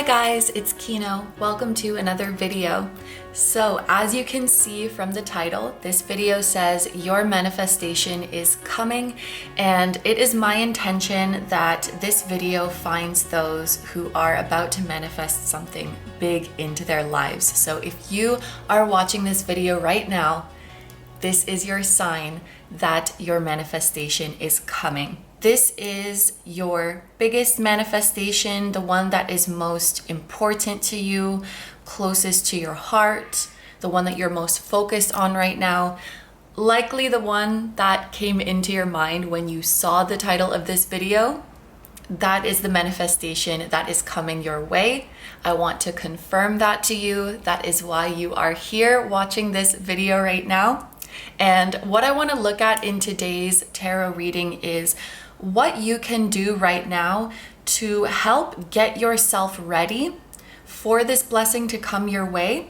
Hi guys, it's Kino. Welcome to another video. So as you can see from the title, this video says your manifestation is coming, and it is my intention that this video finds those who are about to manifest something big into their lives. So if you are watching this video right now, this is your sign that your manifestation is coming. This is your biggest manifestation, the one that is most important to you, closest to your heart, the one that you're most focused on right now. Likely the one that came into your mind when you saw the title of this video. That is the manifestation that is coming your way. I want to confirm that to you. That is why you are here watching this video right now. And what I want to look at in today's tarot reading is what you can do right now to help get yourself ready for this blessing to come your way,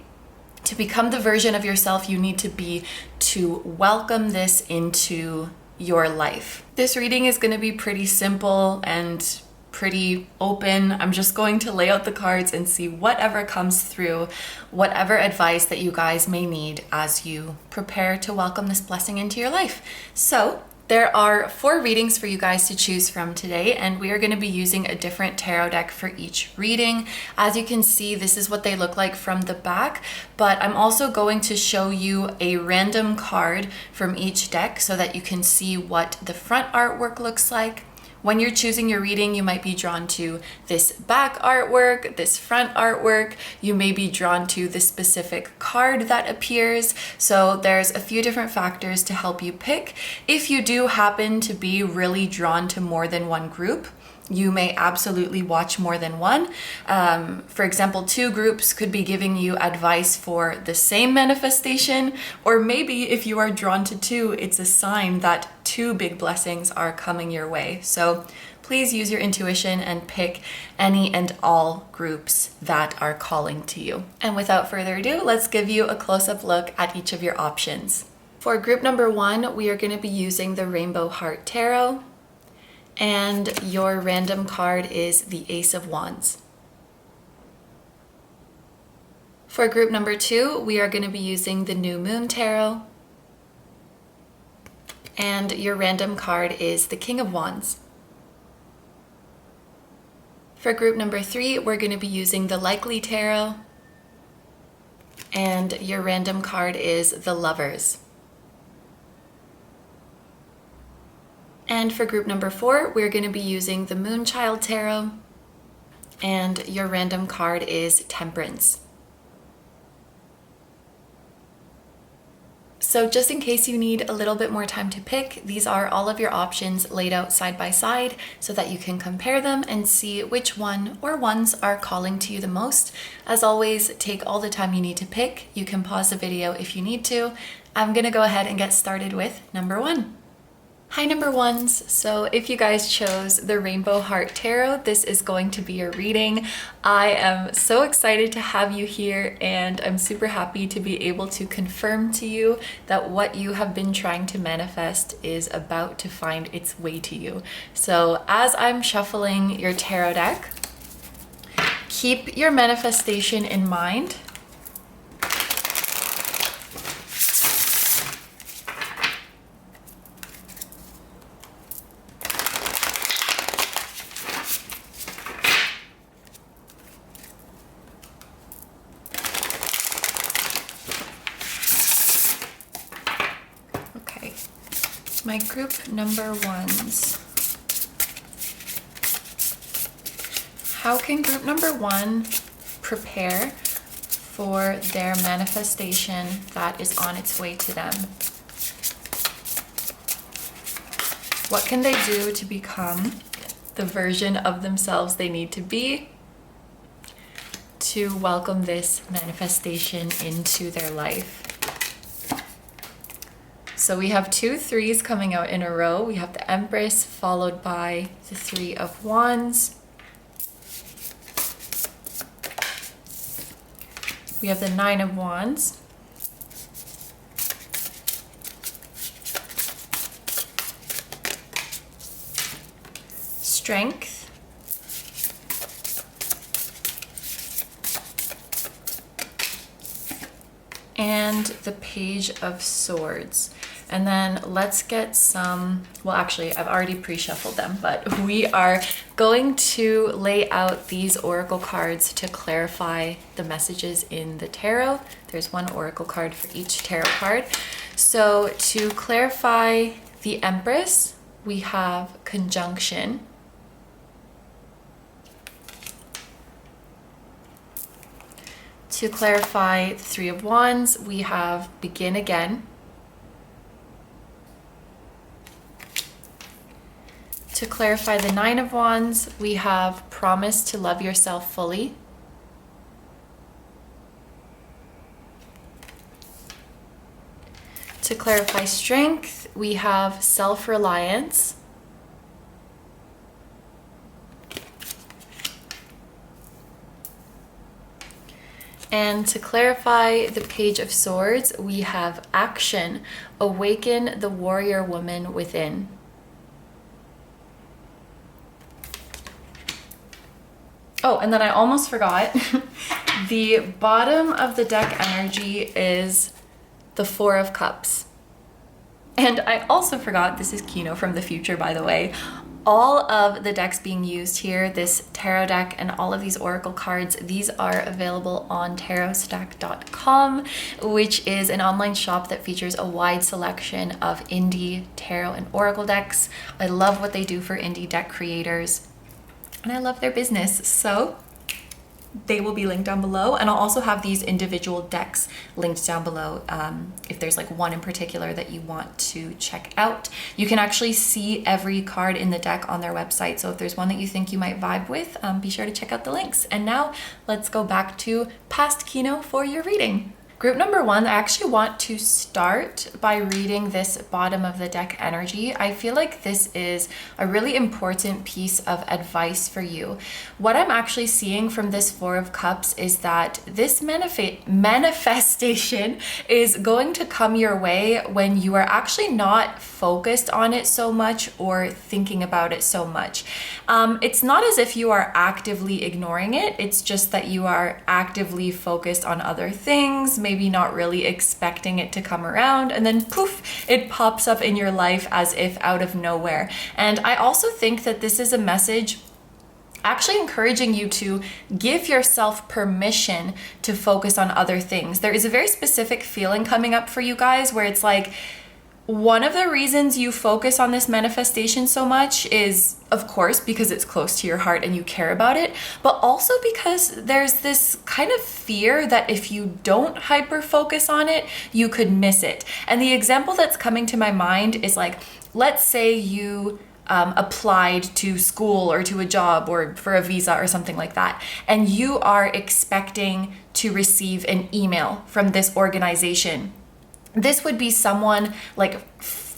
to become the version of yourself you need to be to welcome this into your life. This reading is going to be pretty simple and pretty open. I'm just going to lay out the cards and see whatever comes through, whatever advice that you guys may need as you prepare to welcome this blessing into your life. So there are 4 readings for you guys to choose from today, and we are going to be using a different tarot deck for each reading. As you can see, this is what they look like from the back, but I'm also going to show you a random card from each deck so that you can see what the front artwork looks like. When you're choosing your reading, you might be drawn to this back artwork, this front artwork. You may be drawn to the specific card that appears. So there's a few different factors to help you pick. If you do happen to be really drawn to more than one group, you may absolutely watch more than one. For example, 2 groups could be giving you advice for the same manifestation, or maybe if you are drawn to 2, it's a sign that 2 big blessings are coming your way. So please use your intuition and pick any and all groups that are calling to you. And without further ado, let's give you a close-up look at each of your options. For group number 1, we are going to be using the Rainbow Heart Tarot. And your random card is the Ace of Wands. For group number 2, we are going to be using the New Moon Tarot. And your random card is the King of Wands. For group number 3, we're going to be using the Likely Tarot. And your random card is the Lovers. And for group number 4, we're going to be using the Moonchild Tarot, and your random card is Temperance. So just in case you need a little bit more time to pick, these are all of your options laid out side by side so that you can compare them and see which one or ones are calling to you the most. As always, take all the time you need to pick. You can pause the video if you need to. I'm going to go ahead and get started with number 1. Hi number 1s, so if you guys chose the Rainbow Heart Tarot, this is going to be your reading. I am so excited to have you here, and I'm super happy to be able to confirm to you that what you have been trying to manifest is about to find its way to you. So as I'm shuffling your tarot deck, keep your manifestation in mind. My group number 1s. How can group number 1 prepare for their manifestation that is on its way to them? What can they do to become the version of themselves they need to be to welcome this manifestation into their life? So we have 2 3s coming out in a row. We have the Empress followed by the 3 of Wands. We have the 9 of Wands. Strength. and the Page of Swords. And then let's get some, well, actually, I've already pre-shuffled them, but we are going to lay out these oracle cards to clarify the messages in the tarot. There's one oracle card for each tarot card. So to clarify the Empress, we have Conjunction. To clarify the Three of Wands, we have Begin Again. To clarify the Nine of Wands, we have Promise to Love Yourself Fully. To clarify Strength, we have Self-Reliance. And to clarify the Page of Swords, we have Action, Awaken the Warrior Woman Within. Oh, and then I almost forgot. The bottom of the deck energy is the Four of Cups. And I also forgot, this is Kino from the future, by the way. All of the decks being used here, this tarot deck and all of these oracle cards, these are available on tarotstack.com, which is an online shop that features a wide selection of indie tarot and oracle decks. I love what they do for indie deck creators, and I love their business. So they will be linked down below, and I'll also have these individual decks linked down below if there's like one in particular that you want to check out. You can actually see every card in the deck on their website, so if there's one that you think you might vibe with, be sure to check out the links. And now let's go back to past Kino for your reading. Group number one, I actually want to start by reading this bottom of the deck energy. I feel like this is a really important piece of advice for you. What I'm actually seeing from this Four of Cups is that this manifestation is going to come your way when you are actually not focused on it so much or thinking about it so much. It's not as if you are actively ignoring it. It's just that you are actively focused on other things, maybe not really expecting it to come around, and then poof, it pops up in your life as if out of nowhere. And I also think that this is a message actually encouraging you to give yourself permission to focus on other things. There is a very specific feeling coming up for you guys where it's like, one of the reasons you focus on this manifestation so much is, of course, because it's close to your heart and you care about it, but also because there's this kind of fear that if you don't hyper focus on it, you could miss it. And the example that's coming to my mind is like, let's say you applied to school or to a job or for a visa or something like that, and you are expecting to receive an email from this organization. This would be someone like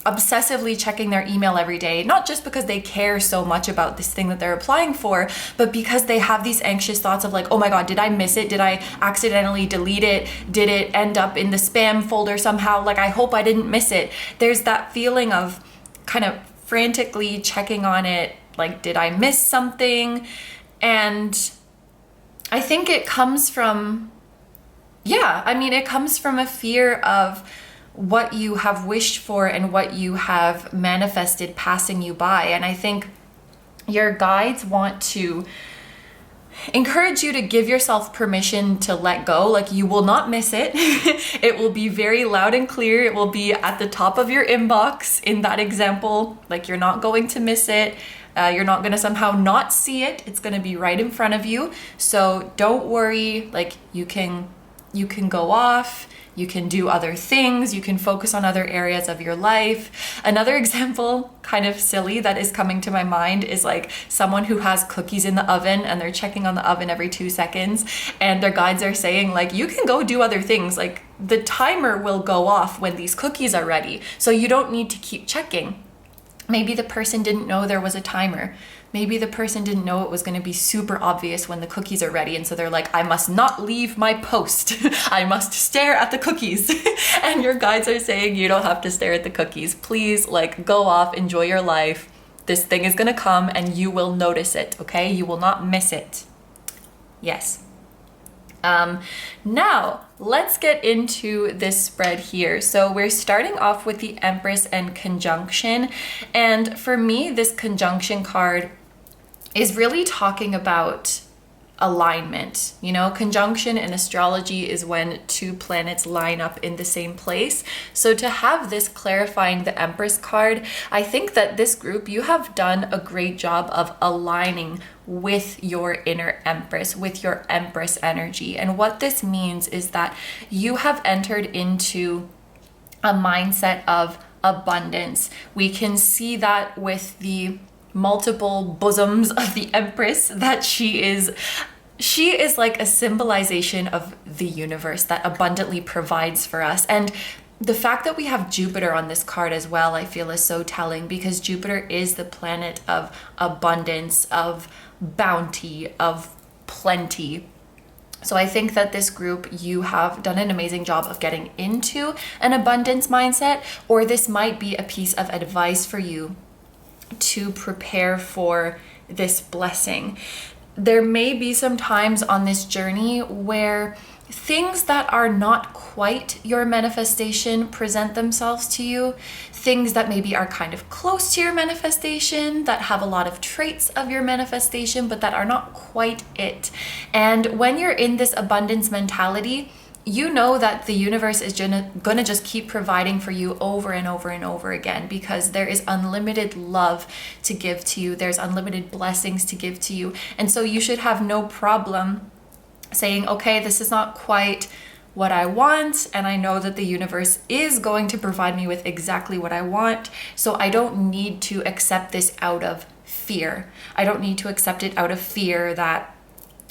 obsessively checking their email every day, not just because they care so much about this thing that they're applying for, but because they have these anxious thoughts of like, oh my God, did I miss it? Did I accidentally delete it? Did it end up in the spam folder somehow? Like, I hope I didn't miss it. There's that feeling of kind of frantically checking on it. Like, did I miss something? And I think it comes from, it comes from a fear of what you have wished for and what you have manifested passing you by. And I think your guides want to encourage you to give yourself permission to let go. Like, you will not miss it. It will be very loud and clear. It will be at the top of your inbox in that example. Like, you're not going to miss it. You're not going to somehow not see it. It's going to be right in front of you. So don't worry. Like, you can go off. You can do other things. You can focus on other areas of your life. Another example, kind of silly, that is coming to my mind is like someone who has cookies in the oven and they're checking on the oven every 2 seconds, and their guides are saying like, you can go do other things. Like, the timer will go off when these cookies are ready. So you don't need to keep checking. Maybe the person didn't know there was a timer. Maybe the person didn't know it was going to be super obvious when the cookies are ready. And so they're like, I must not leave my post. I must stare at the cookies. And your guides are saying, you don't have to stare at the cookies. Please, like, go off, enjoy your life. This thing is going to come and you will notice it, okay? You will not miss it. Yes. Now, let's get into this spread here. So we're starting off with the Empress and conjunction. And for me, this conjunction card is really talking about alignment. You know, conjunction in astrology is when two planets line up in the same place. So to have this clarifying the Empress card, I think that this group, you have done a great job of aligning with your inner Empress, with your Empress energy. And what this means is that you have entered into a mindset of abundance. We can see that with the multiple bosoms of the Empress, that she is like a symbolization of the universe that abundantly provides for us. And the fact that we have Jupiter on this card as well, I feel is so telling, because Jupiter is the planet of abundance, of bounty, of plenty. So I think that this group, you have done an amazing job of getting into an abundance mindset, or this might be a piece of advice for you to prepare for this blessing. There may be some times on this journey where things that are not quite your manifestation present themselves to you. Things that maybe are kind of close to your manifestation, that have a lot of traits of your manifestation, but that are not quite it. And when you're in this abundance mentality, you know that the universe is gonna just keep providing for you over and over and over again, because there is unlimited love to give to you. There's unlimited blessings to give to you. And so you should have no problem saying, okay, this is not quite what I want, and I know that the universe is going to provide me with exactly what I want. So I don't need to accept this out of fear. I don't need to accept it out of fear that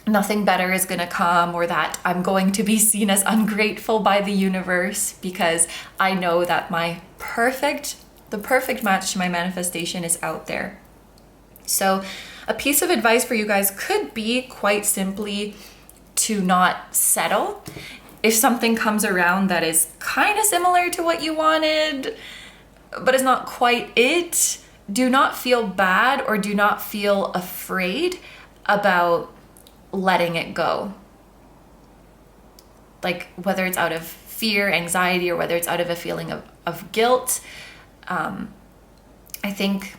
nothing better is going to come, or that I'm going to be seen as ungrateful by the universe, because I know that the perfect match to my manifestation is out there. So a piece of advice for you guys could be quite simply to not settle. If something comes around that is kind of similar to what you wanted, but is not quite it, do not feel bad or do not feel afraid about letting it go. Like whether it's out of fear, anxiety, or whether it's out of a feeling of guilt, I think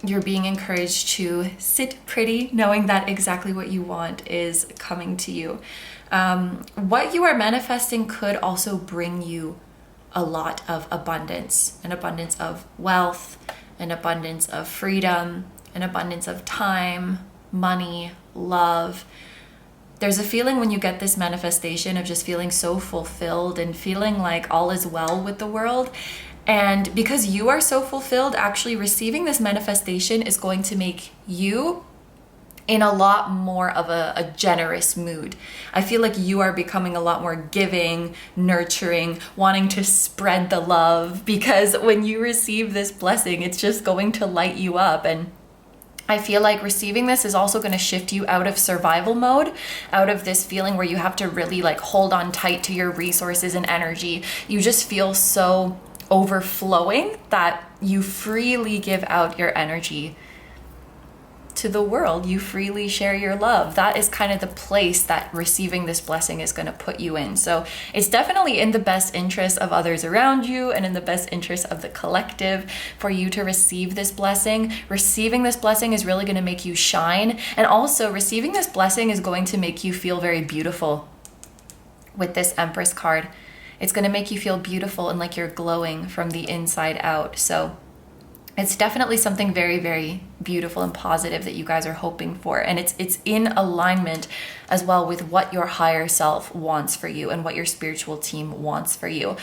you're being encouraged to sit pretty, knowing that exactly what you want is coming to you. What you are manifesting could also bring you a lot of abundance, an abundance of wealth, an abundance of freedom, an abundance of time, money, love. There's a feeling when you get this manifestation of just feeling so fulfilled and feeling like all is well with the world. And because you are so fulfilled, actually receiving this manifestation is going to make you in a lot more of a generous mood. I feel like you are becoming a lot more giving, nurturing, wanting to spread the love, because when you receive this blessing, it's just going to light you up. And I feel like receiving this is also going to shift you out of survival mode, out of this feeling where you have to really like hold on tight to your resources and energy. You just feel so overflowing that you freely give out your energy to the world. You freely share your love. That is kind of the place that receiving this blessing is going to put you in. So it's definitely in the best interest of others around you and in the best interest of the collective for you to receive this blessing. Receiving this blessing is really going to make you shine. And also receiving this blessing is going to make you feel very beautiful with this Empress card. It's going to make you feel beautiful and like you're glowing from the inside out. So it's definitely something very, very beautiful and positive that you guys are hoping for. And it's in alignment as well with what your higher self wants for you and what your spiritual team wants for you.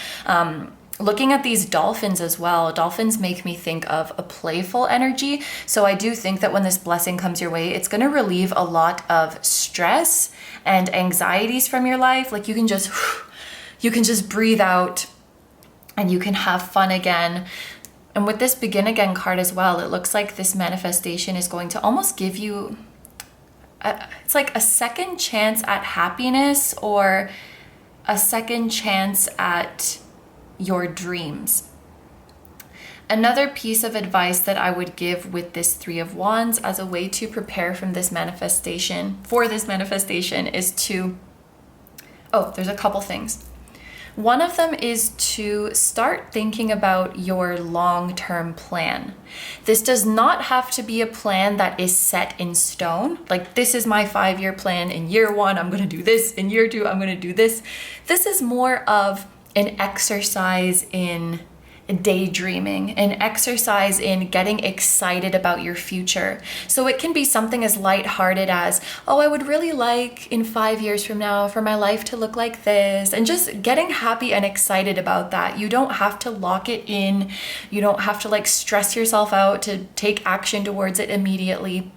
Looking at these dolphins as well, dolphins make me think of a playful energy. So I do think that when this blessing comes your way, it's going to relieve a lot of stress and anxieties from your life. Like you can just breathe out and you can have fun again. And with this Begin Again card as well, it looks like this manifestation is going to almost give you, it's like a second chance at happiness or a second chance at your dreams. Another piece of advice that I would give with this Three of Wands as a way to prepare for this manifestation is to Oh, there's a couple things. One of them is to start thinking about your long-term plan. This does not have to be a plan that is set in stone. Like, this is my 5-year plan. In year 1, I'm going to do this. In year 2, I'm going to do this. This is more of an exercise in daydreaming, an exercise in getting excited about your future. So it can be something as lighthearted as, oh, I would really like in 5 years from now for my life to look like this, and just getting happy and excited about that. You don't have to lock it in. You don't have to like stress yourself out to take action towards it immediately.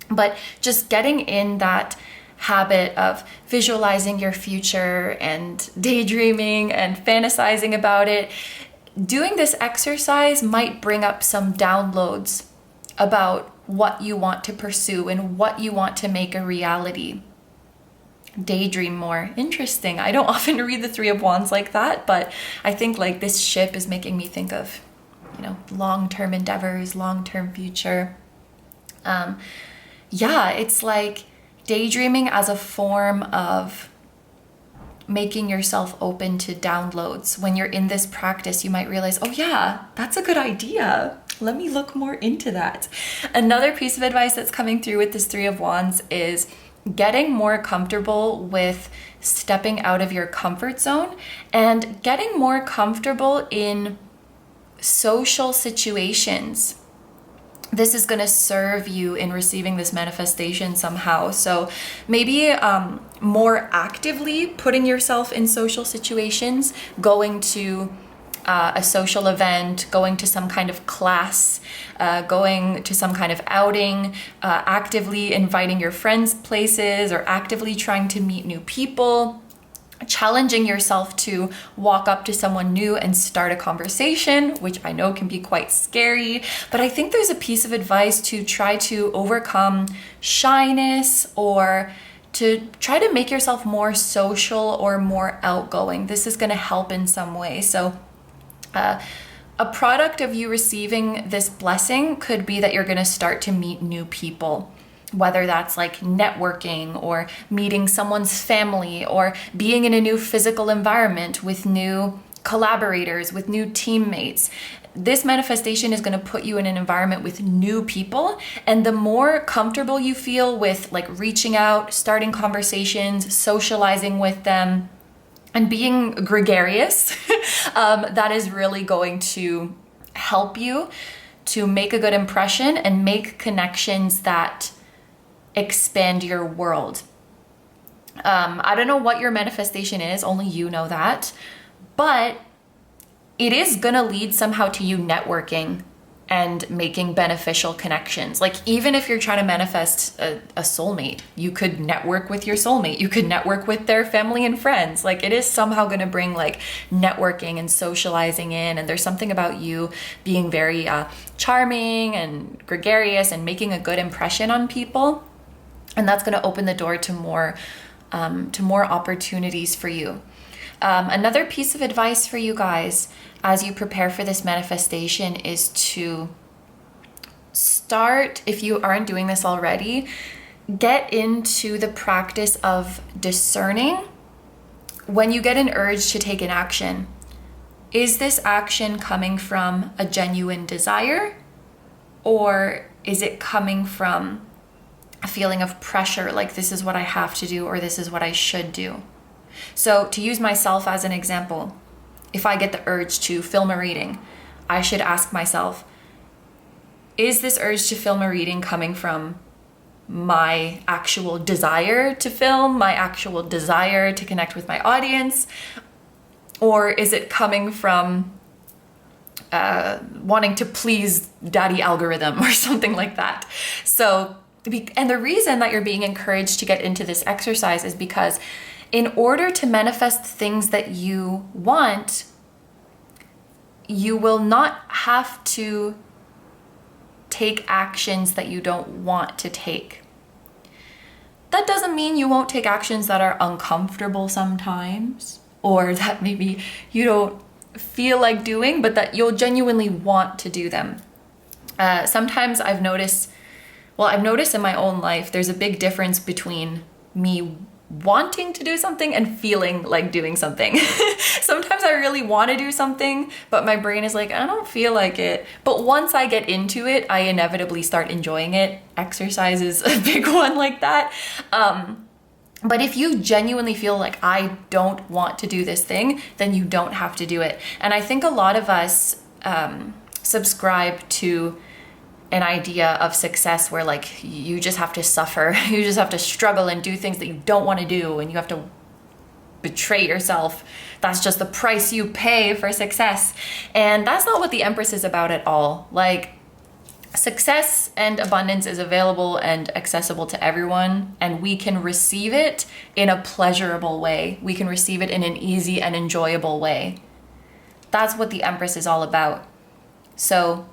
But just getting in that habit of visualizing your future and daydreaming and fantasizing about it. Doing this exercise might bring up some downloads about what you want to pursue and what you want to make a reality. Daydream more. Interesting. I don't often read the Three of Wands like that, but I think like this ship is making me think of, long-term endeavors, long-term future. It's like daydreaming as a form of making yourself open to downloads. When you're in this practice, you might realize, oh yeah, that's a good idea. Let me look more into that. Another piece of advice that's coming through with this Three of Wands is getting more comfortable with stepping out of your comfort zone and getting more comfortable in social situations. This is going to serve you in receiving this manifestation somehow. So maybe more actively putting yourself in social situations, going to a social event, going to some kind of class, going to some kind of outing, actively inviting your friends places, or actively trying to meet new people. Challenging yourself to walk up to someone new and start a conversation, which I know can be quite scary, but I think there's a piece of advice to try to overcome shyness or to try to make yourself more social or more outgoing. This is going to help in some way. So a product of you receiving this blessing could be that you're going to start to meet new people. Whether that's like networking or meeting someone's family or being in a new physical environment with new collaborators, with new teammates. This manifestation is going to put you in an environment with new people. And the more comfortable you feel with like reaching out, starting conversations, socializing with them, and being gregarious, that is really going to help you to make a good impression and make connections that expand your world. I don't know what your manifestation is, only you know that, but it is gonna lead somehow to you networking and making beneficial connections. Like, even if you're trying to manifest a soulmate, you could network with your soulmate. You could network with their family and friends. Like, it is somehow gonna bring like networking and socializing in, and there's something about you being very charming and gregarious and making a good impression on people. And that's going to open the door to more opportunities for you. Another piece of advice for you guys as you prepare for this manifestation is to start, if you aren't doing this already, get into the practice of discerning when you get an urge to take an action. Is this action coming from a genuine desire, or is it coming from a feeling of pressure, like this is what I have to do or this is what I should do? So to use myself as an example, if I get the urge to film a reading, I should ask myself, is this urge to film a reading coming from my actual desire to film, my actual desire to connect with my audience, or is it coming from wanting to please daddy algorithm or something like that? So, and the reason that you're being encouraged to get into this exercise is because in order to manifest things that you want, you will not have to take actions that you don't want to take. That doesn't mean you won't take actions that are uncomfortable sometimes, or that maybe you don't feel like doing, but that you'll genuinely want to do them. Sometimes I've noticed in my own life, there's a big difference between me wanting to do something and feeling like doing something. Sometimes I really want to do something, but my brain is like, I don't feel like it. But once I get into it, I inevitably start enjoying it. Exercise is a big one like that. But if you genuinely feel like I don't want to do this thing, then you don't have to do it. And I think a lot of us subscribe to an idea of success where like you just have to suffer, you just have to struggle and do things that you don't want to do, and you have to betray yourself. That's just the price you pay for success. And that's not what the Empress is about at all. Like, success and abundance is available and accessible to everyone, and we can receive it in a pleasurable way. We can receive it in an easy and enjoyable way. That's what the Empress is all about. So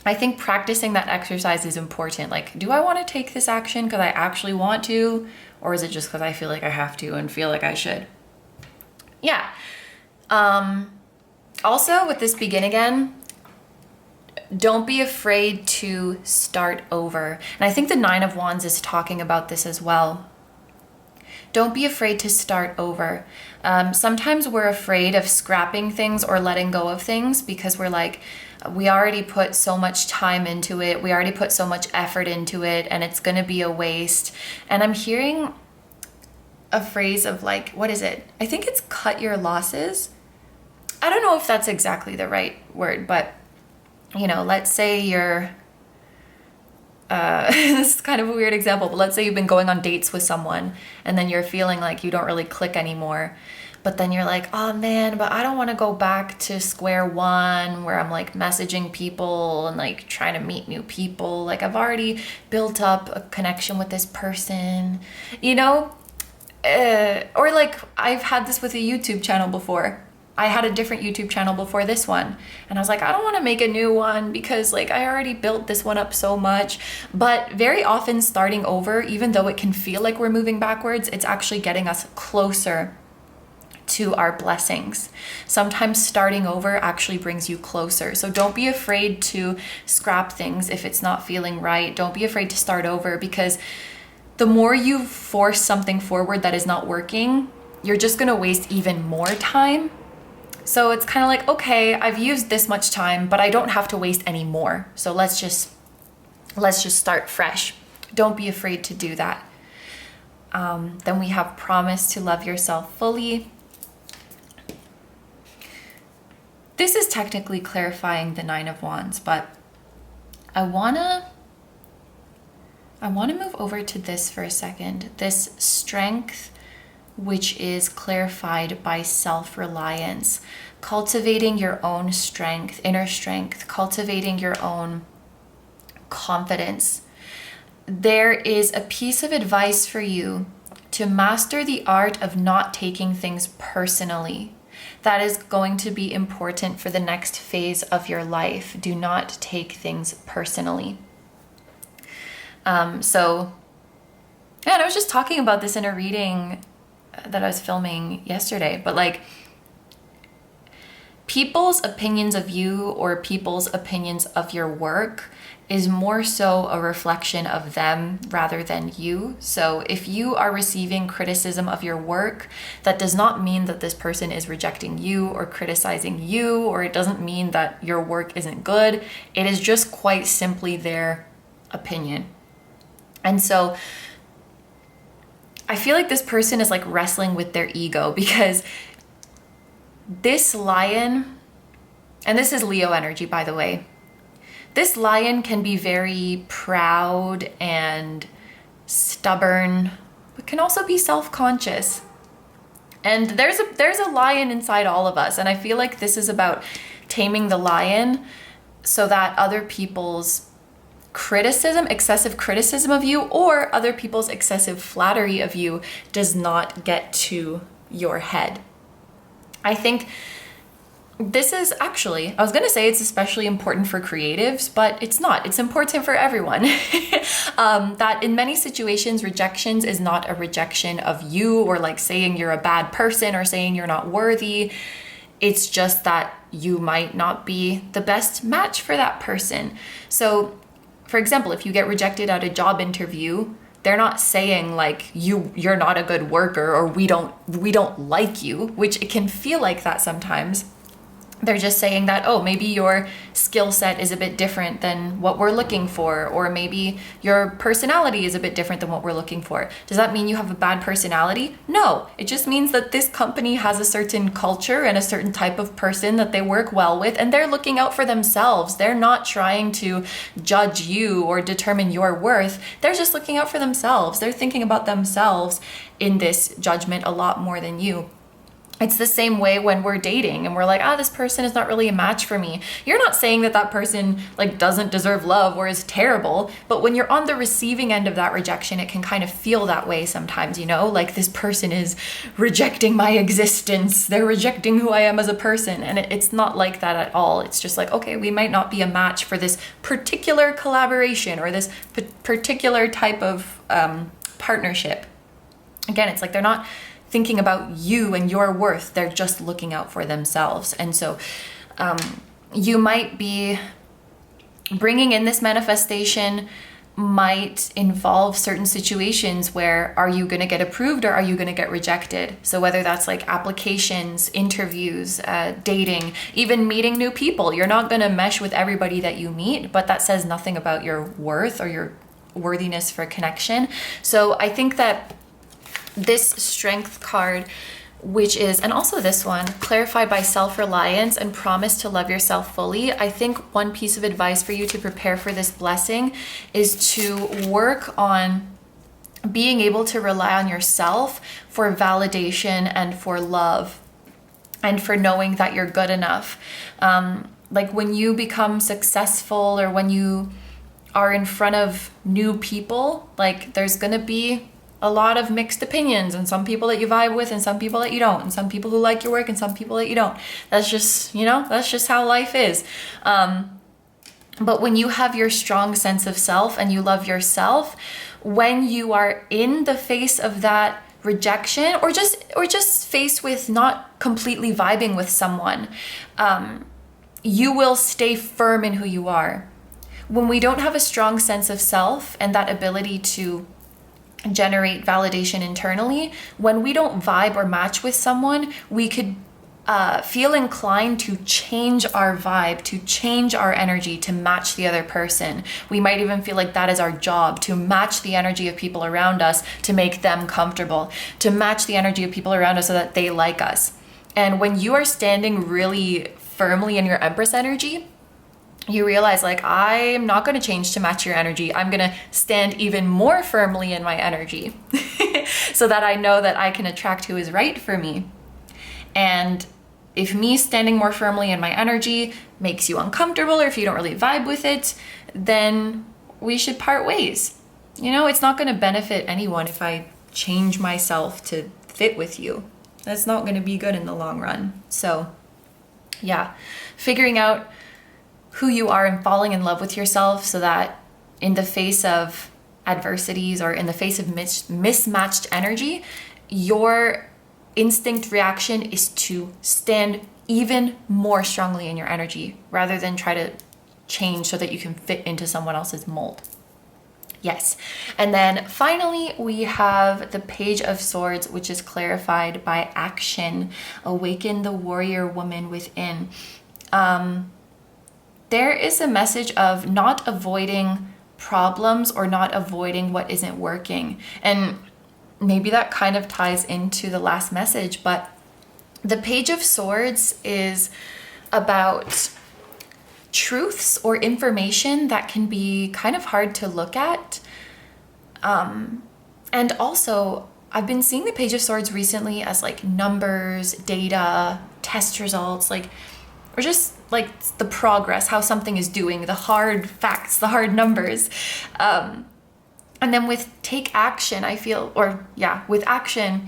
I think practicing that exercise is important. Like, do I want to take this action because I actually want to? Or is it just because I feel like I have to and feel like I should? Yeah. Also, with this begin again, don't be afraid to start over. And I think the Nine of Wands is talking about this as well. Don't be afraid to start over. Sometimes we're afraid of scrapping things or letting go of things because we're like, we already put so much time into it. We already put so much effort into it, and it's going to be a waste. And I'm hearing a phrase of like, what is it? I think it's cut your losses. I don't know if that's exactly the right word, but you know, let's say you're, this is kind of a weird example, but let's say you've been going on dates with someone and then you're feeling like you don't really click anymore. But then you're like, oh man, but I don't want to go back to square one where I'm like messaging people and like trying to meet new people. Like, I've already built up a connection with this person, you know? Or like, I've had this with a YouTube channel before. I had a different YouTube channel before this one. And I was like, I don't want to make a new one because like I already built this one up so much. But very often starting over, even though it can feel like we're moving backwards, it's actually getting us closer to our blessings. Sometimes starting over actually brings you closer. So don't be afraid to scrap things if it's not feeling right. Don't be afraid to start over, because the more you force something forward that is not working, you're just going to waste even more time. So it's kind of like, okay, I've used this much time, but I don't have to waste any more. So let's just start fresh. Don't be afraid to do that. Then we have promise to love yourself fully. This is technically clarifying the Nine of Wands, but I wanna move over to this for a second. This strength, which is clarified by self-reliance, cultivating your own strength, inner strength, cultivating your own confidence. There is a piece of advice for you to master the art of not taking things personally. That is going to be important for the next phase of your life. Do not take things personally. And I was just talking about this in a reading that I was filming yesterday, but like, people's opinions of you or people's opinions of your work is more so a reflection of them rather than you. So if you are receiving criticism of your work, that does not mean that this person is rejecting you or criticizing you, or it doesn't mean that your work isn't good. It is just quite simply their opinion. And so I feel like this person is like wrestling with their ego, because this lion, and this is Leo energy, by the way, this lion can be very proud and stubborn, but can also be self-conscious. And there's a lion inside all of us. And I feel like this is about taming the lion so that other people's criticism, excessive criticism of you, or other people's excessive flattery of you does not get to your head. I think this is actually, I was going to say it's especially important for creatives, but it's not. It's important for everyone. That in many situations, rejections is not a rejection of you, or like saying you're a bad person or saying you're not worthy. It's just that you might not be the best match for that person. So, for example, if you get rejected at a job interview, They're not saying like you're not a good worker, or we don't like you, which it can feel like that sometimes. They're just saying that, oh, maybe your skill set is a bit different than what we're looking for, or maybe your personality is a bit different than what we're looking for. Does that mean you have a bad personality? No, it just means that this company has a certain culture and a certain type of person that they work well with, and they're looking out for themselves. They're not trying to judge you or determine your worth. They're just looking out for themselves. They're thinking about themselves in this judgment a lot more than you. It's the same way when we're dating and we're like, this person is not really a match for me. You're not saying that that person like doesn't deserve love or is terrible, but when you're on the receiving end of that rejection, it can kind of feel that way sometimes, you know, like this person is rejecting my existence. They're rejecting who I am as a person. And it's not like that at all. It's just like, okay, we might not be a match for this particular collaboration or this particular type of partnership. Again, it's like they're not thinking about you and your worth. They're just looking out for themselves. And so you might be bringing in this manifestation might involve certain situations where are you going to get approved or are you going to get rejected? So whether that's like applications, interviews, dating, even meeting new people, you're not going to mesh with everybody that you meet, but that says nothing about your worth or your worthiness for connection. So I think that this strength card, which is, and also this one, clarified by self-reliance and promise to love yourself fully. I think one piece of advice for you to prepare for this blessing is to work on being able to rely on yourself for validation and for love and for knowing that you're good enough. Like when you become successful or when you are in front of new people, like there's gonna be a lot of mixed opinions, and some people that you vibe with and some people that you don't, and some people who like your work and some people that you don't. That's just, you know, that's just how life is. But when you have your strong sense of self and you love yourself, when you are in the face of that rejection or just faced with not completely vibing with someone, you will stay firm in who you are. When we don't have a strong sense of self and that ability to generate validation internally, when we don't vibe or match with someone, we could feel inclined to change our vibe, to change our energy to match the other person. We might even feel like that is our job, to match the energy of people around us to make them comfortable, to match the energy of people around us so that they like us. And when you are standing really firmly in your Empress energy, you realize like, I'm not going to change to match your energy. I'm going to stand even more firmly in my energy so that I know that I can attract who is right for me. And if me standing more firmly in my energy makes you uncomfortable, or if you don't really vibe with it, then we should part ways. You know, it's not going to benefit anyone if I change myself to fit with you. That's not going to be good in the long run. So yeah, figuring out who you are and falling in love with yourself so that in the face of adversities or in the face of mismatched energy, your instinct reaction is to stand even more strongly in your energy rather than try to change so that you can fit into someone else's mold. Yes. And then finally, we have the Page of Swords, which is clarified by action. Awaken the warrior woman within. There is a message of not avoiding problems or not avoiding what isn't working. And maybe that kind of ties into the last message, but the Page of Swords is about truths or information that can be kind of hard to look at. And also, I've been seeing the Page of Swords recently as like numbers, data, test results, like, or just like the progress, how something is doing, the hard facts, the hard numbers. And then with take action, I feel, with action,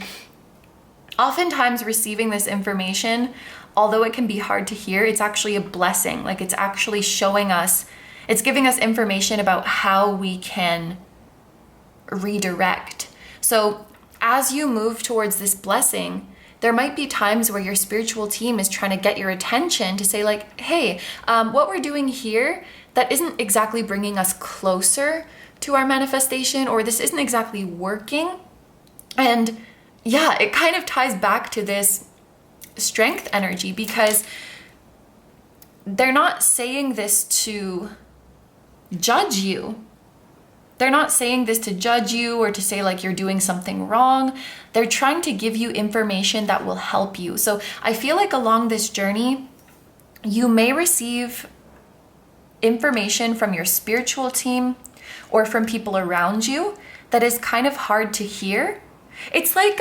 oftentimes receiving this information, although it can be hard to hear, it's actually a blessing. Like it's actually showing us, it's giving us information about how we can redirect. So as you move towards this blessing, there might be times where your spiritual team is trying to get your attention to say like, hey, what we're doing here, that isn't exactly bringing us closer to our manifestation, or this isn't exactly working. And yeah, it kind of ties back to this strength energy, because they're not saying this to judge you. They're not saying this to judge you or to say like you're doing something wrong. They're trying to give you information that will help you. So I feel like along this journey, you may receive information from your spiritual team or from people around you that is kind of hard to hear. It's like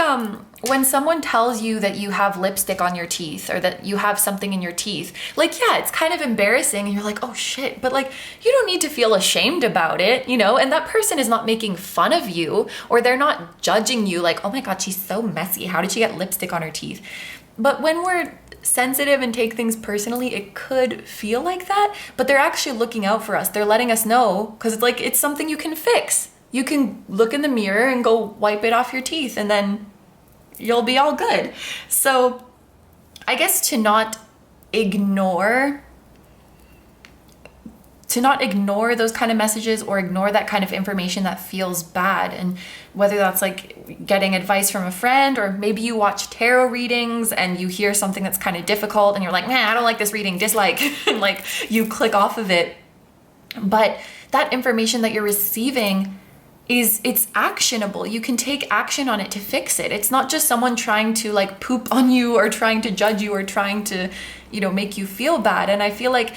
when someone tells you that you have lipstick on your teeth, or that you have something in your teeth. Like, yeah, it's kind of embarrassing and you're like, oh shit, but like, you don't need to feel ashamed about it, you know? And that person is not making fun of you, or they're not judging you like, oh my God, she's so messy. How did she get lipstick on her teeth? But when we're sensitive and take things personally, it could feel like that, but they're actually looking out for us. They're letting us know, because it's like, it's something you can fix. You can look in the mirror and go wipe it off your teeth, and then you'll be all good. So I guess to not ignore those kind of messages, or ignore that kind of information that feels bad. And whether that's like getting advice from a friend, or maybe you watch tarot readings and you hear something that's kind of difficult and you're like, man, I don't like this reading, dislike, and like you click off of it. But that information that you're receiving it's actionable. You can take action on it to fix it. It's not just someone trying to like poop on you, or trying to judge you, or trying to, you know, make you feel bad. And I feel like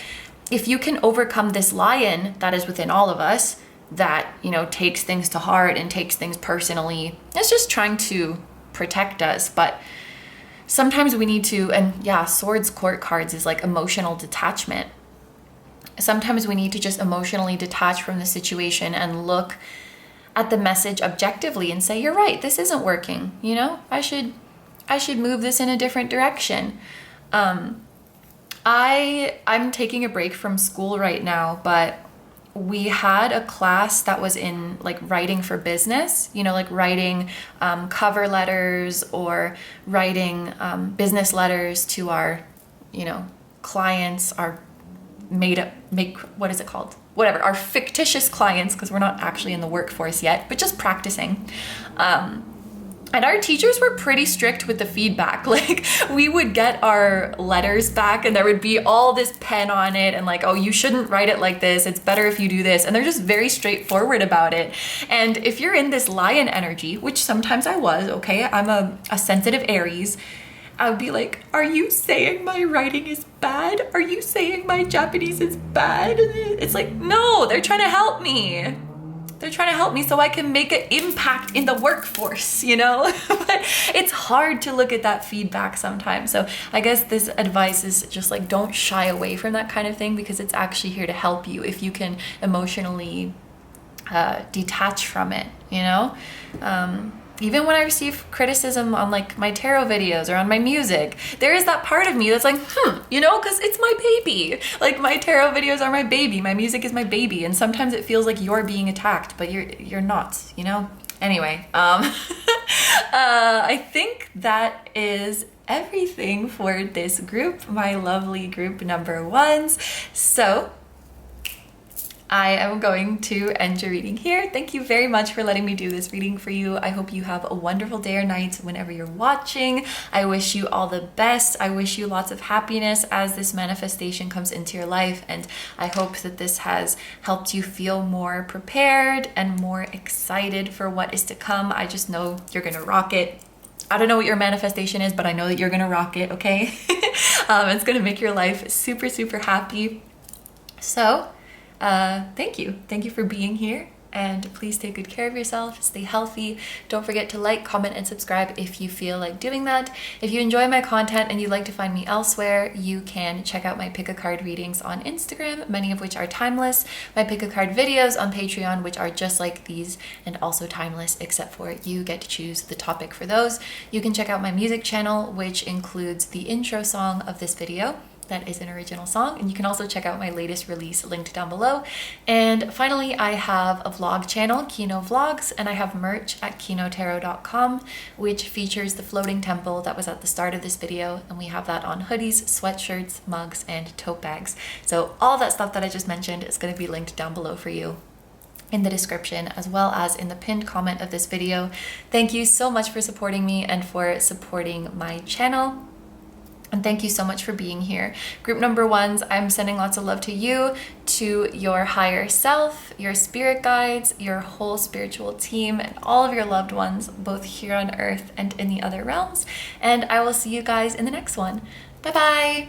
if you can overcome this lion that is within all of us, that, you know, takes things to heart and takes things personally, it's just trying to protect us. But sometimes we need to, and yeah, Swords Court cards is like emotional detachment. Sometimes we need to just emotionally detach from the situation and look at the message objectively and say, you're right, this isn't working. You know, I should move this in a different direction. I'm taking a break from school right now, but we had a class that was in like writing for business, you know, like writing cover letters, or writing business letters to our, you know, clients, our what is it called? Whatever, our fictitious clients, because we're not actually in the workforce yet, but just practicing. And our teachers were pretty strict with the feedback. Like, we would get our letters back and there would be all this pen on it and like, oh, you shouldn't write it like this. It's better if you do this. And they're just very straightforward about it. And if you're in this lion energy, which sometimes I was, okay, I'm a sensitive Aries, I would be like, are you saying my writing is bad? Are you saying my Japanese is bad? It's like, no, they're trying to help me. They're trying to help me so I can make an impact in the workforce, you know? But it's hard to look at that feedback sometimes. So I guess this advice is just like, don't shy away from that kind of thing, because it's actually here to help you if you can emotionally detach from it, you know? Even when I receive criticism on like my tarot videos or on my music, there is that part of me that's like, you know, because it's my baby. Like, my tarot videos are my baby. My music is my baby. And sometimes it feels like you're being attacked, but you're not, you know? Anyway, I think that is everything for this group, my lovely group number ones. So I am going to end your reading here. Thank you very much for letting me do this reading for you. I hope you have a wonderful day or night whenever you're watching. I wish you all the best. I wish you lots of happiness as this manifestation comes into your life. And I hope that this has helped you feel more prepared and more excited for what is to come. I just know you're gonna rock it. I don't know what your manifestation is, but I know that you're gonna rock it, okay? It's gonna make your life super, super happy. So, thank you. Thank you for being here, and please take good care of yourself. Stay healthy. Don't forget to like, comment, and subscribe if you feel like doing that. If you enjoy my content and you'd like to find me elsewhere, you can check out my pick a card readings on Instagram, many of which are timeless, my pick a card videos on Patreon, which are just like these and also timeless, except for you get to choose the topic for those. You can check out my music channel, which includes the intro song of this video. That is an original song, and you can also check out my latest release linked down below. And finally, I have a vlog channel, KINO Vlogs, and I have merch at kinotarot.com, which features the floating temple that was at the start of this video, and we have that on hoodies, sweatshirts, mugs, and tote bags. So all that stuff that I just mentioned is going to be linked down below for you in the description, as well as in the pinned comment of this video. Thank you so much for supporting me and for supporting my channel. And thank you so much for being here. Group number ones, I'm sending lots of love to you, to your higher self, your spirit guides, your whole spiritual team, and all of your loved ones, both here on earth and in the other realms. And I will see you guys in the next one. Bye-bye.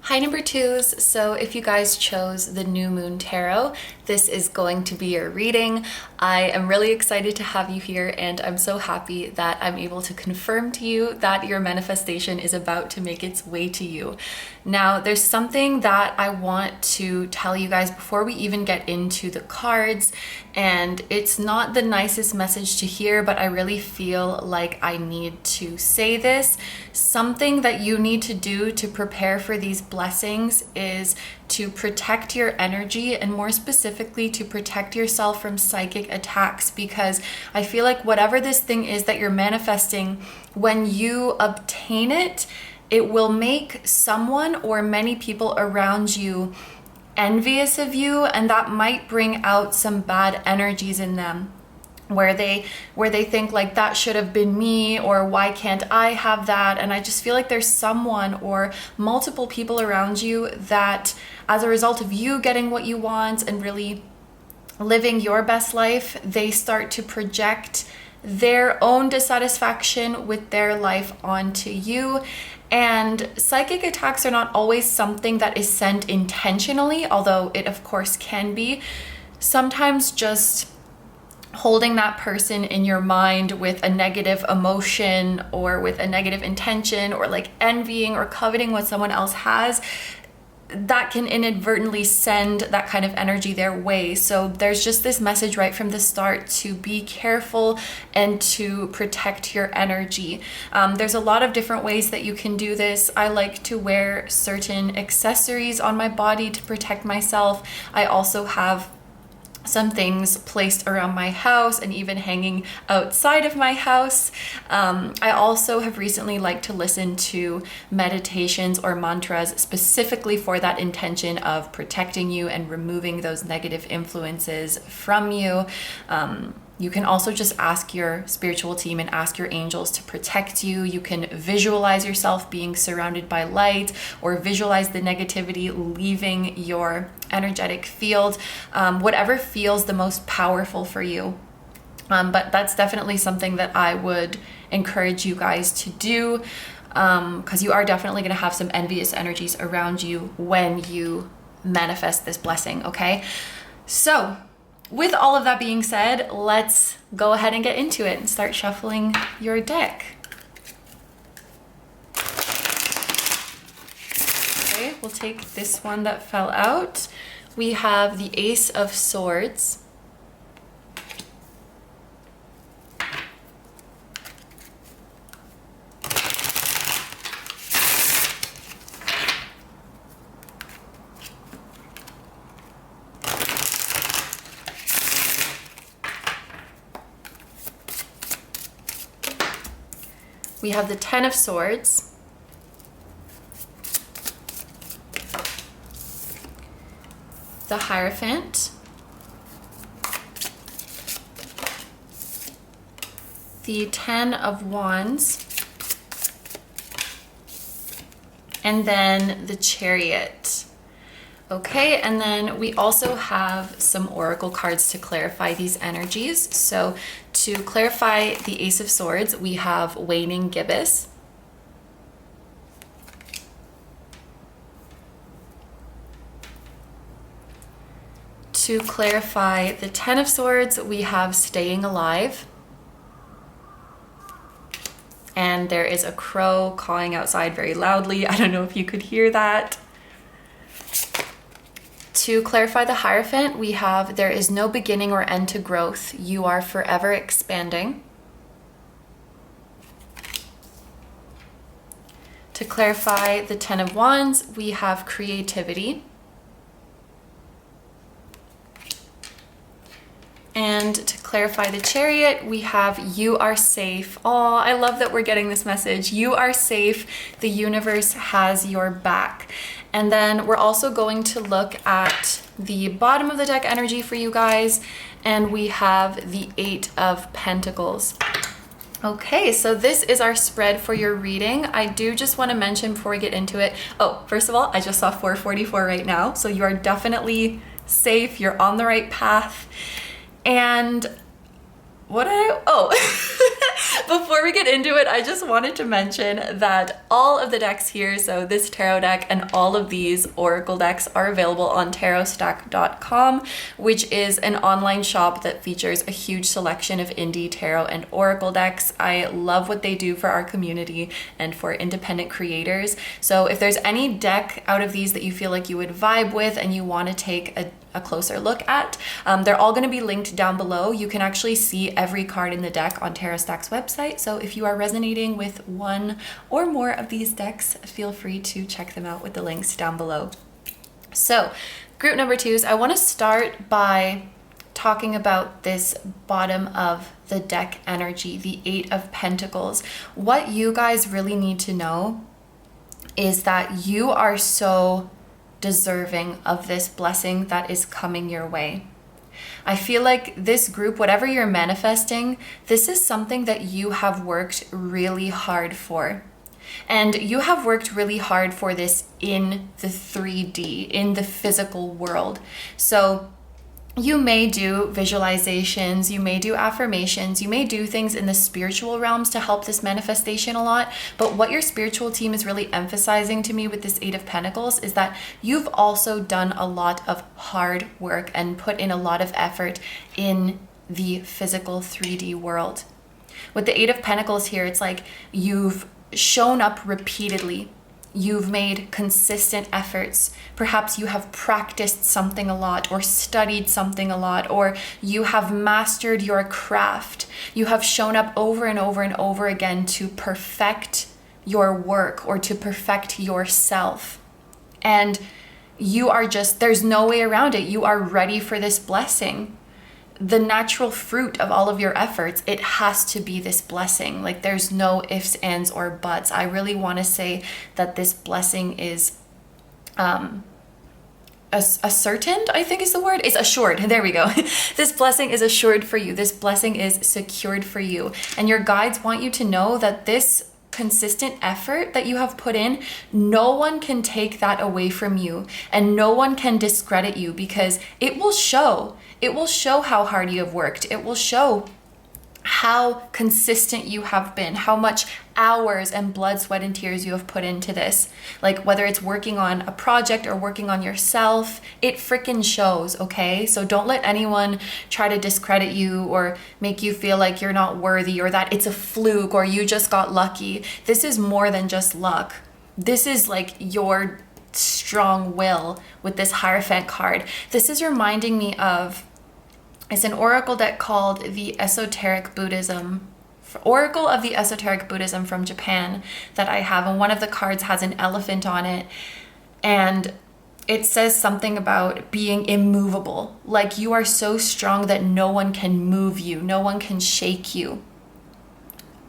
Hi number twos, so if you guys chose the New Moon Tarot, this is going to be your reading. I am really excited to have you here, and I'm so happy that I'm able to confirm to you that your manifestation is about to make its way to you. Now, there's something that I want to tell you guys before we even get into the cards, and it's not the nicest message to hear, but I really feel like I need to say this. Something that you need to do to prepare for these blessings is to protect your energy, and more specifically to protect yourself from psychic attacks, because I feel like whatever this thing is that you're manifesting, when you obtain it, it will make someone or many people around you envious of you, and that might bring out some bad energies in them, where they think like, that should have been me, or why can't I have that? And I just feel like there's someone or multiple people around you that, as a result of you getting what you want and really living your best life, they start to project their own dissatisfaction with their life onto you. And psychic attacks are not always something that is sent intentionally, although it of course can be. Sometimes just holding that person in your mind with a negative emotion or with a negative intention, or like envying or coveting what someone else has, that can inadvertently send that kind of energy their way. So there's just this message right from the start to be careful and to protect your energy. There's a lot of different ways that you can do this. I like to wear certain accessories on my body to protect myself. I also have some things placed around my house and even hanging outside of my house. I also have recently liked to listen to meditations or mantras specifically for that intention of protecting you and removing those negative influences from you. You can also just ask your spiritual team and ask your angels to protect you. You can visualize yourself being surrounded by light, or visualize the negativity leaving your energetic field, whatever feels the most powerful for you. But that's definitely something that I would encourage you guys to do, because you are definitely going to have some envious energies around you when you manifest this blessing, okay? So, with all of that being said, let's go ahead and get into it and start shuffling your deck. Okay, we'll take this one that fell out. We have the Ace of Swords. We have the Ten of Swords, the Hierophant, the Ten of Wands, and then the Chariot. Okay, and then we also have some oracle cards to clarify these energies. So to clarify the Ace of Swords, we have Waning Gibbous. To clarify the Ten of Swords, we have Staying Alive. And there is a crow cawing outside very loudly. I don't know if you could hear that. To clarify the Hierophant, we have there is no beginning or end to growth. You are forever expanding. To clarify the Ten of Wands, we have creativity. And to clarify the Chariot, we have you are safe. Oh, I love that we're getting this message. You are safe. The universe has your back. And then we're also going to look at the bottom of the deck energy for you guys. And we have the Eight of Pentacles. Okay, so this is our spread for your reading. I do just want to mention before we get into it. Oh, first of all, I just saw 444 right now. So you are definitely safe. You're on the right path. And what did I, before we get into it, I just wanted to mention that all of the decks here, so this tarot deck and all of these oracle decks are available on tarotstack.com, which is an online shop that features a huge selection of indie tarot and oracle decks. I love what they do for our community and for independent creators. So if there's any deck out of these that you feel like you would vibe with and you want to take a closer look at, they're all going to be linked down below. You can actually see every card in the deck on Tarot Stack's website. So if you are resonating with one or more of these decks, feel free to check them out with the links down below. So group number 2s, I want to start by talking about this bottom of the deck energy, the Eight of Pentacles. What you guys really need to know is that you are so deserving of this blessing that is coming your way. I feel like this group, whatever you're manifesting, this is something that you have worked really hard for. And you have worked really hard for this in the 3D, in the physical world. So you may do visualizations, you may do affirmations, you may do things in the spiritual realms to help this manifestation a lot. But what your spiritual team is really emphasizing to me with this Eight of Pentacles is that you've also done a lot of hard work and put in a lot of effort in the physical 3D world. With the Eight of Pentacles here, it's like you've shown up repeatedly. You've made consistent efforts. Perhaps you have practiced something a lot or studied something a lot, or you have mastered your craft. You have shown up over and over and over again to perfect your work or to perfect yourself. And you are just, there's no way around it. You are ready for this blessing. The natural fruit of all of your efforts, it has to be this blessing. Like there's no ifs, ands, or buts. I really want to say that this blessing is ascertained, I think is the word. It's assured. There we go. This blessing is assured for you. This blessing is secured for you. And your guides want you to know that this consistent effort that you have put in, no one can take that away from you, and no one can discredit you, because it will show. It will show how hard you have worked. It will show how consistent you have been, how much hours and blood, sweat, and tears you have put into this. Like whether it's working on a project or working on yourself, it freaking shows, okay? So don't let anyone try to discredit you or make you feel like you're not worthy or that it's a fluke or you just got lucky. This is more than just luck. This is like your strong will with this Hierophant card. This is reminding me of, it's an oracle deck called the Esoteric Buddhism, Oracle of the Esoteric Buddhism from Japan that I have. And one of the cards has an elephant on it. And it says something about being immovable. Like you are so strong that no one can move you. No one can shake you.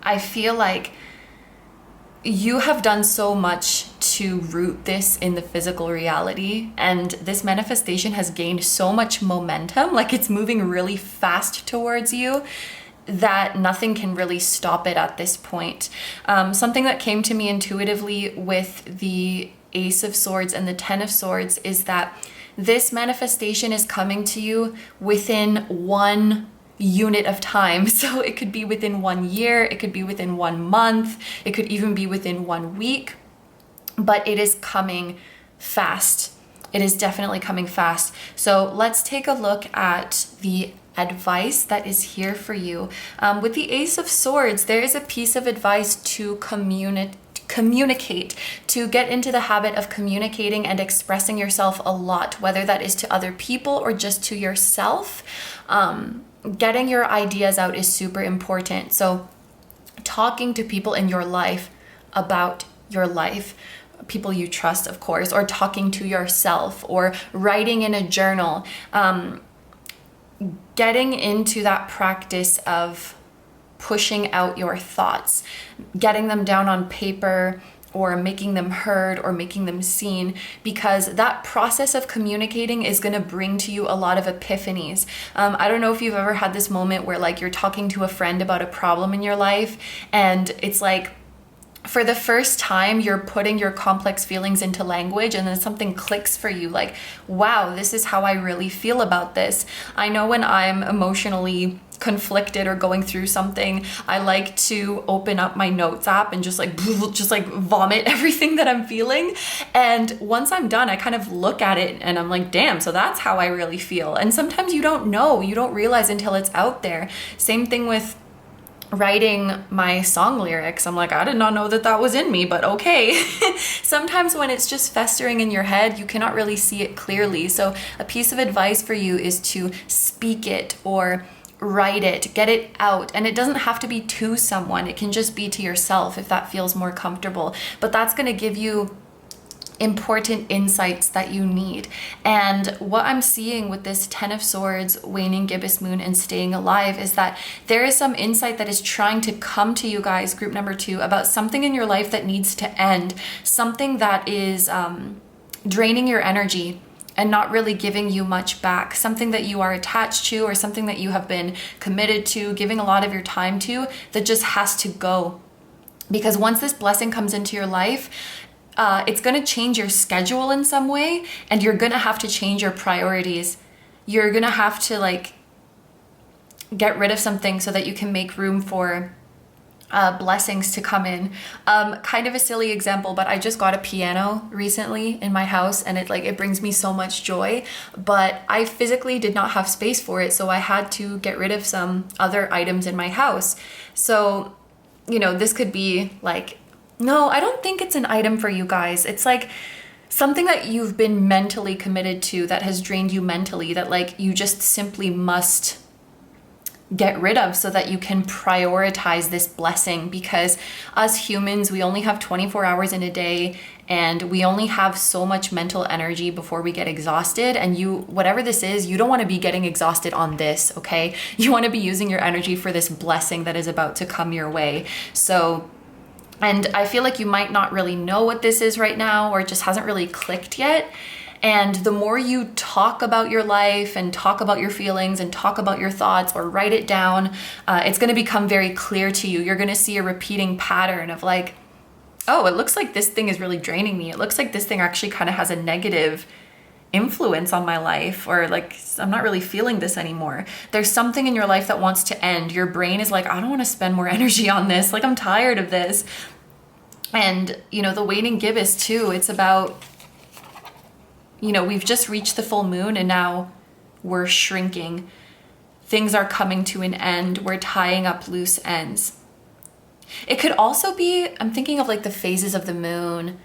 I feel like you have done so much to root this in the physical reality, and this manifestation has gained so much momentum, like it's moving really fast towards you, that nothing can really stop it at this point. Something that came to me intuitively with the Ace of Swords and the Ten of Swords is that this manifestation is coming to you within one unit of time. So it could be within 1 year, it could be within 1 month, it could even be within 1 week, but it is coming fast. It is definitely coming fast. So let's take a look at the advice that is here for you. With the Ace of Swords, there is a piece of advice to communicate, to get into the habit of communicating and expressing yourself a lot, whether that is to other people or just to yourself. Getting your ideas out is super important. So talking to people in your life about your life, people you trust, of course, or talking to yourself, or writing in a journal, getting into that practice of pushing out your thoughts, getting them down on paper, or making them heard, or making them seen, because that process of communicating is going to bring to you a lot of epiphanies. I don't know if you've ever had this moment where like you're talking to a friend about a problem in your life, and it's like, for the first time, you're putting your complex feelings into language, and then something clicks for you, like, wow, this is how I really feel about this. I know when I'm emotionally conflicted or going through something, I like to open up my notes app and just like vomit everything that I'm feeling. And once I'm done, I kind of look at it and I'm like, damn, so that's how I really feel. And sometimes you don't know, you don't realize until it's out there. Same thing with writing my song lyrics. I'm like, I did not know that that was in me, but okay. Sometimes when it's just festering in your head, you cannot really see it clearly. So a piece of advice for you is to speak it or write it, get it out. And it doesn't have to be to someone. It can just be to yourself if that feels more comfortable. But that's going to give you important insights that you need. And what I'm seeing with this 10 of Swords, waning gibbous moon, and staying alive is that there is some insight that is trying to come to you guys, group number 2, about something in your life that needs to end, something that is draining your energy and not really giving you much back, something that you are attached to, or something that you have been committed to, giving a lot of your time to, that just has to go. Because once this blessing comes into your life, it's going to change your schedule in some way, and you're going to have to change your priorities. You're going to have to like get rid of something so that you can make room for blessings to come in. Kind of a silly example, but I just got a piano recently in my house, and it brings me so much joy, but I physically did not have space for it, so I had to get rid of some other items in my house. So, you know, this could be like, no, I don't think it's an item for you guys. It's like something that you've been mentally committed to that has drained you mentally, that like you just simply must get rid of so that you can prioritize this blessing. Because us humans, we only have 24 hours in a day, and we only have so much mental energy before we get exhausted. And whatever this is, you don't want to be getting exhausted on this, okay? You want to be using your energy for this blessing that is about to come your way. So, and I feel like you might not really know what this is right now, or it just hasn't really clicked yet. And the more you talk about your life and talk about your feelings and talk about your thoughts or write it down, it's going to become very clear to you. You're going to see a repeating pattern of like, oh, it looks like this thing is really draining me. It looks like this thing actually kind of has a negative influence on my life, or like I'm not really feeling this anymore. There's something in your life that wants to end. Your brain is like, I don't want to spend more energy on this. Like, I'm tired of this. And, you know, the waning gibbous too, it's about, you know, we've just reached the full moon and now we're shrinking. Things are coming to an end. We're tying up loose ends. It could also be, I'm thinking of like the phases of the moon.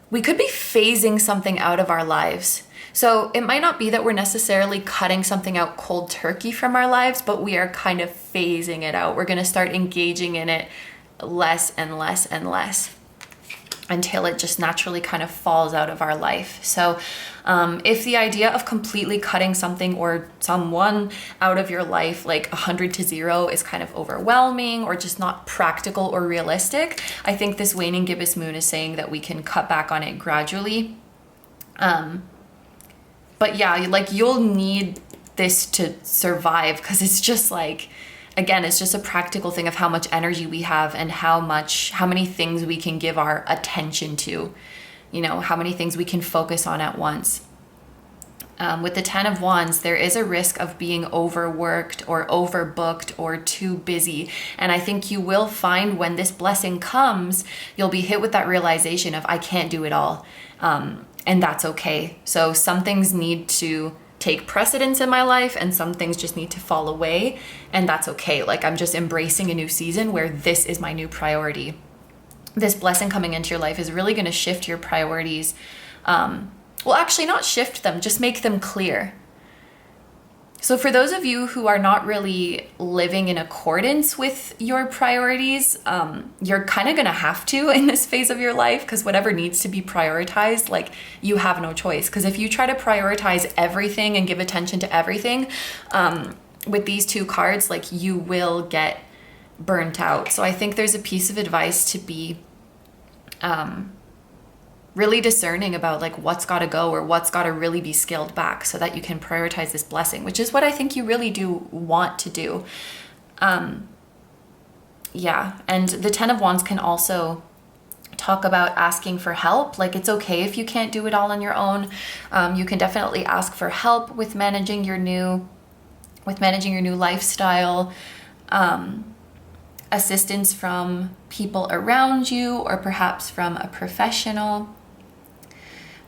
We could be phasing something out of our lives. So it might not be that we're necessarily cutting something out cold turkey from our lives, but we are kind of phasing it out. We're going to start engaging in it less and less and less until it just naturally kind of falls out of our life. So if the idea of completely cutting something or someone out of your life, like 100 to 0, is kind of overwhelming or just not practical or realistic, I think this waning gibbous moon is saying that we can cut back on it gradually. But yeah, like you'll need this to survive, because it's just like, again, it's just a practical thing of how much energy we have and how many things we can give our attention to, you know, how many things we can focus on at once. With the 10 of Wands, there is a risk of being overworked or overbooked or too busy. And I think you will find when this blessing comes, you'll be hit with that realization of, I can't do it all. And that's okay. So some things need to take precedence in my life and some things just need to fall away, and that's okay. Like, I'm just embracing a new season where this is my new priority. This blessing coming into your life is really going to shift your priorities. Well, actually not shift them, just make them clear. So for those of you who are not really living in accordance with your priorities, you're kind of going to have to in this phase of your life, because whatever needs to be prioritized, like, you have no choice. Because if you try to prioritize everything and give attention to everything, with these two cards, like, you will get burnt out. So I think there's a piece of advice to be really discerning about, like, what's got to go or what's got to really be scaled back so that you can prioritize this blessing, which is what I think you really do want to do. Yeah. And the 10 of Wands can also talk about asking for help. Like, it's okay if you can't do it all on your own. You can definitely ask for help with managing your new lifestyle, assistance from people around you, or perhaps from a professional.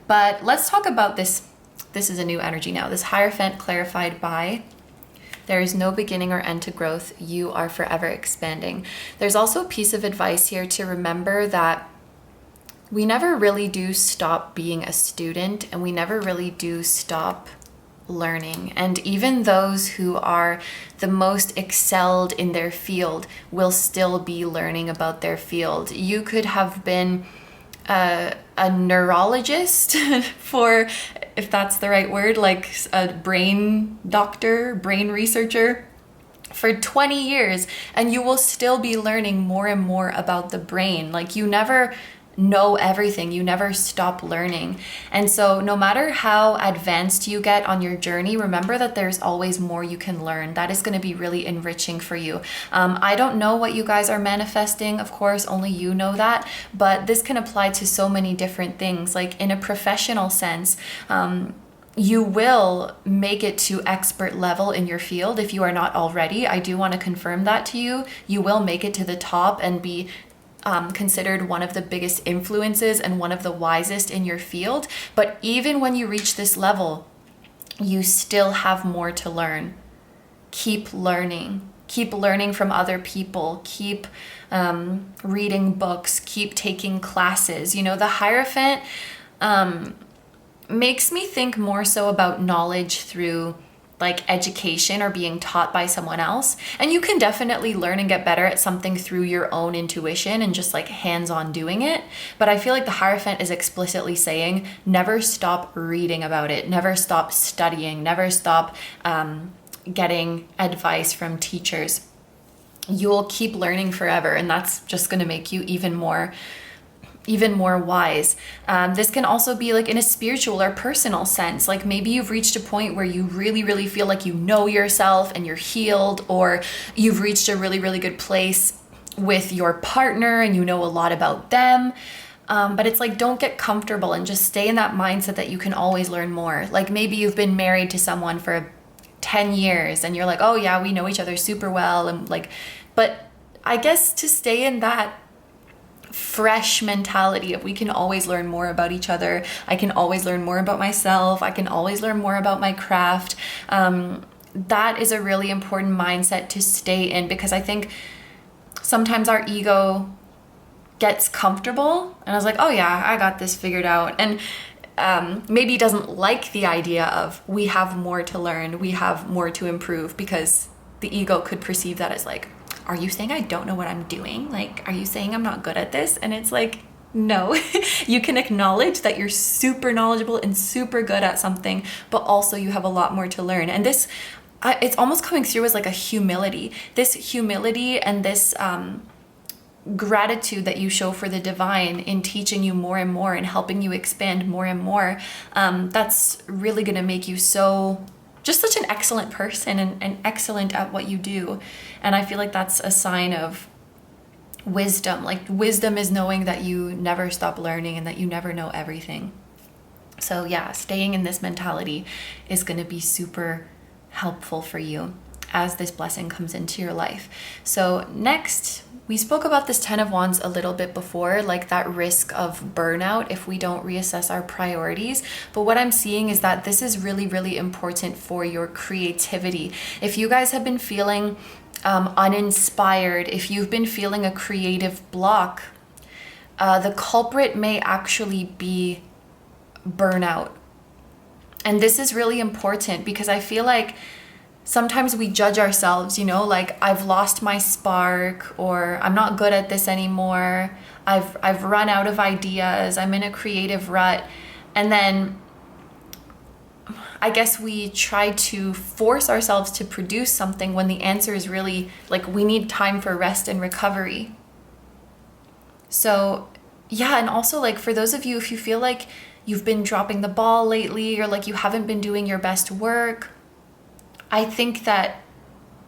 But let's talk about this. This is a new energy now. This Hierophant clarified by, there is no beginning or end to growth. You are forever expanding. There's also a piece of advice here to remember that we never really do stop being a student, and we never really do stop learning. And even those who are the most excelled in their field will still be learning about their field. You could have been a neurologist for, if that's the right word, like a brain doctor, brain researcher for 20 years, and you will still be learning more and more about the brain. Like, you never know everything. You never stop learning. And so no matter how advanced you get on your journey, remember that there's always more you can learn. That is going to be really enriching for you. I don't know what you guys are manifesting. Of course, only you know that, but this can apply to so many different things. Like, in a professional sense, you will make it to expert level in your field if you are not already. I do want to confirm that to you. You will make it to the top and be considered one of the biggest influences and one of the wisest in your field. But even when you reach this level, you still have more to learn. Keep learning. Keep learning from other people. Keep reading books. Keep taking classes. You know, the Hierophant makes me think more so about knowledge through, like, education or being taught by someone else. And you can definitely learn and get better at something through your own intuition and just, like, hands-on doing it. But I feel like the Hierophant is explicitly saying, never stop reading about it, never stop studying, never stop getting advice from teachers. You'll keep learning forever, and that's just going to make you even more wise. This can also be, like, in a spiritual or personal sense. Like, maybe you've reached a point where you really, really feel like you know yourself and you're healed, or you've reached a really, really good place with your partner and you know a lot about them. But it's like, don't get comfortable and just stay in that mindset that you can always learn more. Like, maybe you've been married to someone for 10 years and you're like, oh yeah, we know each other super well. And like, but I guess to stay in that fresh mentality of, we can always learn more about each other. I can always learn more about myself. I can always learn more about my craft. That is a really important mindset to stay in, because I think sometimes our ego gets comfortable and I was like, oh yeah, I got this figured out. And maybe doesn't like the idea of, we have more to learn, we have more to improve, because the ego could perceive that as like, are you saying I don't know what I'm doing? Like, are you saying I'm not good at this? And it's like, no. You can acknowledge that you're super knowledgeable and super good at something, but also you have a lot more to learn. And this, it's almost coming through as like a humility. This humility and this gratitude that you show for the divine in teaching you more and more and helping you expand more and more. That's really going to make you just such an excellent person and excellent at what you do. And I feel like that's a sign of wisdom. Like, wisdom is knowing that you never stop learning and that you never know everything. So yeah, staying in this mentality is going to be super helpful for you as this blessing comes into your life. So next, we spoke about this 10 of Wands a little bit before, like that risk of burnout if we don't reassess our priorities. But what I'm seeing is that this is really, really important for your creativity. If you guys have been feeling uninspired, if you've been feeling a creative block, the culprit may actually be burnout. And this is really important, because I feel like sometimes we judge ourselves, you know, like I've lost my spark, or I'm not good at this anymore. I've run out of ideas. I'm in a creative rut. And then I guess we try to force ourselves to produce something when the answer is really like we need time for rest and recovery. So yeah, and also like for those of you, if you feel like you've been dropping the ball lately, or like you haven't been doing your best work, I think that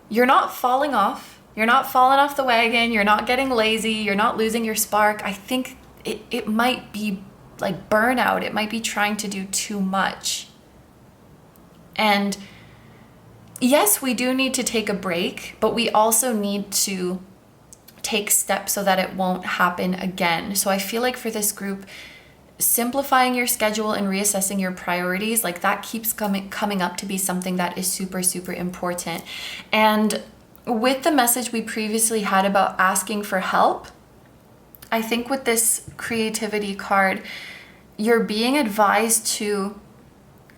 you're not falling off. You're not falling off the wagon. You're not getting lazy. You're not losing your spark. I think it might be like burnout. It might be trying to do too much. And yes, we do need to take a break, but we also need to take steps so that it won't happen again. So I feel like for this group, simplifying your schedule and reassessing your priorities, like that keeps coming up to be something that is super, super important. And with the message we previously had about asking for help, I think with this creativity card, you're being advised to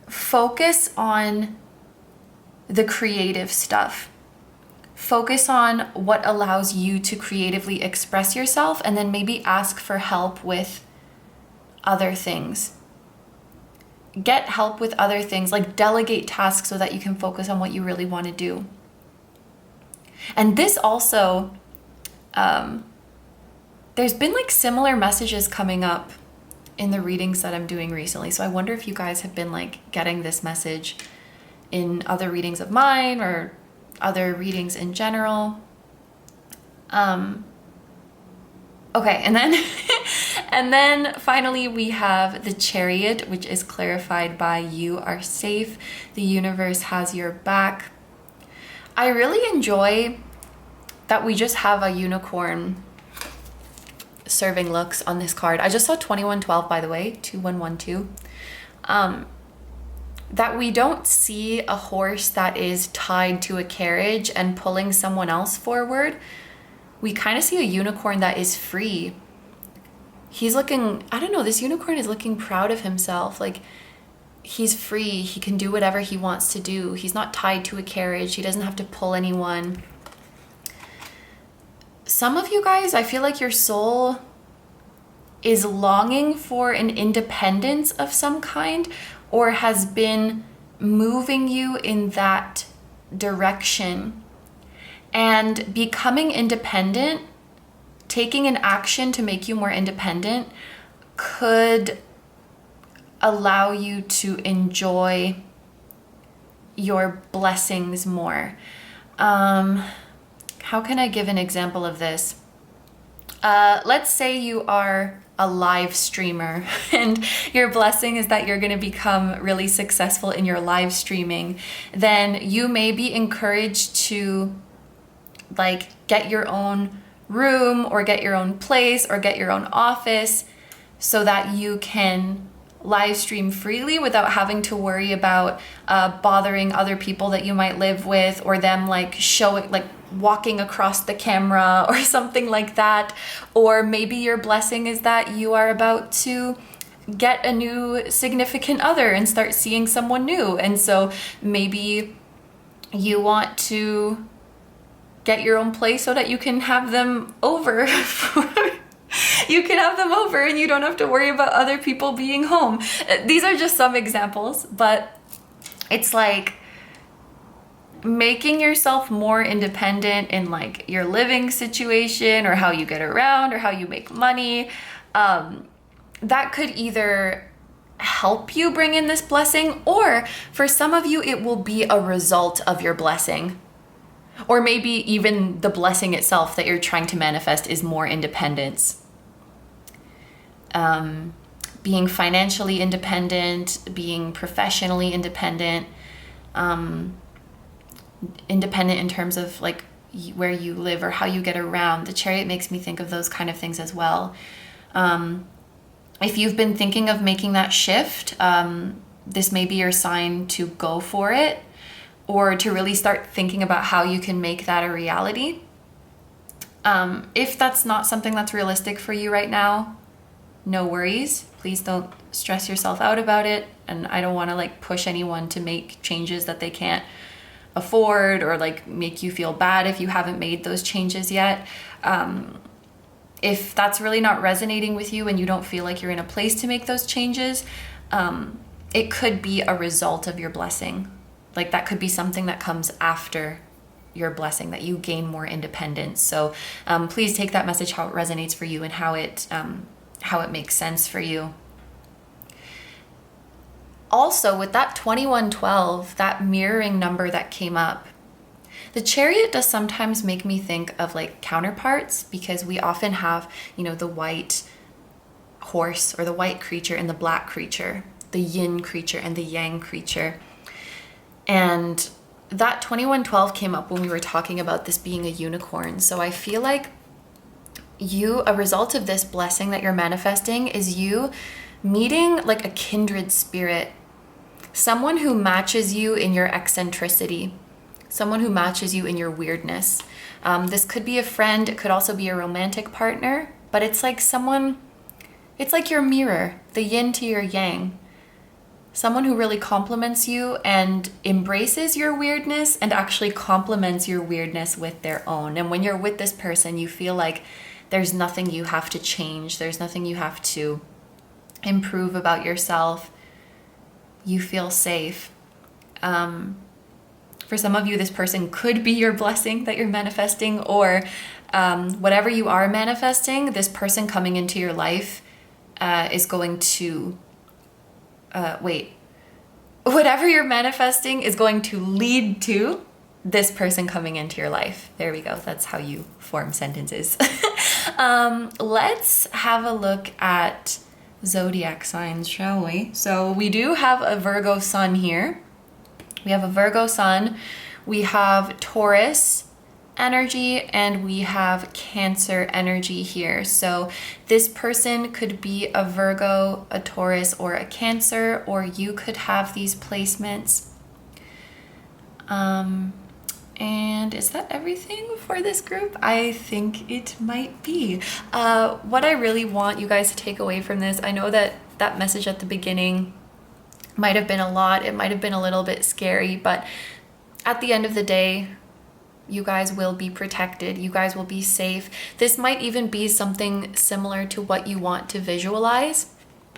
focus on the creative stuff. Focus on what allows you to creatively express yourself, and then maybe ask for help with other things. Get help with other things, like delegate tasks so that you can focus on what you really want to do. And this also, there's been like similar messages coming up in the readings that I'm doing recently. So I wonder if you guys have been like getting this message in other readings of mine or other readings in general. Okay, and then and then finally we have the Chariot, which is clarified by you are safe. The universe has your back. I really enjoy that we just have a unicorn serving looks on this card. I just saw 2112, by the way, 2112. That we don't see a horse that is tied to a carriage and pulling someone else forward. We kind of see a unicorn that is free. He's looking, I don't know, this unicorn is looking proud of himself. Like, he's free. He can do whatever he wants to do. He's not tied to a carriage. He doesn't have to pull anyone. Some of you guys, I feel like your soul is longing for an independence of some kind, or has been moving you in that direction. And becoming independent, taking an action to make you more independent, could allow you to enjoy your blessings more. How can I give an example of this? Let's say you are a live streamer and your blessing is that you're going to become really successful in your live streaming. Then you may be encouraged to like get your own room or get your own place or get your own office so that you can live stream freely without having to worry about bothering other people that you might live with, or them like showing, like walking across the camera or something like that. Or maybe your blessing is that you are about to get a new significant other and start seeing someone new, and so maybe you want to get your own place so that you can have them over. You can have them over and you don't have to worry about other people being home. These are just some examples, but it's like making yourself more independent in like your living situation or how you get around or how you make money. That could either help you bring in this blessing, or for some of you, it will be a result of your blessing. Or maybe even the blessing itself that you're trying to manifest is more independence. Being financially independent, being professionally independent, independent in terms of like where you live or how you get around. The Chariot makes me think of those kind of things as well. If you've been thinking of making that shift, this may be your sign to go for it, or to really start thinking about how you can make that a reality. If that's not something that's realistic for you right now, no worries. Please don't stress yourself out about it. And I don't want to like push anyone to make changes that they can't afford, or like make you feel bad if you haven't made those changes yet. If that's really not resonating with you and you don't feel like you're in a place to make those changes, it could be a result of your blessing. Like that could be something that comes after your blessing, that you gain more independence. So please take that message how it resonates for you and how it makes sense for you. Also, with that 2112, that mirroring number that came up, the Chariot does sometimes make me think of like counterparts, because we often have, you know, the white horse or the white creature and the black creature, the yin creature and the yang creature. And that 2112 came up when we were talking about this being a unicorn. So I feel like a result of this blessing that you're manifesting is you meeting like a kindred spirit, someone who matches you in your eccentricity, someone who matches you in your weirdness. This could be a friend, it could also be a romantic partner, but it's like it's like your mirror, the yin to your yang. Someone who really compliments you and embraces your weirdness and actually complements your weirdness with their own. And when you're with this person, you feel like there's nothing you have to change. There's nothing you have to improve about yourself. You feel safe. For some of you, this person could be your blessing that you're manifesting, or whatever you are manifesting, this person coming into your life is going to whatever you're manifesting is going to lead to this person coming into your life. There we go. That's how you form sentences. Let's have a look at zodiac signs, shall we? So we do have a Virgo sun here. We have a Virgo sun. We have Taurus energy, and we have Cancer energy here. So this person could be a Virgo, a Taurus, or a Cancer, or you could have these placements. And is that everything for this group? I think it might be. What I really want you guys to take away from this, I know that that message at the beginning might have been a lot. It might have been a little bit scary, but at the end of the day, you guys will be protected. You guys will be safe. This might even be something similar to what you want to visualize.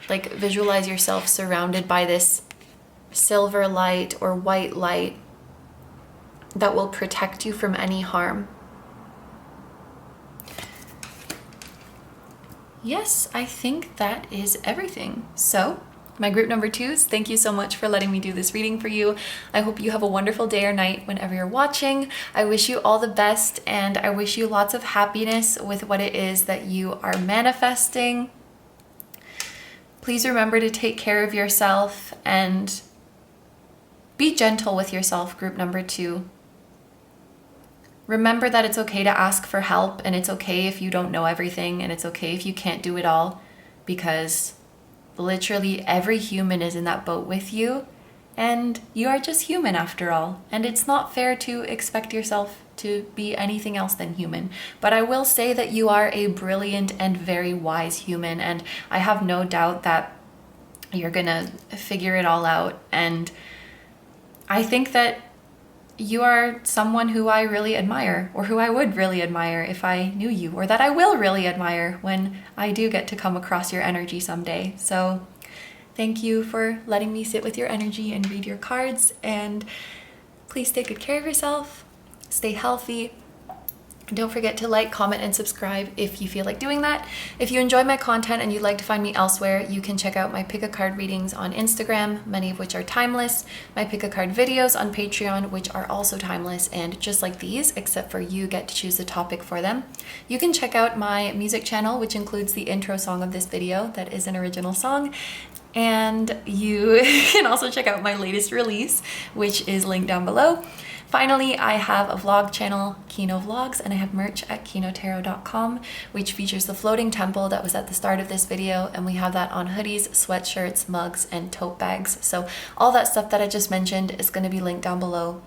Like visualize yourself surrounded by this silver light or white light that will protect you from any harm. Yes, I think that is everything. So, my group number 2s, thank you so much for letting me do this reading for you. I hope you have a wonderful day or night whenever you're watching. I wish you all the best, and I wish you lots of happiness with what it is that you are manifesting. Please remember to take care of yourself and be gentle with yourself, group number 2. Remember that it's okay to ask for help, and it's okay if you don't know everything, and it's okay if you can't do it all, because literally every human is in that boat with you, and you are just human after all. And it's not fair to expect yourself to be anything else than human. But I will say that you are a brilliant and very wise human, and I have no doubt that you're gonna figure it all out. And I think that you are someone who I really admire, or who I would really admire if I knew you, or that I will really admire when I do get to come across your energy someday. So thank you for letting me sit with your energy and read your cards, and please take good care of yourself, stay healthy. Don't forget to like, comment, and subscribe if you feel like doing that. If you enjoy my content and you'd like to find me elsewhere, you can check out my pick a card readings on Instagram, many of which are timeless, my pick a card videos on Patreon, which are also timeless and just like these, except for you get to choose the topic for them. You can check out my music channel, which includes the intro song of this video that is an original song. And you can also check out my latest release, which is linked down below. Finally, I have a vlog channel, KINO Vlogs, and I have merch at kinotarot.com, which features the floating temple that was at the start of this video, and we have that on hoodies, sweatshirts, mugs, and tote bags. So all that stuff that I just mentioned is going to be linked down below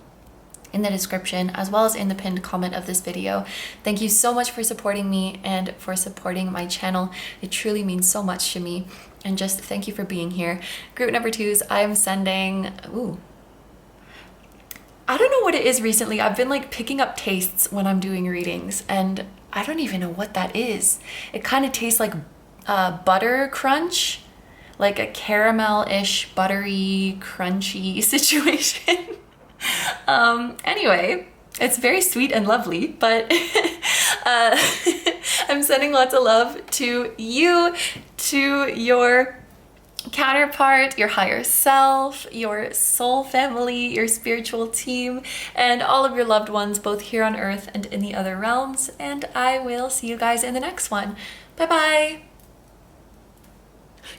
in the description, as well as in the pinned comment of this video. Thank you so much for supporting me and for supporting my channel. It truly means so much to me, and just thank you for being here. Group number 2s, I'm sending, I don't know what it is recently. I've been like picking up tastes when I'm doing readings, and I don't even know what that is. It kind of tastes like butter crunch, like a caramel-ish, buttery, crunchy situation. Anyway, it's very sweet and lovely, but I'm sending lots of love to you, to your counterpart, your higher self, your soul family, your spiritual team, and all of your loved ones, both here on earth and in the other realms. And I will see you guys in the next one. Bye-bye.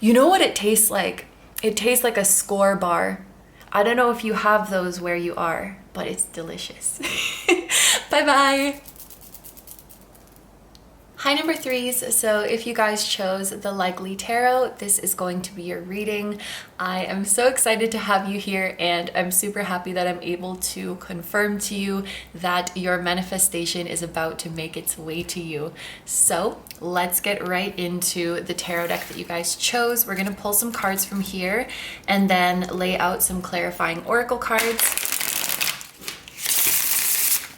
You know what it tastes like? It tastes like a score bar. I don't know if you have those where you are, but it's delicious. Bye-bye. Hi number threes. So if you guys chose the Likely Tarot, this is going to be your reading. I am so excited to have you here, and I'm super happy that I'm able to confirm to you that your manifestation is about to make its way to you. So let's get right into the tarot deck that you guys chose. We're going to pull some cards from here and then lay out some clarifying oracle cards.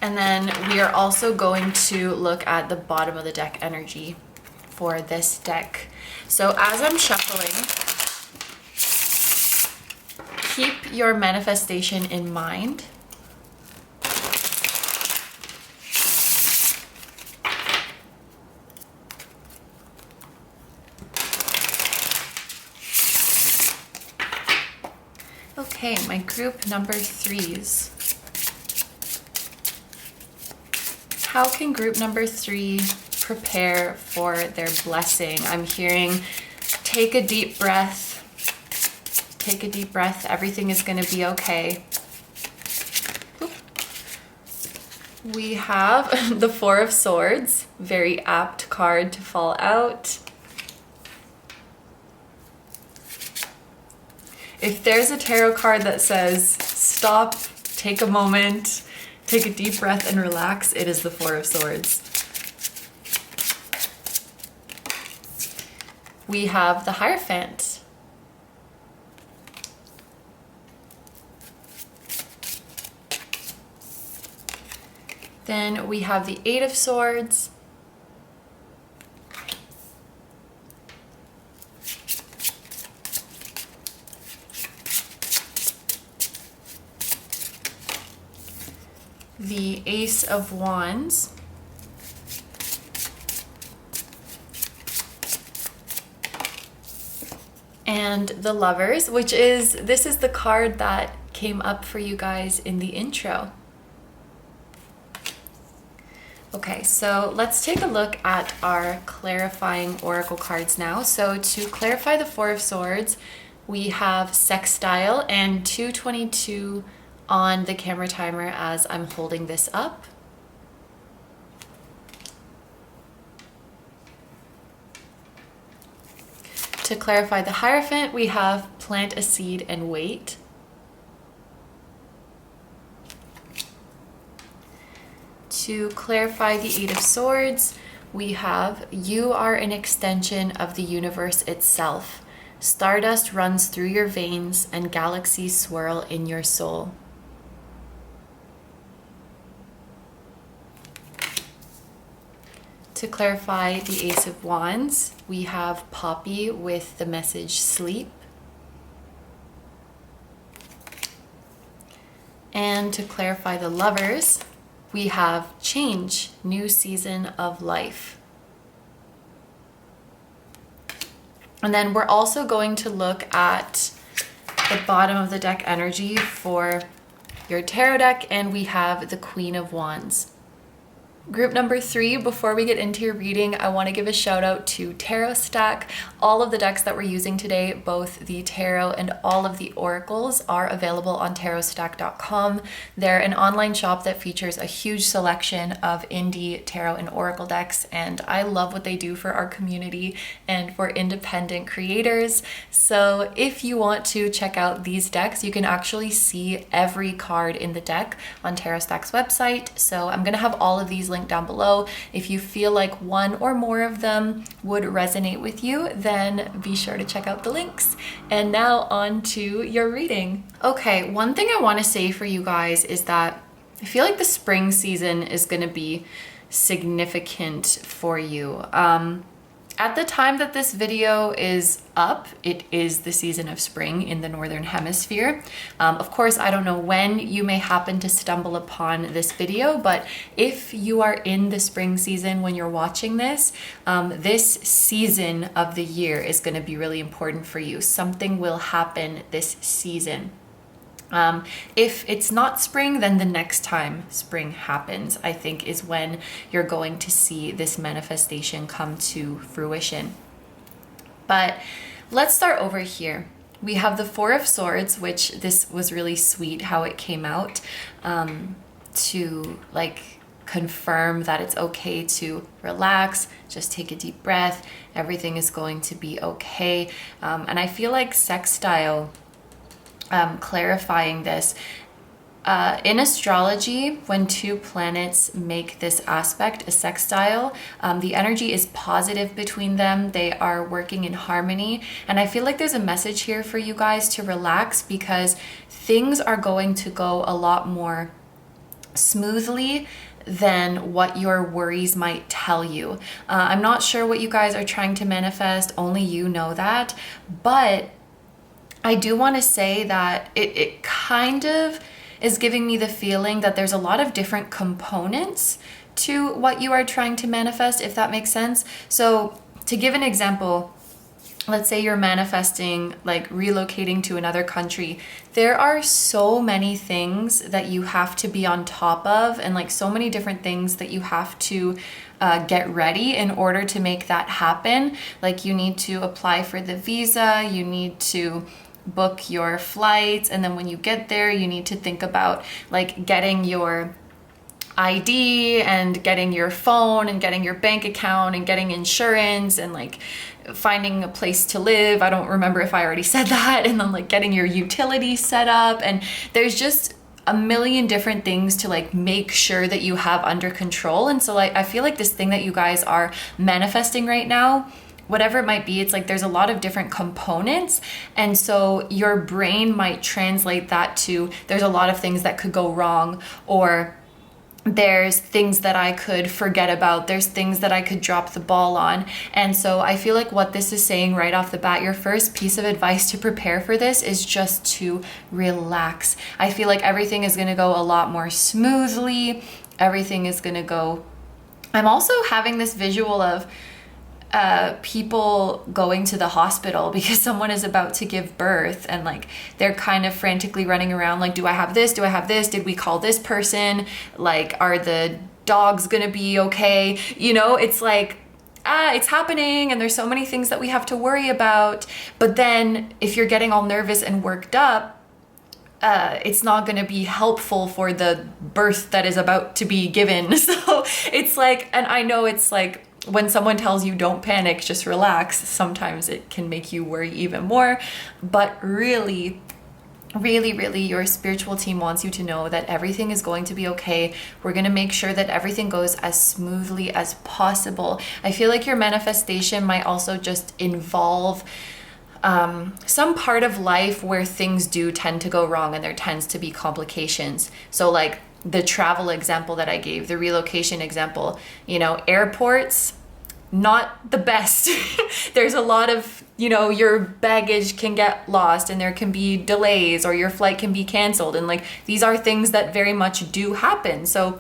And then we are also going to look at the bottom of the deck energy for this deck. So as I'm shuffling, keep your manifestation in mind. Okay, my group number threes. How can group number 3 prepare for their blessing? I'm hearing take a deep breath. Take a deep breath. Everything is going to be okay. Oop. We have the Four of Swords. Very apt card to fall out. If there's a tarot card that says stop, take a moment, take a deep breath and relax, it is the Four of Swords. We have the Hierophant. Then we have the Eight of Swords. The Ace of Wands, and the Lovers, this is the card that came up for you guys in the intro. Okay, so let's take a look at our clarifying oracle cards now. So to clarify the Four of Swords, we have Sextile and 222 on the camera timer as I'm holding this up. To clarify the Hierophant, we have plant a seed and wait. To clarify the Eight of Swords, we have you are an extension of the universe itself. Stardust runs through your veins and galaxies swirl in your soul. To clarify the Ace of Wands, we have Poppy with the message sleep. And to clarify the Lovers, we have change, new season of life. And then we're also going to look at the bottom of the deck energy for your tarot deck, and we have the Queen of Wands. Group number 3, before we get into your reading, I want to give a shout out to Tarot Stack. All of the decks that we're using today, both the tarot and all of the oracles, are available on tarotstack.com. They're an online shop that features a huge selection of indie tarot and oracle decks, and I love what they do for our community and for independent creators. So if you want to check out these decks, you can actually see every card in the deck on Tarot Stack's website. So I'm going to have all of these linked down below. If you feel like one or more of them would resonate with you, then be sure to check out the links. And now on to your reading. Okay, one thing I want to say for you guys is that I feel like the spring season is going to be significant for you. At the time that this video is up, it is the season of spring in the Northern Hemisphere. Of course, I don't know when you may happen to stumble upon this video, but if you are in the spring season when you're watching this, this season of the year is going to be really important for you. Something will happen this season. If it's not spring, then the next time spring happens, I think, is when you're going to see this manifestation come to fruition. But let's start over here. We have the Four of Swords, which this was really sweet how it came out, to like confirm that it's okay to relax, just take a deep breath, everything is going to be okay. And I feel like sextile, clarifying this, in astrology, when two planets make this aspect, a sextile, the energy is positive between them. They are working in harmony. And I feel like there's a message here for you guys to relax, because things are going to go a lot more smoothly than what your worries might tell you. I'm not sure what you guys are trying to manifest. Only you know that. But I do want to say that it kind of is giving me the feeling that there's a lot of different components to what you are trying to manifest, if that makes sense. So to give an example, let's say you're manifesting like relocating to another country. There are so many things that you have to be on top of, and like so many different things that you have to get ready in order to make that happen. Like you need to apply for the visa, you need to book your flights, and then when you get there, you need to think about like getting your ID and getting your phone and getting your bank account and getting insurance and like finding a place to live. I don't remember if I already said that. And then like getting your utilities set up. And there's just a million different things to like make sure that you have under control. And so like I feel like this thing that you guys are manifesting right now, whatever it might be, it's like there's a lot of different components. And so your brain might translate that to there's a lot of things that could go wrong, or there's things that I could forget about, there's things that I could drop the ball on. And so I feel like what this is saying right off the bat, your first piece of advice to prepare for this is just to relax. I feel like everything is going to go a lot more smoothly. Everything is going to go. I'm also having this visual of people going to the hospital because someone is about to give birth, and like they're kind of frantically running around like, do I have this? Do I have this? Did we call this person? Like, are the dogs gonna be okay? You know, it's like, it's happening and there's so many things that we have to worry about. But then if you're getting all nervous and worked up, it's not going to be helpful for the birth that is about to be given. So it's like, and I know it's like, when someone tells you don't panic, just relax, sometimes it can make you worry even more. But really, really, your spiritual team wants you to know that everything is going to be okay. We're going to make sure that everything goes as smoothly as possible. I feel like your manifestation might also just involve some part of life where things do tend to go wrong and there tends to be complications. So like the travel example that I gave, the relocation example, you know, airports, not the best. There's a lot of, you know, your baggage can get lost and there can be delays, or your flight can be canceled. And like, these are things that very much do happen. So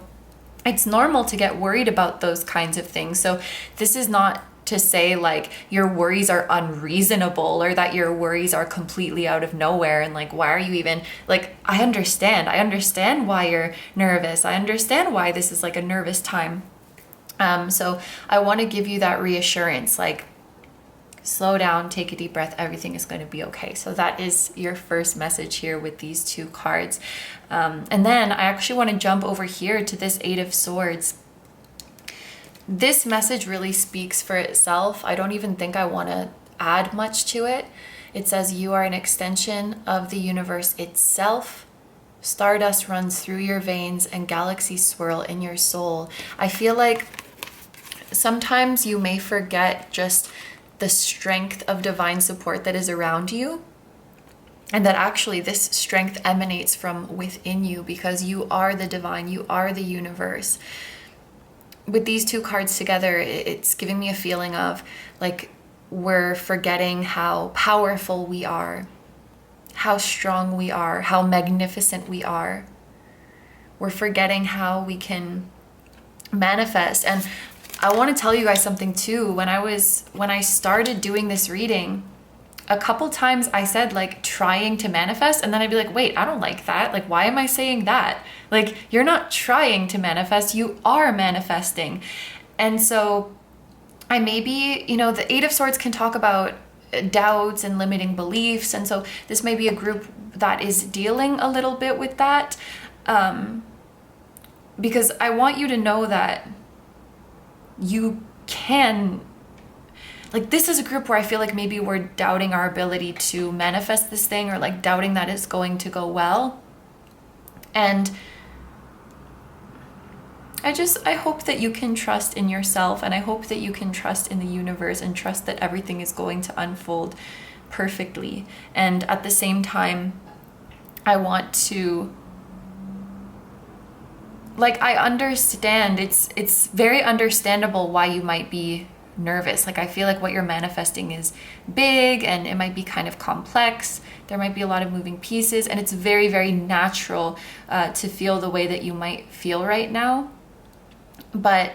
it's normal to get worried about those kinds of things. So this is not to say like your worries are unreasonable or that your worries are completely out of nowhere and like, why are you even like, I understand why you're nervous. I understand why this is like a nervous time. So I want to give you that reassurance, like slow down, take a deep breath, everything is going to be okay. So that is your first message here with these two cards. And then I actually want to jump over here to this Eight of Swords. This message really speaks for itself. I don't even think I want to add much to it. It says you are an extension of the universe itself. Stardust runs through your veins and galaxies swirl in your soul. I feel like sometimes you may forget just the strength of divine support that is around you. And that actually this strength emanates from within you, because you are the divine, you are the universe. With these two cards together, it's giving me a feeling of like we're forgetting how powerful we are, how strong we are, how magnificent we are. We're forgetting how we can manifest. And I want to tell you guys something too. When I started doing this reading, a couple times I said like trying to manifest, and then I'd be like, wait, I don't like that. Like, why am I saying that? Like, you're not trying to manifest, you are manifesting. And so I maybe, the Eight of Swords can talk about doubts and limiting beliefs. And so this may be a group that is dealing a little bit with that. Because I want you to know that you can, like, this is a group where I feel like maybe we're doubting our ability to manifest this thing, or like doubting that it's going to go well. And I hope that you can trust in yourself, and I hope that you can trust in the universe and trust that everything is going to unfold perfectly. And at the same time, I want to, like, I understand, it's very understandable why you might be nervous. Like, I feel like what you're manifesting is big and it might be kind of complex. There might be a lot of moving pieces, and it's very, very natural to feel the way that you might feel right now. But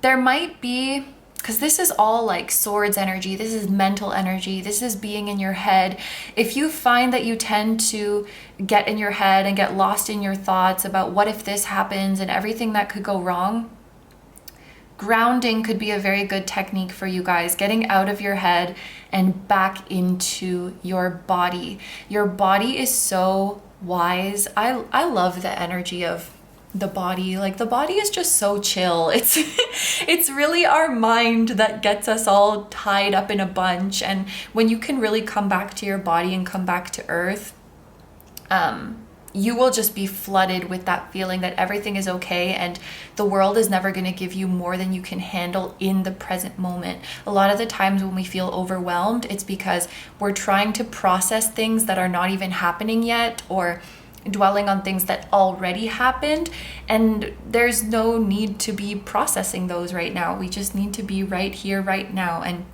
there might be, because this is all like swords energy, this is mental energy, this is being in your head. If you find that you tend to get in your head and get lost in your thoughts about what if this happens and everything that could go wrong, grounding could be a very good technique for you guys. Getting out of your head and back into your body. Your body is so wise. I love the energy of the body. Like, the body is just so chill. It's really our mind that gets us all tied up in a bunch. And when you can really come back to your body and come back to earth, you will just be flooded with that feeling that everything is okay, and the world is never going to give you more than you can handle in the present moment. A lot of the times when we feel overwhelmed, it's because we're trying to process things that are not even happening yet, or dwelling on things that already happened, and there's no need to be processing those right now. We just need to be right here, right now. And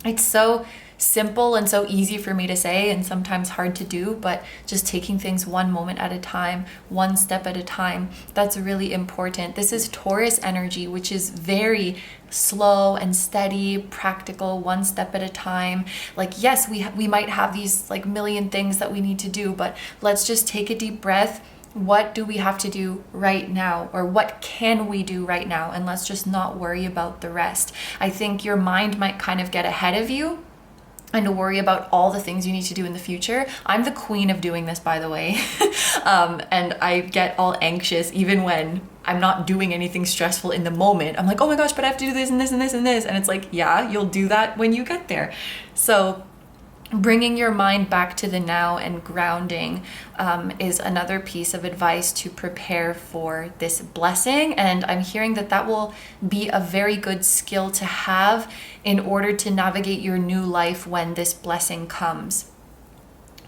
it's so simple and so easy for me to say, and sometimes hard to do, but just taking things one moment at a time, one step at a time, that's really important. This is Taurus energy, which is very slow and steady, practical, one step at a time. Like, yes, we might have these like million things that we need to do, but let's just take a deep breath. What do we have to do right now? Or what can we do right now? And let's just not worry about the rest. I think your mind might kind of get ahead of you and to worry about all the things you need to do in the future. I'm the queen of doing this, by the way. And I get all anxious even when I'm not doing anything stressful in the moment. I'm like, oh my gosh, but I have to do this and this and this and this. And it's like, yeah, you'll do that when you get there. So bringing your mind back to the now and grounding is another piece of advice to prepare for this blessing. And I'm hearing that that will be a very good skill to have in order to navigate your new life when this blessing comes.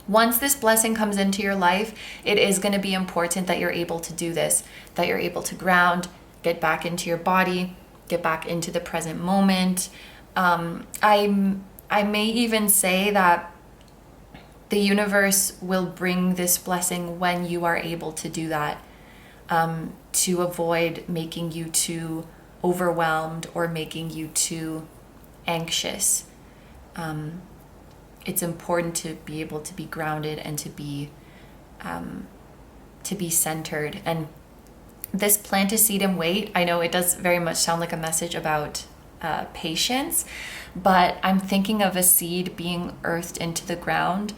Once this blessing comes into your life, it is going to be important that you're able to do this, that you're able to ground, get back into your body, get back into the present moment. I may even say that the universe will bring this blessing when you are able to do that, to avoid making you too overwhelmed or making you too anxious. It's important to be able to be grounded and to be centered. And this plant a seed and wait, I know it does very much sound like a message about patience, but I'm thinking of a seed being earthed into the ground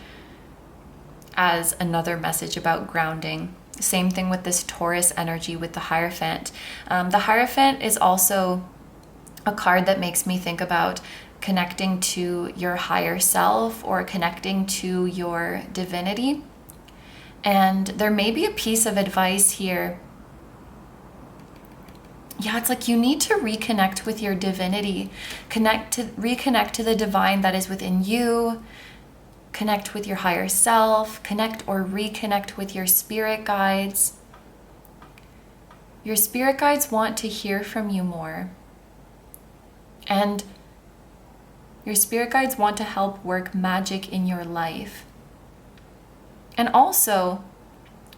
as another message about grounding. Same thing with this Taurus energy with the Hierophant. The Hierophant is also a card that makes me think about connecting to your higher self or connecting to your divinity. And there may be a piece of advice here yeah, it's like you need to reconnect with your divinity, reconnect to the divine that is within you, connect with your higher self, connect or reconnect with your spirit guides. Your spirit guides want to hear from you more. And your spirit guides want to help work magic in your life. And also,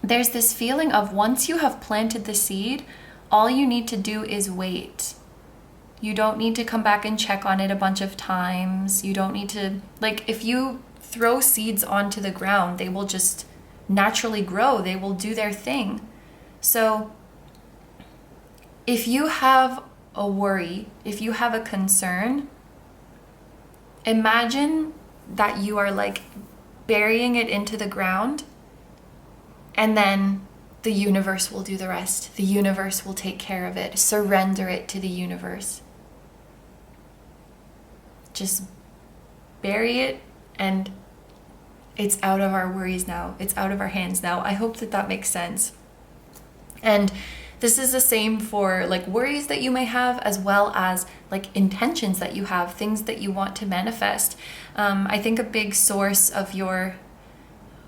there's this feeling of once you have planted the seed, all you need to do is wait. You don't need to come back and check on it a bunch of times. You don't need to, like, if you throw seeds onto the ground, they will just naturally grow. They will do their thing. So if you have a worry, if you have a concern, imagine that you are like burying it into the ground, and then the universe will do the rest. The universe will take care of it. Surrender it to the universe. Just bury it, and it's out of our worries now. It's out of our hands now. I hope that that makes sense. And this is the same for like worries that you may have, as well as like intentions that you have, things that you want to manifest. I think a big source of your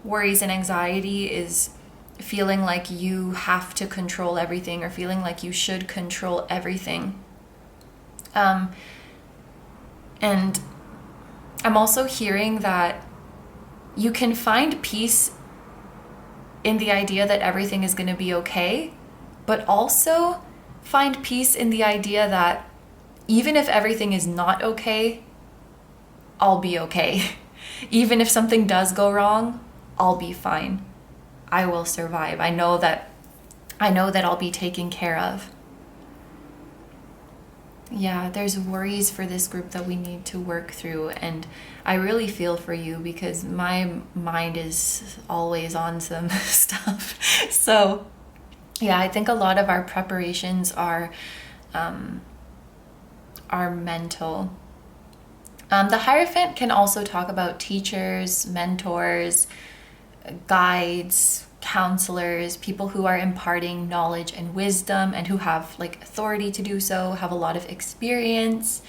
worries and anxiety is feeling like you have to control everything, or feeling like you should control everything. And I'm also hearing that you can find peace in the idea that everything is going to be okay, but also find peace in the idea that even if everything is not okay, I'll be okay. Even if something does go wrong, I'll be fine. I will survive. I know that I'll be taken care of. Yeah, there's worries for this group that we need to work through, and I really feel for you because my mind is always on some stuff. So yeah, I think a lot of our preparations are mental. The Hierophant can also talk about teachers, mentors, guides, counselors, people who are imparting knowledge and wisdom and who have like authority to do so, have a lot of experience.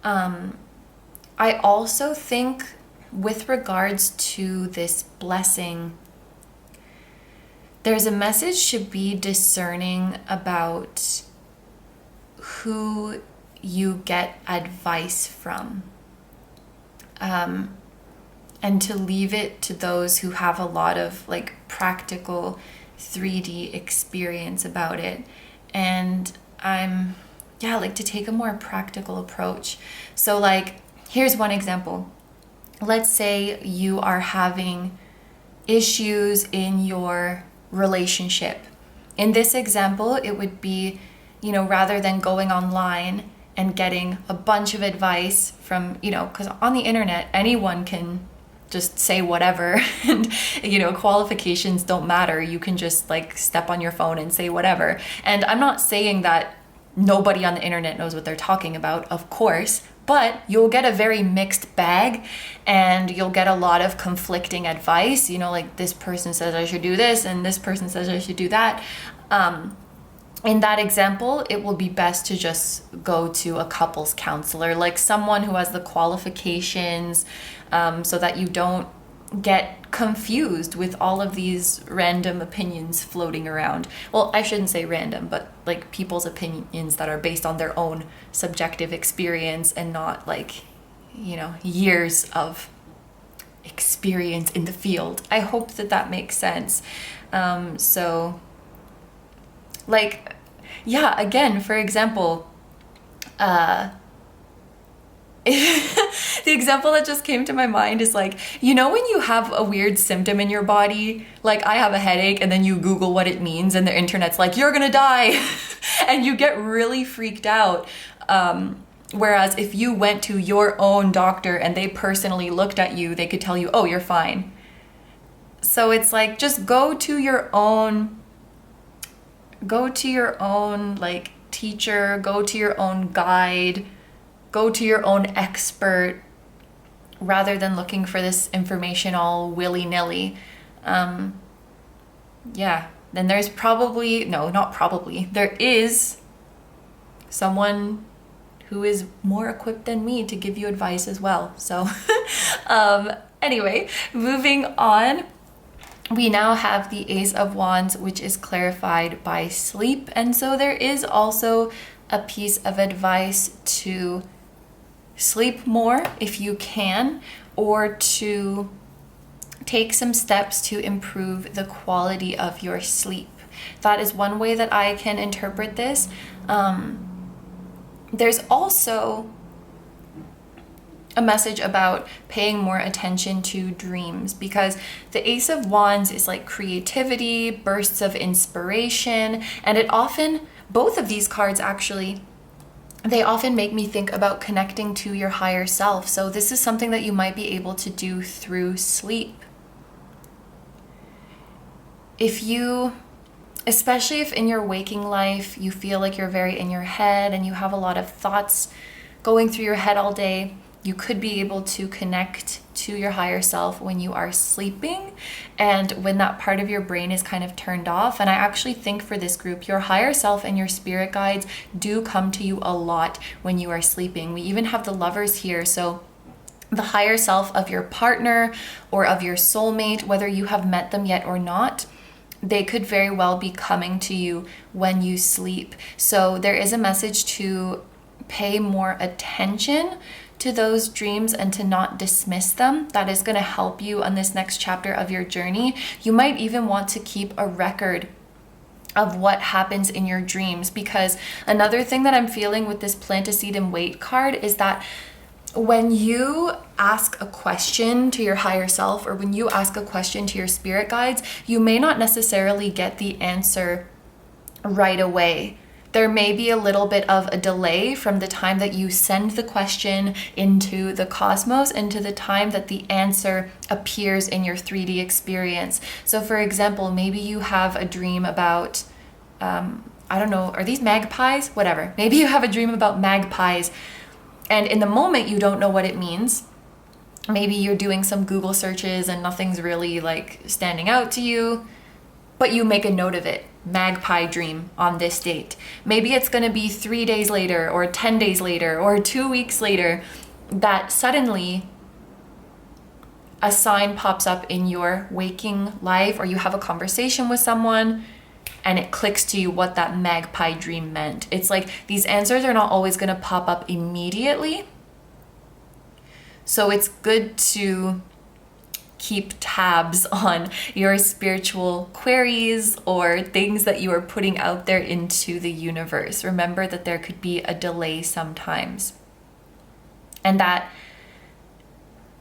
I also think with regards to this blessing, there's a message to be discerning about who you get advice from. And to leave it to those who have a lot of like practical 3D experience about it. And like to take a more practical approach. So like, here's one example. Let's say you are having issues in your relationship. In this example, it would be, rather than going online and getting a bunch of advice from, because on the internet, anyone can just say whatever, and qualifications don't matter. You can just like step on your phone and say whatever. And I'm not saying that nobody on the internet knows what they're talking about, of course, but you'll get a very mixed bag, and you'll get a lot of conflicting advice. Like this person says I should do this, and this person says I should do that. In that example, it will be best to just go to a couples counselor, like someone who has the qualifications, so that you don't get confused with all of these random opinions floating around. Well, I shouldn't say random, but like people's opinions that are based on their own subjective experience and not like, years of experience in the field. I hope that that makes sense. So like, yeah, again, for example, the example that just came to my mind is like, when you have a weird symptom in your body, like I have a headache, and then you Google what it means, and the internet's like, you're gonna die, and you get really freaked out. Whereas if you went to your own doctor and they personally looked at you, they could tell you, oh, you're fine. So it's like, just go to your own like teacher, go to your own guide, go to your own expert, rather than looking for this information all willy-nilly. Then there's there is someone who is more equipped than me to give you advice as well. So anyway, moving on. We now have the Ace of Wands, which is clarified by sleep. And so there is also a piece of advice to sleep more if you can, or to take some steps to improve the quality of your sleep. That is one way that I can interpret this. There's also a message about paying more attention to dreams, because the Ace of Wands is like creativity, bursts of inspiration, and it often, both of these cards actually, they often make me think about connecting to your higher self. So this is something that you might be able to do through sleep. If you, especially if in your waking life you feel like you're very in your head and you have a lot of thoughts going through your head all day, you could be able to connect to your higher self when you are sleeping and when that part of your brain is kind of turned off. And I actually think for this group, your higher self and your spirit guides do come to you a lot when you are sleeping. We even have the Lovers here. So the higher self of your partner or of your soulmate, whether you have met them yet or not, they could very well be coming to you when you sleep. So there is a message to pay more attention to those dreams and to not dismiss them. That is going to help you on this next chapter of your journey. You might even want to keep a record of what happens in your dreams, because another thing that I'm feeling with this Plant a Seed and Wait card is that when you ask a question to your higher self, or when you ask a question to your spirit guides, you may not necessarily get the answer right away. There may be a little bit of a delay from the time that you send the question into the cosmos and to the time that the answer appears in your 3D experience. So for example, maybe you have a dream about, I don't know, are these magpies? Whatever. Maybe you have a dream about magpies, and in the moment you don't know what it means. Maybe you're doing some Google searches and nothing's really like standing out to you, but you make a note of it. Magpie dream on this date. Maybe it's going to be 3 days later or 10 days later or 2 weeks later that suddenly a sign pops up in your waking life, or you have a conversation with someone and it clicks to you what that magpie dream meant. It's like these answers are not always going to pop up immediately. So it's good to keep tabs on your spiritual queries or things that you are putting out there into the universe. Remember that there could be a delay sometimes. And that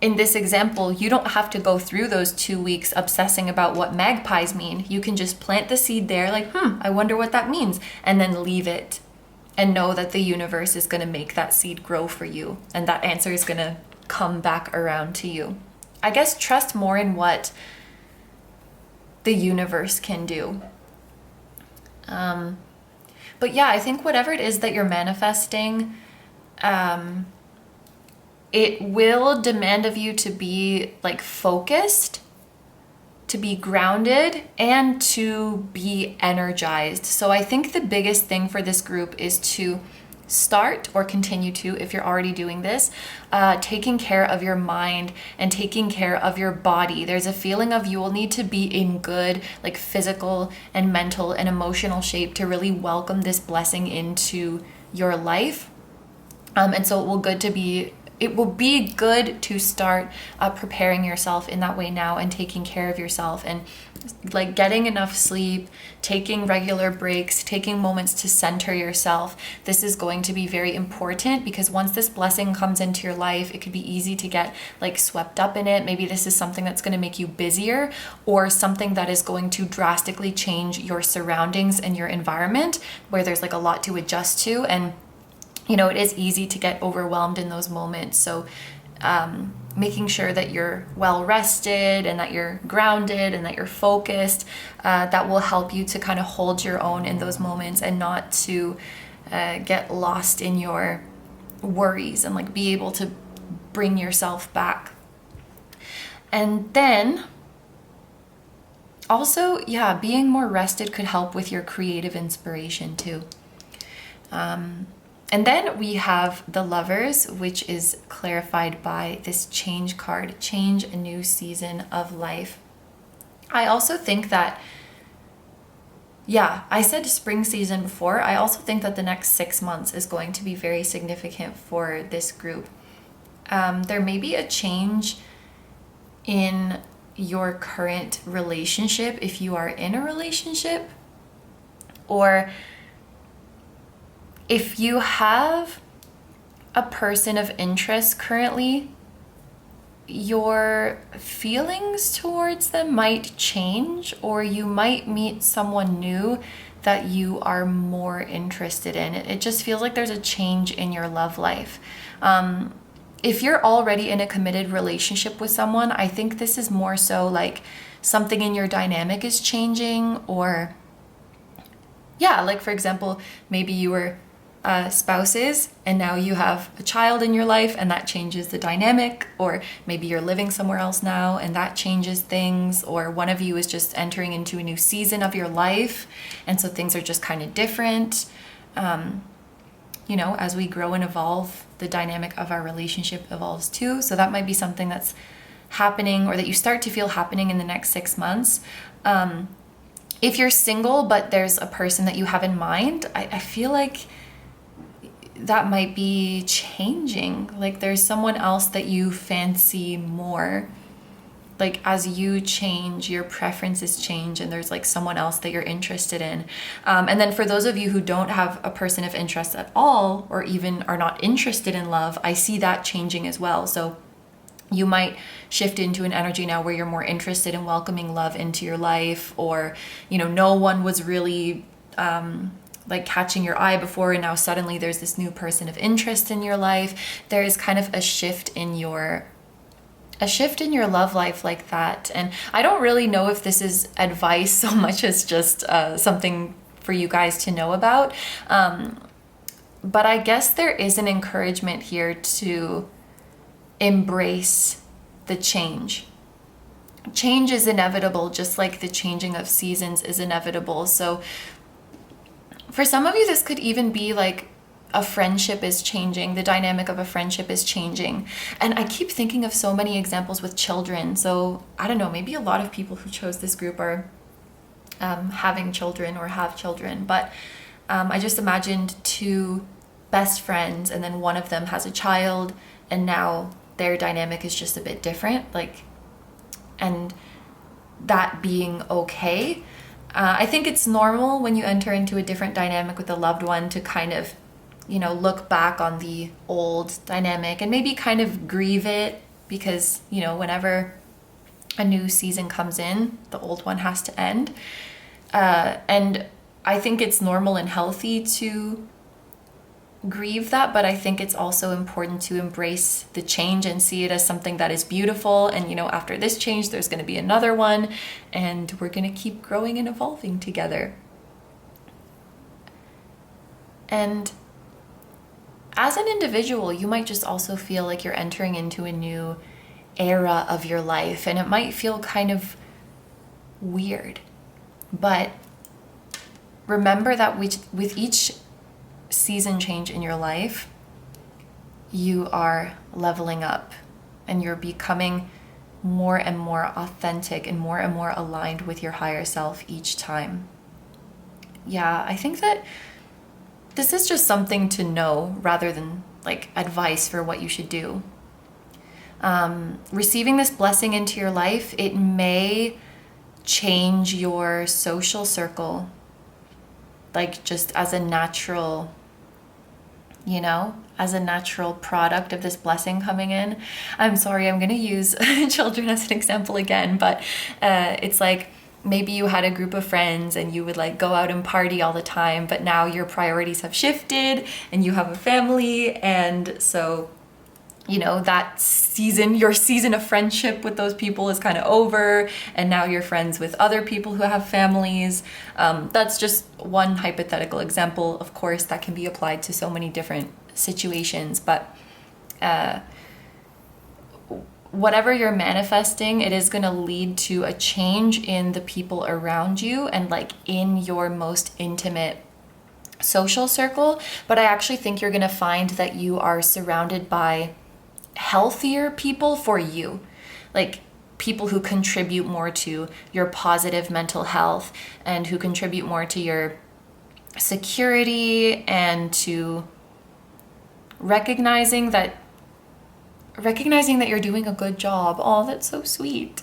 in this example, you don't have to go through those 2 weeks obsessing about what magpies mean. You can just plant the seed there, like, I wonder what that means, and then leave it and know that the universe is going to make that seed grow for you, and that answer is going to come back around to you. I guess trust more in what the universe can do. But yeah, I think whatever it is that you're manifesting, it will demand of you to be like focused, to be grounded, and to be energized. So I think the biggest thing for this group is to start, or continue to, if you're already doing this, taking care of your mind and taking care of your body. There's a feeling of you will need to be in good, like physical and mental and emotional shape to really welcome this blessing into your life. And so it will be good to start preparing yourself in that way now and taking care of yourself and like getting enough sleep, taking regular breaks, taking moments to center yourself. This is going to be very important, because once this blessing comes into your life, it could be easy to get like swept up in it. Maybe this is something that's going to make you busier, or something that is going to drastically change your surroundings and your environment, where there's like a lot to adjust to. And you know, it is easy to get overwhelmed in those moments. So making sure that you're well rested and that you're grounded and that you're focused, that will help you to kind of hold your own in those moments and not to get lost in your worries, and like be able to bring yourself back. And then also, being more rested could help with your creative inspiration too. And then we have the Lovers, which is clarified by this change card, change, a new season of life. I also think that, yeah, I said spring season before. I also think that the next 6 months is going to be very significant for this group. There may be a change in your current relationship if you are in a relationship, or if you have a person of interest currently, your feelings towards them might change, or you might meet someone new that you are more interested in. It just feels like there's a change in your love life. If you're already in a committed relationship with someone, I think this is more so like something in your dynamic is changing, or yeah, like for example, maybe you were spouses and now you have a child in your life and that changes the dynamic, or maybe you're living somewhere else now and that changes things, or one of you is just entering into a new season of your life and so things are just kind of different. You know, as we grow and evolve, the dynamic of our relationship evolves too. So that might be something that's happening, or that you start to feel happening in the next 6 months. If you're single but there's a person that you have in mind, I feel like that might be changing. Like there's someone else that you fancy more. Like as you change, your preferences change, and there's like someone else that you're interested in. And then for those of you who don't have a person of interest at all, or even are not interested in love, I see that changing as well. So you might shift into an energy now where you're more interested in welcoming love into your life, or, you know, no one was really like catching your eye before, and now suddenly there's this new person of interest in your life. There is kind of a shift in your love life like that. And I don't really know if this is advice so much as just something for you guys to know about. But I guess there is an encouragement here to embrace the change. Change is inevitable, just like the changing of seasons is inevitable. So for some of you, this could even be like a friendship is changing, the dynamic of a friendship is changing. And I keep thinking of so many examples with children. So I don't know, maybe a lot of people who chose this group are having children or have children. But I just imagined two best friends, and then one of them has a child, and now their dynamic is just a bit different. Like, and that being okay. I think it's normal when you enter into a different dynamic with a loved one to kind of, you know, look back on the old dynamic and maybe kind of grieve it, because, you know, whenever a new season comes in, the old one has to end. And I think it's normal and healthy to grieve that, but I think it's also important to embrace the change and see it as something that is beautiful. And, you know, after this change, there's going to be another one, and we're going to keep growing and evolving together. And as an individual, you might just also feel like you're entering into a new era of your life, and it might feel kind of weird. But remember that with each season change in your life, you are leveling up and you're becoming more and more authentic and more aligned with your higher self each time. Yeah, I think that this is just something to know rather than like advice for what you should do. Receiving this blessing into your life, it may change your social circle, like just as a natural, you know, as a natural product of this blessing coming in. I'm sorry, I'm going to use children as an example again, but it's like maybe you had a group of friends and you would like go out and party all the time, but now your priorities have shifted and you have a family, and so, you know, that season, your season of friendship with those people is kind of over, and now you're friends with other people who have families. That's just one hypothetical example. Of course, that can be applied to so many different situations, but whatever you're manifesting, it is going to lead to a change in the people around you and like in your most intimate social circle, but I actually think you're going to find that you are surrounded by healthier people for you, like people who contribute more to your positive mental health and who contribute more to your security and to recognizing that you're doing a good job. Oh, that's so sweet.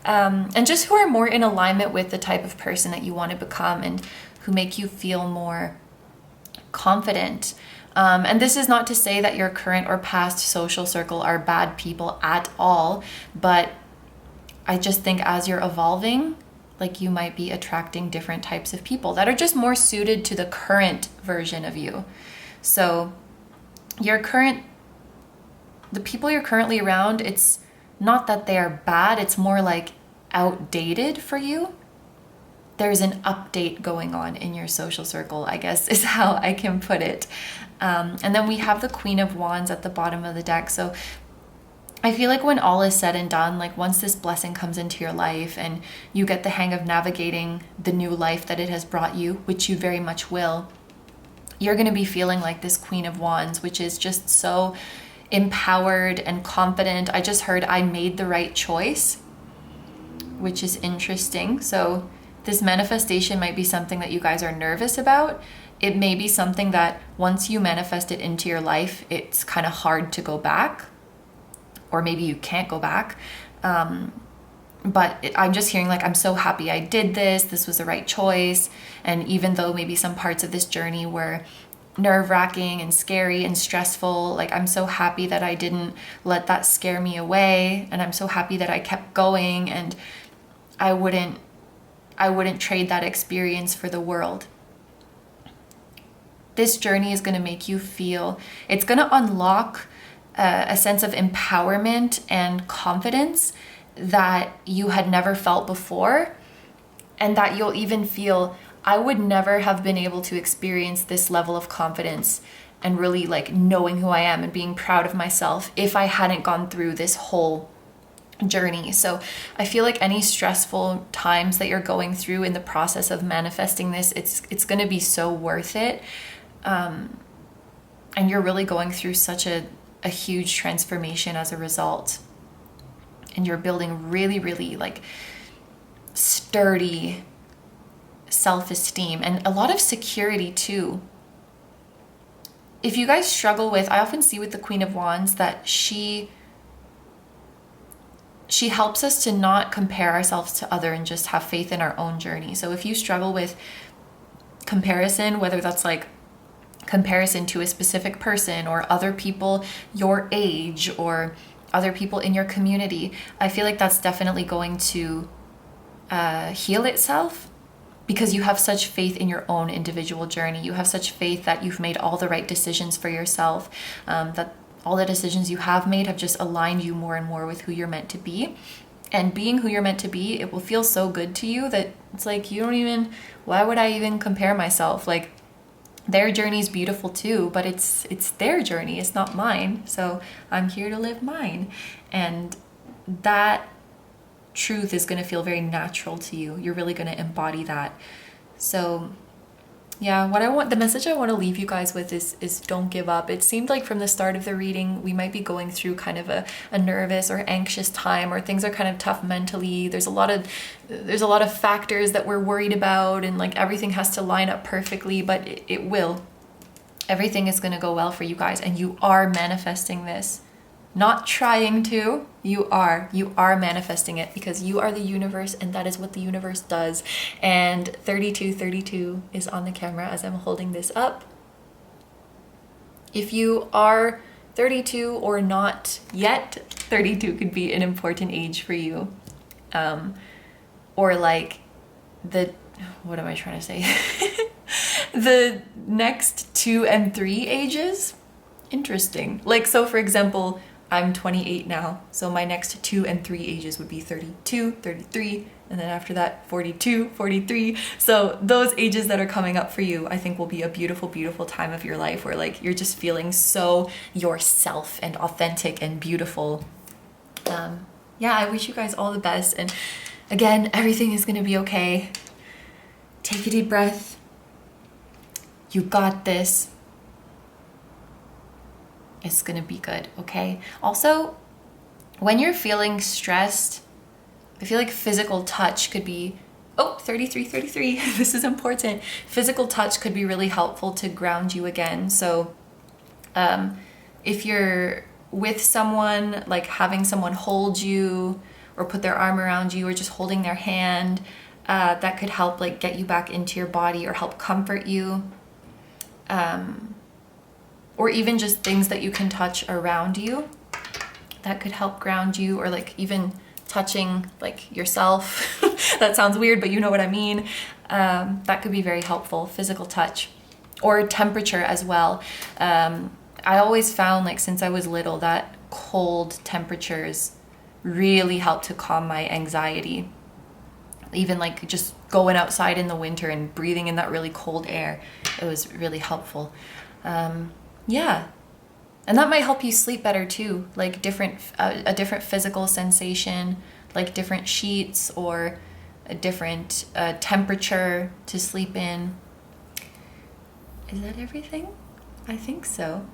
And just who are more in alignment with the type of person that you want to become and who make you feel more confident. And this is not to say that your current or past social circle are bad people at all, but I just think as you're evolving, like you might be attracting different types of people that are just more suited to the current version of you. So the people you're currently around, it's not that they are bad, it's more like outdated for you. There's an update going on in your social circle, I guess is how I can put it. And then we have the Queen of Wands at the bottom of the deck. So I feel like when all is said and done, like once this blessing comes into your life and you get the hang of navigating the new life that it has brought you, which you very much will, you're going to be feeling like this Queen of Wands, which is just so empowered and confident. I just heard I made the right choice, which is interesting. So this manifestation might be something that you guys are nervous about. It may be something that once you manifest it into your life, it's kind of hard to go back, or maybe you can't go back. But I'm just hearing like, I'm so happy I did this. This was the right choice. And even though maybe some parts of this journey were nerve-wracking and scary and stressful, like I'm so happy that I didn't let that scare me away. And I'm so happy that I kept going, and I wouldn't trade that experience for the world. This journey is going to make you feel, it's going to unlock a sense of empowerment and confidence that you had never felt before, and that you'll even feel, I would never have been able to experience this level of confidence and really like knowing who I am and being proud of myself if I hadn't gone through this whole journey. So I feel like any stressful times that you're going through in the process of manifesting this, it's going to be so worth it. And you're really going through such a huge transformation as a result. And you're building really, really like sturdy self-esteem and a lot of security too. If you guys struggle with, I often see with the Queen of Wands that she helps us to not compare ourselves to other and just have faith in our own journey. So if you struggle with comparison, whether that's like comparison to a specific person or other people your age or other people in your community, I feel like that's definitely going to heal itself, because you have such faith in your own individual journey. You have such faith that you've made all the right decisions for yourself, that all the decisions you have made have just aligned you more and more with who you're meant to be. And being who you're meant to be, it will feel so good to you that it's like, why would I even compare myself? Like, their journey is beautiful too, but it's their journey, it's not mine. So I'm here to live mine. And that truth is going to feel very natural to you. You're really going to embody that. So yeah, the message I want to leave you guys with is don't give up. It seemed like from the start of the reading, we might be going through kind of a nervous or anxious time, or things are kind of tough mentally. There's a lot of factors that we're worried about, and like everything has to line up perfectly, but it will. Everything is going to go well for you guys, and you are manifesting this. Not trying to, you are manifesting it, because you are the universe, and that is what the universe does. And 3232 is on the camera as I'm holding this up. If you are 32 or not yet, 32 could be an important age for you. Or like what am I trying to say? The next 2 and 3 ages. Interesting. Like, so for example, I'm 28 now, so my next 2 and 3 ages would be 32, 33, and then after that 42, 43. So those ages that are coming up for you, I think will be a beautiful, beautiful time of your life where like you're just feeling so yourself and authentic and beautiful. Yeah, I wish you guys all the best, and again, everything is gonna be okay. Take a deep breath. You got this. It's gonna be good, okay? Also, when you're feeling stressed, I feel like physical touch could be, oh, 33. This is important. Physical touch could be really helpful to ground you again. So if you're with someone, like having someone hold you or put their arm around you or just holding their hand, that could help like get you back into your body or help comfort you. Or even just things that you can touch around you that could help ground you, or like even touching like yourself. That sounds weird, but you know what I mean. That could be very helpful, physical touch, or temperature as well. I always found, like since I was little, that cold temperatures really help to calm my anxiety. Even like just going outside in the winter and breathing in that really cold air, it was really helpful. Yeah. And that might help you sleep better too, like a different physical sensation, like different sheets or a different temperature to sleep in. Is that everything? I think so.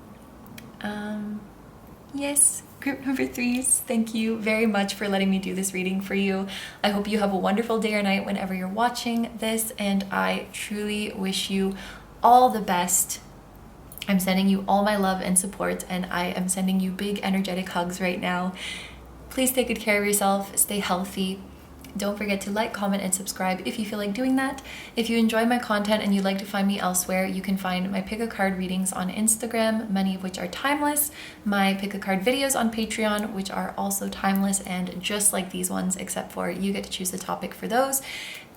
Yes, group number 3s, thank you very much for letting me do this reading for you. I hope you have a wonderful day or night whenever you're watching this, and I truly wish you all the best. I'm sending you all my love and support, and I am sending you big energetic hugs right now. Please take good care of yourself, stay healthy. Don't forget to like, comment, and subscribe if you feel like doing that. If you enjoy my content and you'd like to find me elsewhere, you can find my pick a card readings on Instagram, many of which are timeless, my pick a card videos on Patreon, which are also timeless and just like these ones, except for you get to choose the topic for those.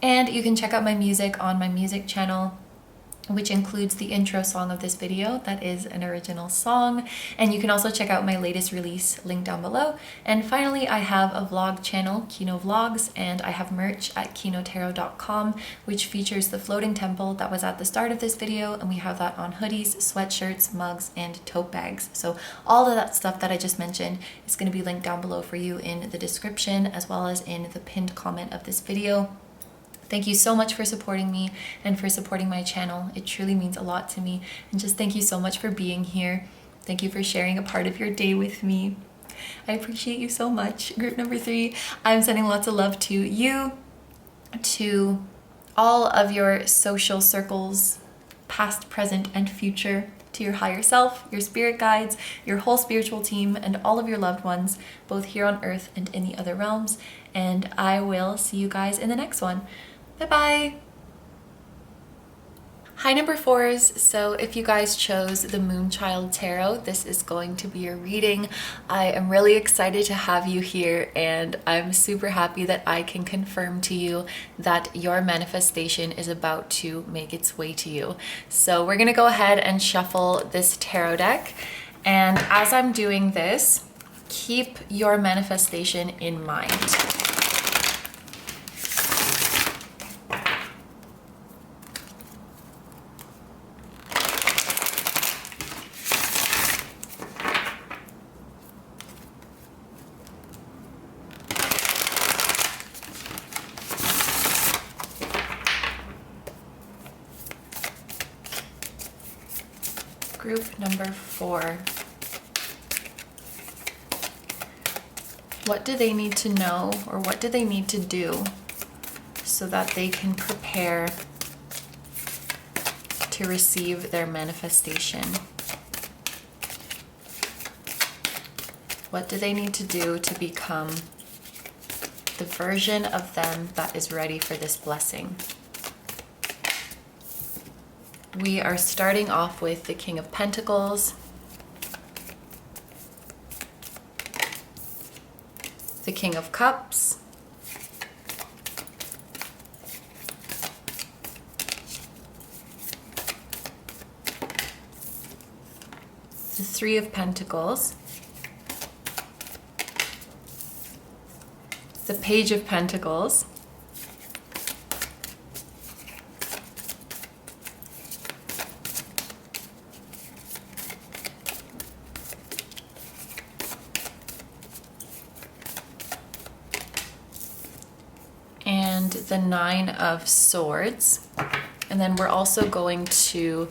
And you can check out my music on my music channel, which includes the intro song of this video. That is an original song. And you can also check out my latest release, link down below. And finally, I have a vlog channel, KINO Vlogs, and I have merch at kinotarot.com, which features the floating temple that was at the start of this video, and we have that on hoodies, sweatshirts, mugs, and tote bags. So all of that stuff that I just mentioned is going to be linked down below for you in the description, as well as in the pinned comment of this video. Thank you so much for supporting me and for supporting my channel. It truly means a lot to me. And just thank you so much for being here. Thank you for sharing a part of your day with me. I appreciate you so much. Group number 3, I'm sending lots of love to you, to all of your social circles, past, present, and future, to your higher self, your spirit guides, your whole spiritual team, and all of your loved ones, both here on earth and in the other realms. And I will see you guys in the next one. Bye-bye. Hi number 4s, so if you guys chose the Moonchild Tarot, this is going to be your reading. I am really excited to have you here, and I'm super happy that I can confirm to you that your manifestation is about to make its way to you. So we're gonna go ahead and shuffle this tarot deck, and as I'm doing this, keep your manifestation in mind. Group number 4. What do they need to know, or what do they need to do so that they can prepare to receive their manifestation? What do they need to do to become the version of them that is ready for this blessing? We are starting off with the King of Pentacles, the King of Cups, the Three of Pentacles, the Page of Pentacles, and the Nine of Swords. And then we're also going to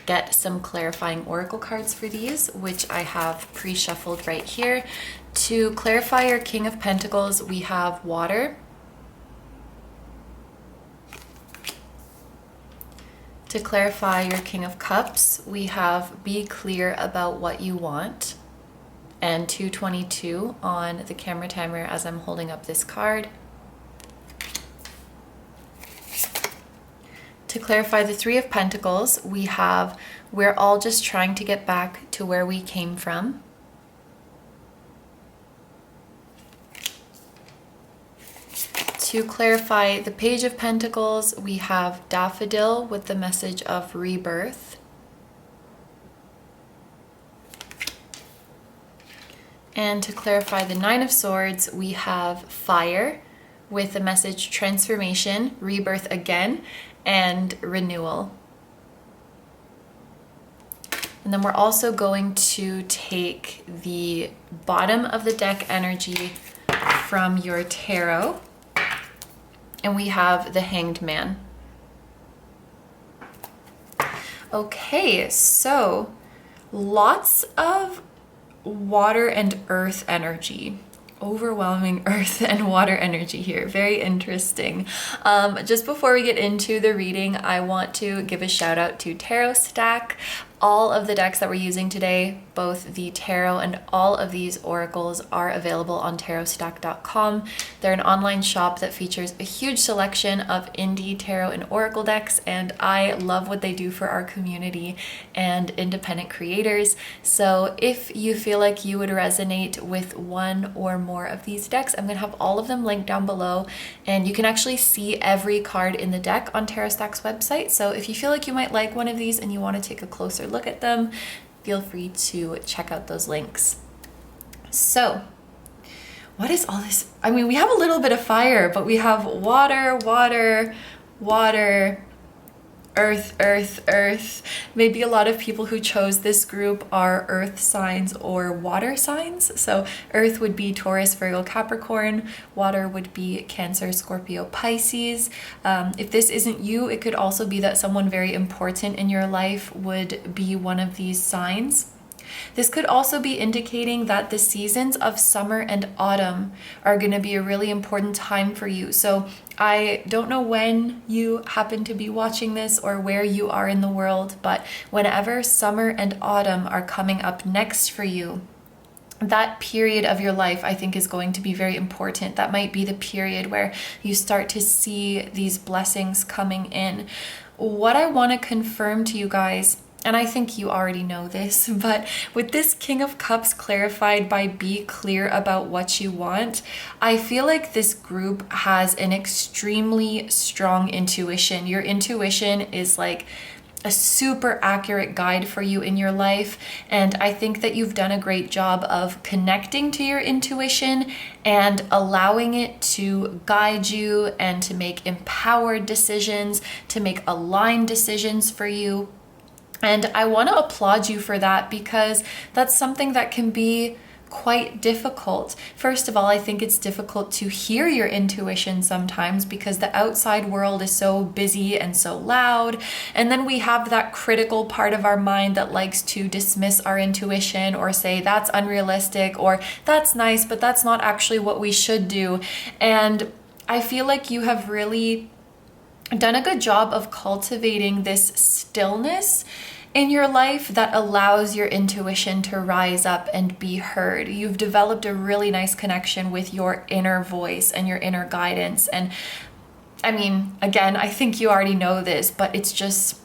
get some clarifying oracle cards for these, which I have pre-shuffled right here. To clarify your King of Pentacles, we have water. To clarify your King of Cups, we have be clear about what you want, and 222 on the camera timer as I'm holding up this card. To clarify the Three of Pentacles, we have we're all just trying to get back to where we came from. To clarify the Page of Pentacles, we have Daffodil with the message of rebirth. And to clarify the Nine of Swords, we have Fire with the message transformation, rebirth again, and renewal. And then we're also going to take the bottom of the deck energy from your tarot, and we have the Hanged Man. Okay, so lots of water and earth energy. Overwhelming earth and water energy here. Very interesting. Just before we get into the reading, I want to give a shout out to Tarot Stack. All of the decks that we're using today, both the tarot and all of these oracles, are available on tarotstack.com. They're an online shop that features a huge selection of indie tarot and oracle decks, and I love what they do for our community and independent creators. So if you feel like you would resonate with one or more of these decks, I'm gonna have all of them linked down below, and you can actually see every card in the deck on Tarot Stack's website. So if you feel like you might like one of these and you want to take a closer look at them, feel free to check out those links. So what is all this? I mean, we have a little bit of fire, but we have water, water, water, earth, earth, earth. Maybe a lot of people who chose this group are earth signs or water signs. So earth would be Taurus, Virgo, Capricorn. Water would be Cancer, Scorpio, Pisces. If this isn't you, it could also be that someone very important in your life would be one of these signs. This could also be indicating that the seasons of summer and autumn are going to be a really important time for you. So I don't know when you happen to be watching this or where you are in the world, but whenever summer and autumn are coming up next for you, that period of your life, I think, is going to be very important. That might be the period where you start to see these blessings coming in. What I want to confirm to you guys, and I think you already know this, but with this King of Cups clarified by be clear about what you want, I feel like this group has an extremely strong intuition. Your intuition is like a super accurate guide for you in your life, and I think that you've done a great job of connecting to your intuition and allowing it to guide you and to make empowered decisions, to make aligned decisions for you. And I want to applaud you for that, because that's something that can be quite difficult. First of all, I think it's difficult to hear your intuition sometimes because the outside world is so busy and so loud. And then we have that critical part of our mind that likes to dismiss our intuition or say that's unrealistic or that's nice, but that's not actually what we should do. And I feel like you have really done a good job of cultivating this stillness in your life that allows your intuition to rise up and be heard. You've developed a really nice connection with your inner voice and your inner guidance. And I mean, again, I think you already know this, but it's just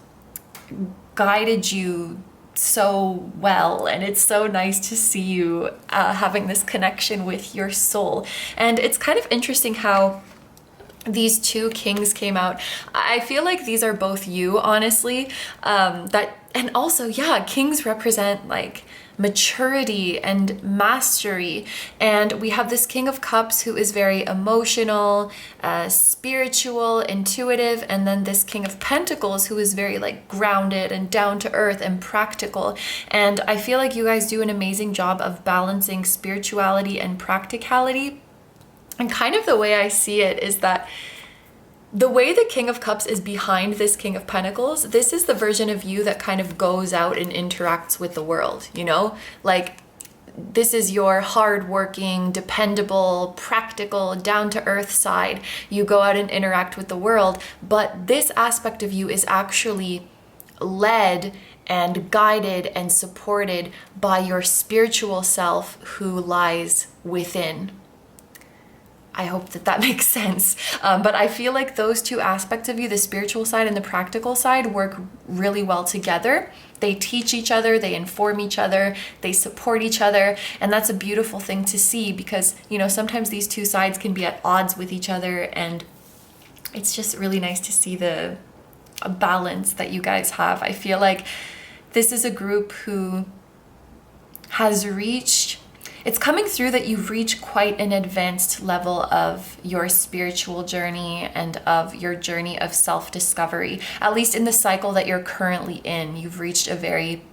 guided you so well, and it's so nice to see you having this connection with your soul. And it's kind of interesting how these two kings came out. I feel like these are both you, honestly. And also, yeah, kings represent like maturity and mastery. And we have this King of Cups who is very emotional, spiritual, intuitive. And then this King of Pentacles who is very like grounded and down to earth and practical. And I feel like you guys do an amazing job of balancing spirituality and practicality. And kind of the way I see it is that the way the King of Cups is behind this King of Pentacles, this is the version of you that kind of goes out and interacts with the world, you know? Like, this is your hardworking, dependable, practical, down-to-earth side. You go out and interact with the world, but this aspect of you is actually led and guided and supported by your spiritual self who lies within. I hope that that makes sense. But I feel like those two aspects of you, the spiritual side and the practical side, work really well together. They teach each other, they inform each other, they support each other. And that's a beautiful thing to see because, you know, sometimes these two sides can be at odds with each other. And it's just really nice to see the balance that you guys have. I feel like this is a group who has reached, it's coming through that you've reached quite an advanced level of your spiritual journey and of your journey of self-discovery. At least in the cycle that you're currently in, you've reached a very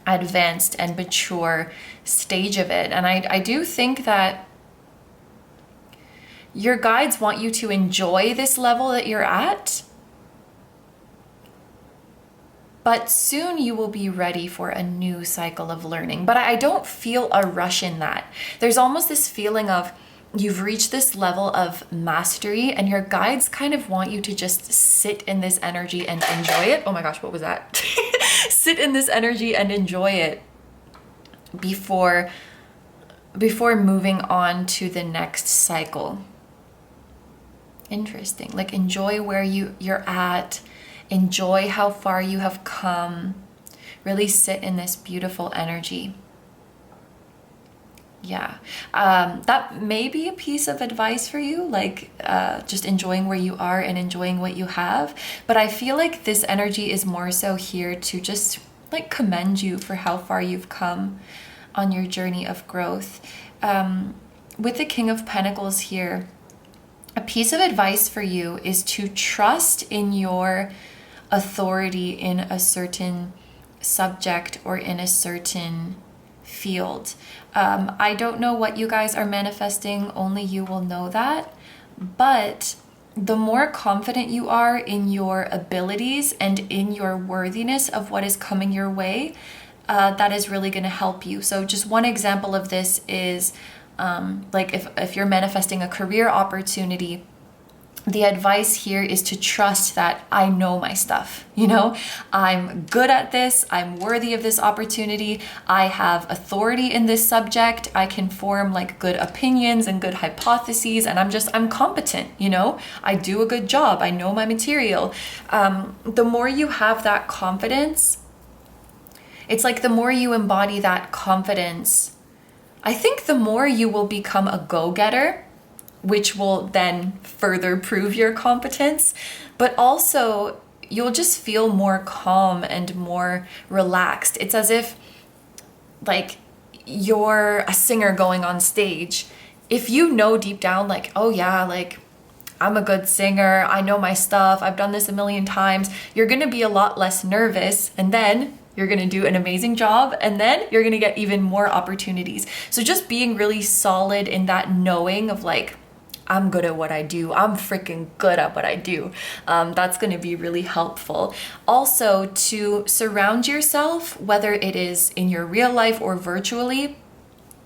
advanced and mature stage of it. And I do think that your guides want you to enjoy this level that you're at. But soon you will be ready for a new cycle of learning. But I don't feel a rush in that. There's almost this feeling of you've reached this level of mastery and your guides kind of want you to just sit in this energy and enjoy it. Oh my gosh, what was that? Sit in this energy and enjoy it before moving on to the next cycle. Interesting. Like, enjoy where you're at. Enjoy how far you have come. Really sit in this beautiful energy. Yeah. That may be a piece of advice for you, like just enjoying where you are and enjoying what you have. But I feel like this energy is more so here to just like commend you for how far you've come on your journey of growth. With the King of Pentacles here, a piece of advice for you is to trust in your authority in a certain subject or in a certain field. I don't know what you guys are manifesting, only you will know that. But the more confident you are in your abilities and in your worthiness of what is coming your way, that is really going to help you. So just one example of this is like if you're manifesting a career opportunity, the advice here is to trust that I know my stuff, you know, I'm good at this, I'm worthy of this opportunity, I have authority in this subject, I can form like good opinions and good hypotheses, and I'm competent, you know, I do a good job, I know my material. The more you have that confidence, it's like the more you embody that confidence, I think the more you will become a go-getter, which will then further prove your competence, but also you'll just feel more calm and more relaxed. It's as if like you're a singer going on stage. If you know deep down like, oh yeah, like I'm a good singer, I know my stuff, I've done this a million times, you're gonna be a lot less nervous, and then you're gonna do an amazing job, and then you're gonna get even more opportunities. So just being really solid in that knowing of like, I'm good at what I do, I'm freaking good at what I do. That's gonna be really helpful. Also, to surround yourself, whether it is in your real life or virtually,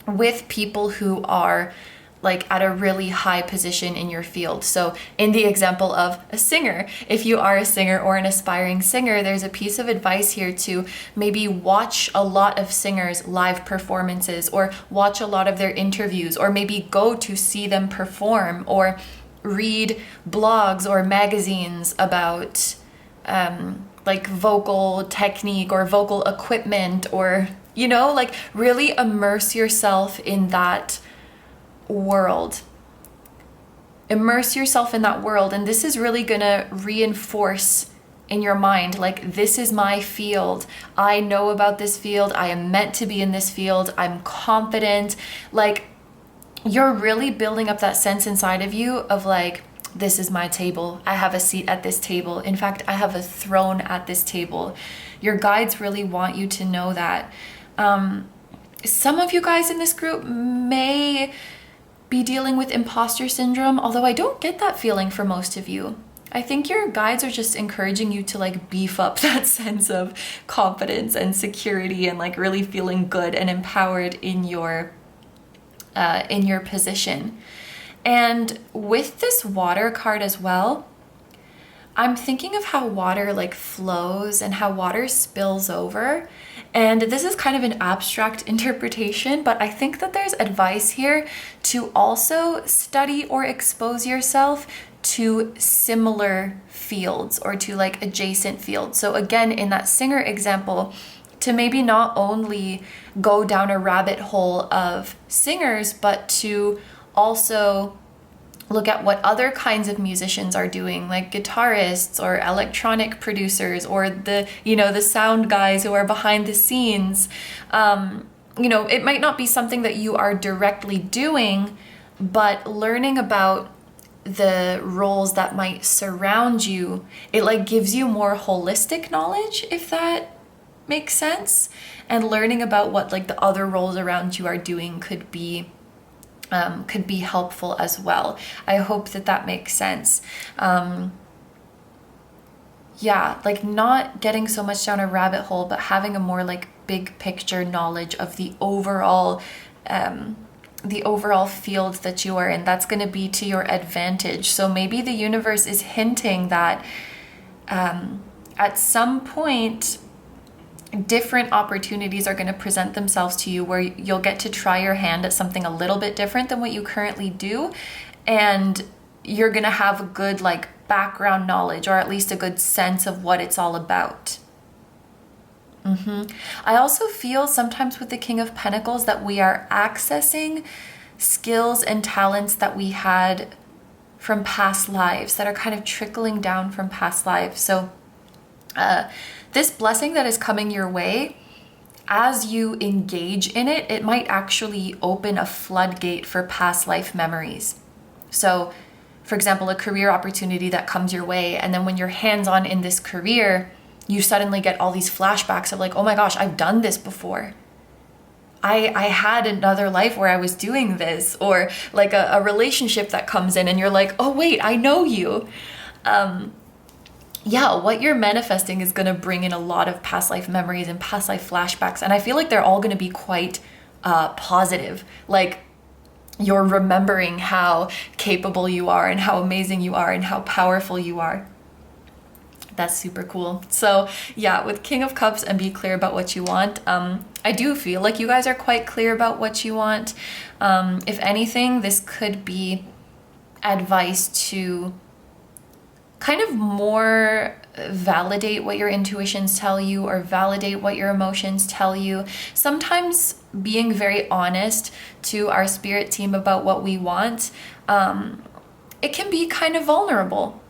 with people who are like at a really high position in your field. So in the example of a singer, if you are a singer or an aspiring singer, there's a piece of advice here to maybe watch a lot of singers' live performances, or watch a lot of their interviews, or maybe go to see them perform, or read blogs or magazines about like vocal technique or vocal equipment, or, you know, like really immerse yourself in that world. Immerse yourself in that world, and this is really gonna reinforce in your mind like, this is my field, I know about this field, I am meant to be in this field, I'm confident. Like, you're really building up that sense inside of you of like, this is my table, I have a seat at this table, in fact I have a throne at this table. Your guides really want you to know that. Some of you guys in this group may be dealing with imposter syndrome, although I don't get that feeling for most of you. I think your guides are just encouraging you to like beef up that sense of confidence and security and like really feeling good and empowered in your position. And with this water card as well, I'm thinking of how water like flows and how water spills over. And this is kind of an abstract interpretation, but I think that there's advice here to also study or expose yourself to similar fields or to like adjacent fields. So again, in that singer example, to maybe not only go down a rabbit hole of singers, but to also look at what other kinds of musicians are doing, like guitarists or electronic producers or the, you know, the sound guys who are behind the scenes. You know, it might not be something that you are directly doing, but learning about the roles that might surround you, it like gives you more holistic knowledge, if that makes sense. And learning about what like the other roles around you are doing could be helpful as well. I hope that that makes sense. Yeah, like not getting so much down a rabbit hole, but having a more like big picture knowledge of the overall field that you are in. That's going to be to your advantage. So maybe the universe is hinting that at some point, different opportunities are going to present themselves to you where you'll get to try your hand at something a little bit different than what you currently do. And you're going to have a good like background knowledge, or at least a good sense of what it's all about. I also feel sometimes with the King of Pentacles that we are accessing skills and talents that we had from past lives that are kind of trickling down from past lives. So this blessing that is coming your way, as you engage in it, it might actually open a floodgate for past life memories. So, for example, a career opportunity that comes your way, and then when you're hands-on in this career, you suddenly get all these flashbacks of like, oh my gosh, I've done this before. I had another life where I was doing this, or like a relationship that comes in and you're like, oh wait, I know you. Yeah, what you're manifesting is going to bring in a lot of past life memories and past life flashbacks. And I feel like they're all going to be quite positive. Like you're remembering how capable you are and how amazing you are and how powerful you are. That's super cool. So yeah, with King of Cups and be clear about what you want. I do feel like you guys are quite clear about what you want. If anything, this could be advice to kind of more validate what your intuitions tell you or validate what your emotions tell you. Sometimes being very honest to our spirit team about what we want, it can be kind of vulnerable,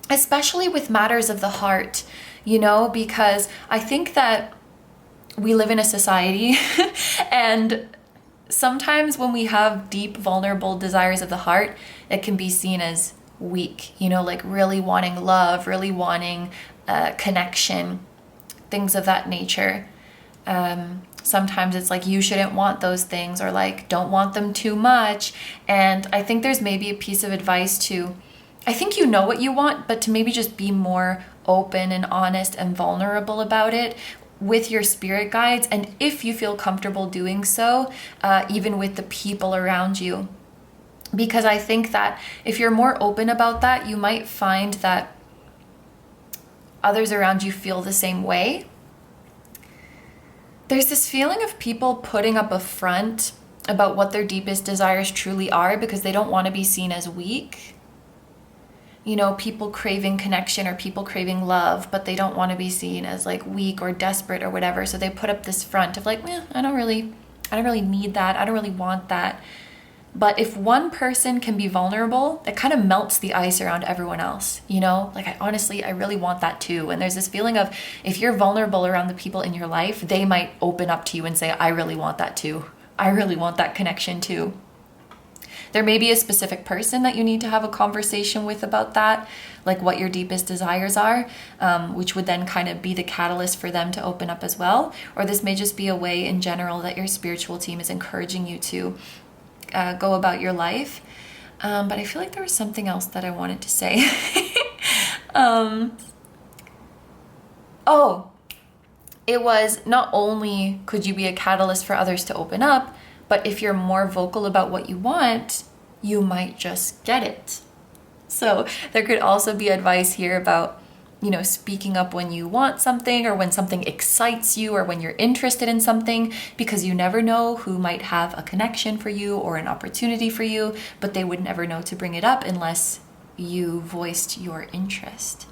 especially with matters of the heart, you know, because I think that we live in a society and sometimes when we have deep, vulnerable desires of the heart, it can be seen as weak, you know, like really wanting love, really wanting connection, things of that nature. Sometimes it's like you shouldn't want those things, or like don't want them too much. And I think there's maybe a piece of advice to, I think you know what you want, but to maybe just be more open and honest and vulnerable about it with your spirit guides. And if you feel comfortable doing so, even with the people around you. Because I think that if you're more open about that, you might find that others around you feel the same way. There's this feeling of people putting up a front about what their deepest desires truly are because they don't want to be seen as weak. You know, people craving connection or people craving love, but they don't want to be seen as like weak or desperate or whatever. So they put up this front of like, I don't really need that. I don't really want that. But if one person can be vulnerable, it kind of melts the ice around everyone else, you know? Like, I really want that too. And there's this feeling of if you're vulnerable around the people in your life, they might open up to you and say, I really want that too. I really want that connection too. There may be a specific person that you need to have a conversation with about that, like what your deepest desires are, which would then kind of be the catalyst for them to open up as well. Or this may just be a way in general that your spiritual team is encouraging you to go about your life. But I feel like there was something else that I wanted to say. Oh, it was not only could you be a catalyst for others to open up, but if you're more vocal about what you want, you might just get it. So there could also be advice here about, you know, speaking up when you want something or when something excites you or when you're interested in something, because you never know who might have a connection for you or an opportunity for you, but they would never know to bring it up unless you voiced your interest.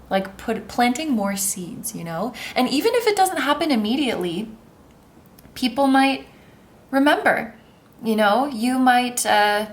Like planting more seeds, you know? And even if it doesn't happen immediately, people might remember, you know? You might say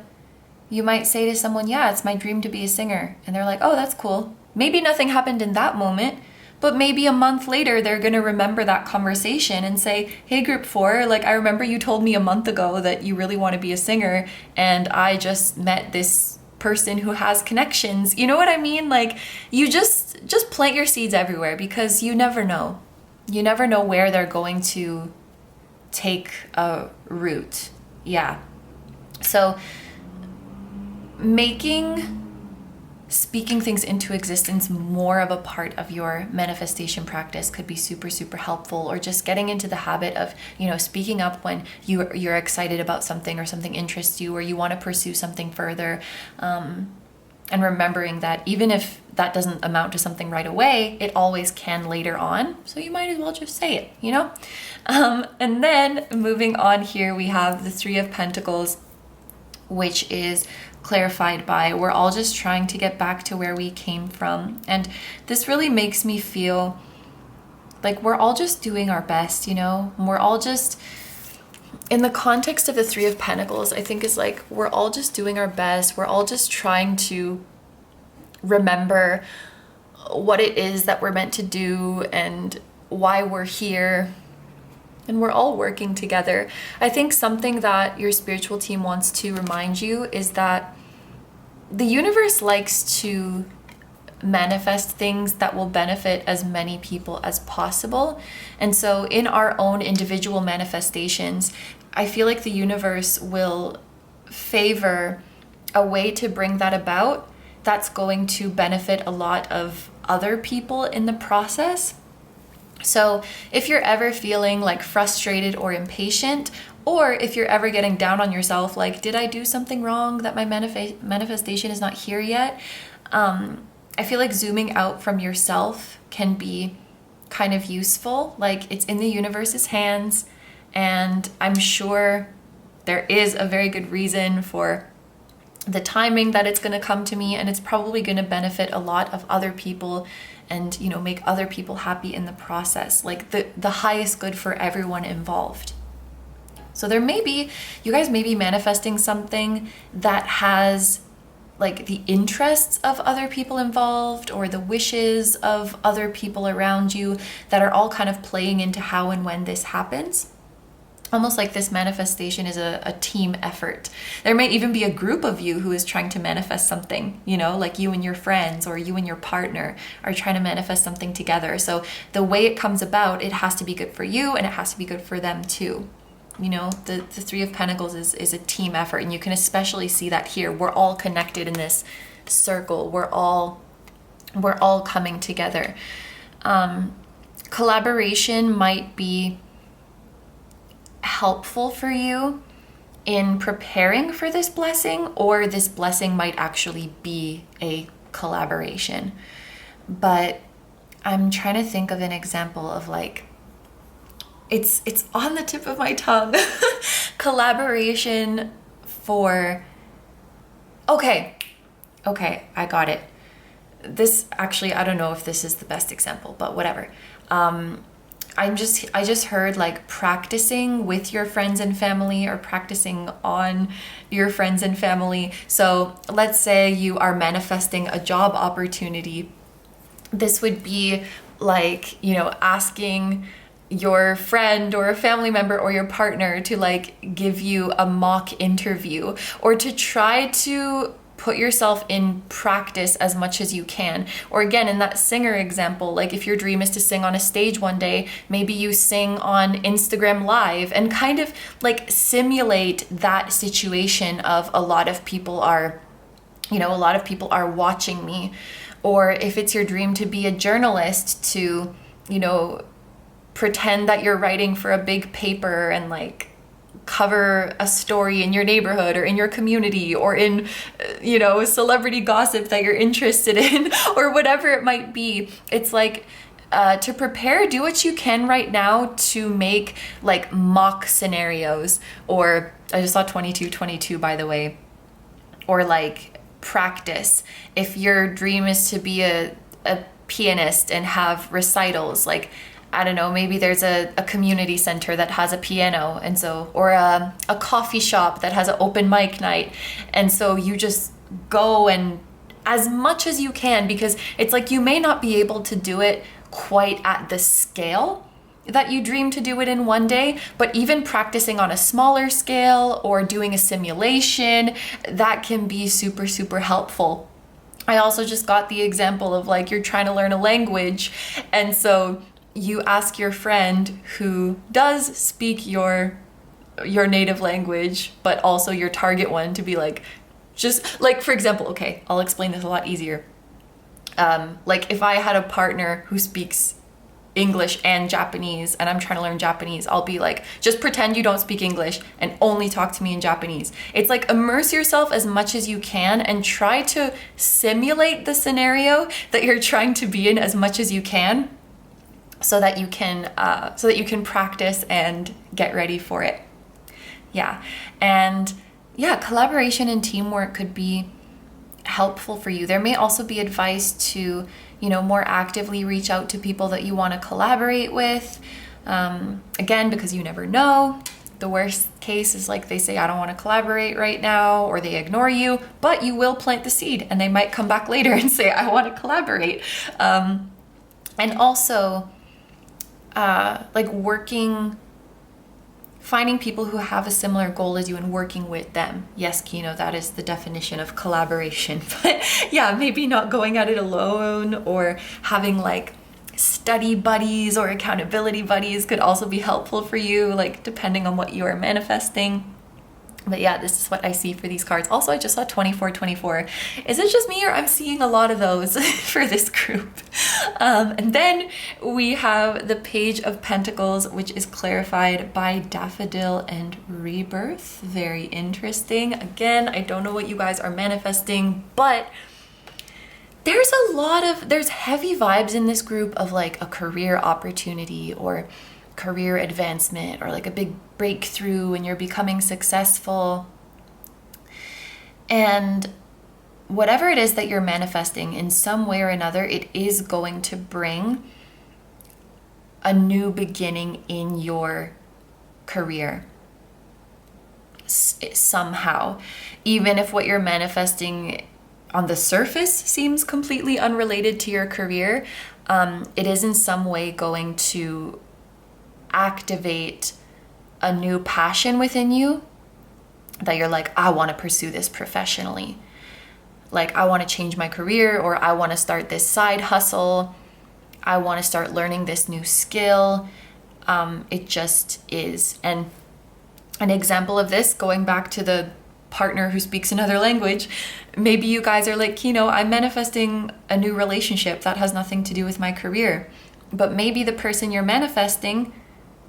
to someone, yeah, it's my dream to be a singer. And they're like, oh, that's cool. Maybe nothing happened in that moment, but maybe a month later, they're going to remember that conversation and say, hey, group 4, like, I remember you told me a month ago that you really want to be a singer, and I just met this person who has connections. You know what I mean? Like, you just plant your seeds everywhere, because you never know. You never know where they're going to take a root. Yeah. So making speaking things into existence more of a part of your manifestation practice could be super, super helpful, or just getting into the habit of, you know, speaking up when you're excited about something or something interests you or you want to pursue something further. And remembering that even if that doesn't amount to something right away, it always can later on. So you might as well just say it, you know? And then moving on here, we have the 3 of Pentacles, which is clarified by we're all just trying to get back to where we came from. And this really makes me feel like we're all just doing our best, you know? We're all just, in the context of the 3 of Pentacles, I think is like, we're all just doing our best. We're all just trying to remember what it is that we're meant to do and why we're here. And we're all working together. I think something that your spiritual team wants to remind you is that the universe likes to manifest things that will benefit as many people as possible. And so in our own individual manifestations, I feel like the universe will favor a way to bring that about that's going to benefit a lot of other people in the process. So if you're ever feeling like frustrated or impatient, or if you're ever getting down on yourself, like, did I do something wrong that my manifestation is not here yet? I feel like zooming out from yourself can be kind of useful. Like, it's in the universe's hands, and I'm sure there is a very good reason for the timing that it's going to come to me, and it's probably going to benefit a lot of other people and, you know, make other people happy in the process. Like the highest good for everyone involved. So you guys may be manifesting something that has like the interests of other people involved or the wishes of other people around you that are all kind of playing into how and when this happens. Almost like this manifestation is a team effort. There might even be a group of you who is trying to manifest something, you know, like you and your friends or you and your partner are trying to manifest something together. So the way it comes about, it has to be good for you and it has to be good for them too. You know, the 3 of Pentacles is a team effort, and you can especially see that here. We're all connected in this circle. We're all coming together. Collaboration might be helpful for you in preparing for this blessing, or this blessing might actually be a collaboration. But I'm trying to think of an example of like, it's on the tip of my tongue. Collaboration for, okay, I got it. This actually, I don't know if this is the best example, but whatever. I just heard like practicing with your friends and family, or practicing on your friends and family. So let's say you are manifesting a job opportunity. This would be like, you know, asking your friend or a family member or your partner to like give you a mock interview, or to try to put yourself in practice as much as you can. Or again, in that singer example, like if your dream is to sing on a stage one day, maybe you sing on Instagram Live and kind of like simulate that situation of a lot of people are a lot of people are watching me. Or if it's your dream to be a journalist, to, pretend that you're writing for a big paper and like cover a story in your neighborhood or in your community or in, celebrity gossip that you're interested in or whatever it might be. It's like, to prepare, do what you can right now to make like mock scenarios, or I just saw 2222 by the way, or like practice. If your dream is to be a pianist and have recitals, like, I don't know, maybe there's a community center that has a piano, and so, or a coffee shop that has an open mic night, and so you just go and as much as you can, because it's like you may not be able to do it quite at the scale that you dream to do it in one day, but even practicing on a smaller scale or doing a simulation, that can be super, super helpful. I also just got the example of like you're trying to learn a language, and so you ask your friend who does speak your native language, but also your target one, to be like, just like, for example, okay, I'll explain this a lot easier. Like if I had a partner who speaks English and Japanese and I'm trying to learn Japanese, I'll be like, just pretend you don't speak English and only talk to me in Japanese. It's like immerse yourself as much as you can and try to simulate the scenario that you're trying to be in as much as you can, so that you can practice and get ready for it. Yeah. And yeah, collaboration and teamwork could be helpful for you. There may also be advice to, more actively reach out to people that you want to collaborate with. Again, because you never know. The worst case is like they say, I don't want to collaborate right now, or they ignore you, but you will plant the seed and they might come back later and say, I want to collaborate. And also, finding people who have a similar goal as you and working with them. Yes, Kino, that is the definition of collaboration. But yeah, maybe not going at it alone, or having like study buddies or accountability buddies could also be helpful for you, like depending on what you are manifesting. But yeah, this is what I see for these cards. Also, I just saw 2424. Is it just me, or I'm seeing a lot of those for this group? And then we have the Page of Pentacles, which is clarified by Daffodil and Rebirth. Very interesting. Again, I don't know what you guys are manifesting, but there's heavy vibes in this group of like a career opportunity or career advancement, or like a big breakthrough and you're becoming successful. And whatever it is that you're manifesting, in some way or another, it is going to bring a new beginning in your career somehow. Even if what you're manifesting on the surface seems completely unrelated to your career, it is in some way going to activate a new passion within you that you're like, I want to pursue this professionally. Like, I want to change my career, or I want to start this side hustle. I want to start learning this new skill. It just is. And an example of this, going back to the partner who speaks another language, maybe you guys are like, Kino, I'm manifesting a new relationship that has nothing to do with my career. But maybe the person you're manifesting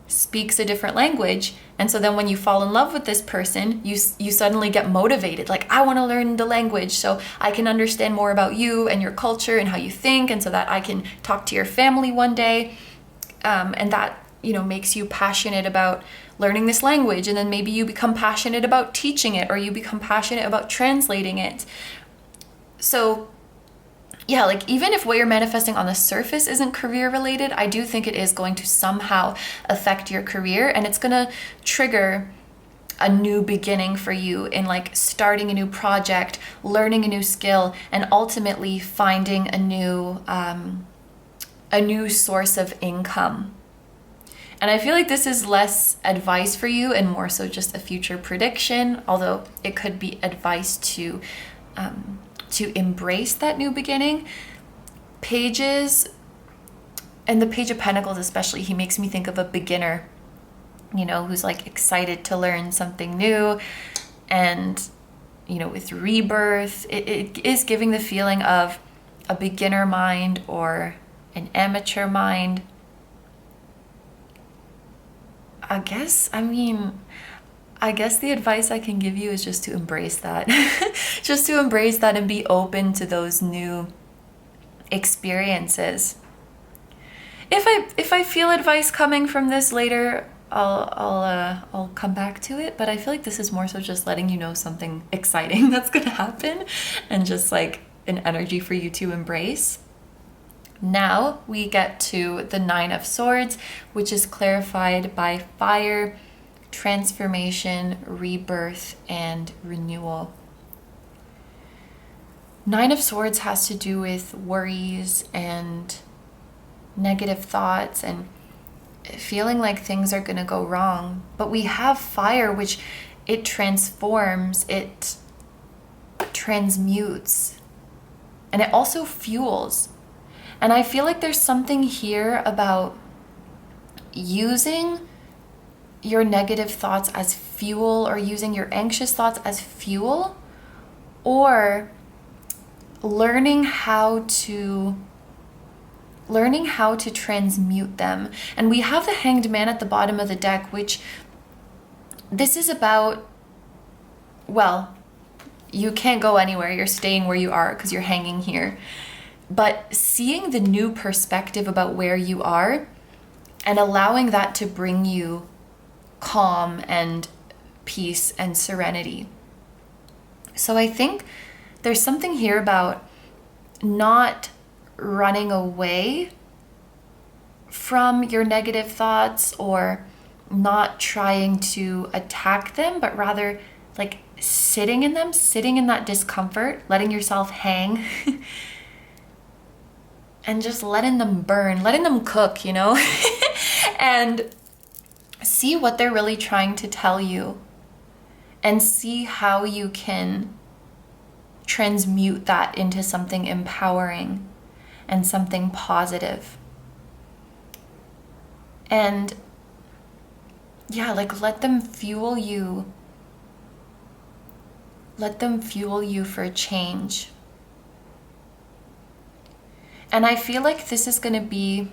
speaks a different language, and so then when you fall in love with this person, you suddenly get motivated, like, I want to learn the language so I can understand more about you and your culture and how you think, and so that I can talk to your family one day, and that makes you passionate about learning this language, and then maybe you become passionate about teaching it, or you become passionate about translating it. So yeah, like even if what you're manifesting on the surface isn't career related, I do think it is going to somehow affect your career, and it's going to trigger a new beginning for you in like starting a new project, learning a new skill, and ultimately finding a new source of income. And I feel like this is less advice for you and more so just a future prediction, although it could be advice to embrace that new beginning. Pages, and the Page of Pentacles especially, he makes me think of a beginner, who's like excited to learn something new and, with rebirth. It is giving the feeling of a beginner mind or an amateur mind. I guess the advice I can give you is just to embrace that. Just to embrace that and be open to those new experiences. If I feel advice coming from this later, I'll come back to it, but I feel like this is more so just letting you know something exciting that's gonna happen and just like an energy for you to embrace. Now we get to the Nine of Swords, which is clarified by fire, transformation, rebirth, and renewal. Nine of Swords has to do with worries and negative thoughts and feeling like things are going to go wrong. But we have fire, which it transforms, it transmutes, and it also fuels. And I feel like there's something here about using your negative thoughts as fuel, or using your anxious thoughts as fuel, or learning how to transmute them. And we have the Hanged Man at the bottom of the deck, which this is about, well, you can't go anywhere. You're staying where you are because you're hanging here. But seeing the new perspective about where you are and allowing that to bring you calm and peace and serenity. So I think there's something here about not running away from your negative thoughts or not trying to attack them, but rather like sitting in them, sitting in that discomfort, letting yourself hang and just letting them burn, letting them cook, and see what they're really trying to tell you and see how you can transmute that into something empowering and something positive. And yeah, like let them fuel you. Let them fuel you for change. And I feel like this is going to be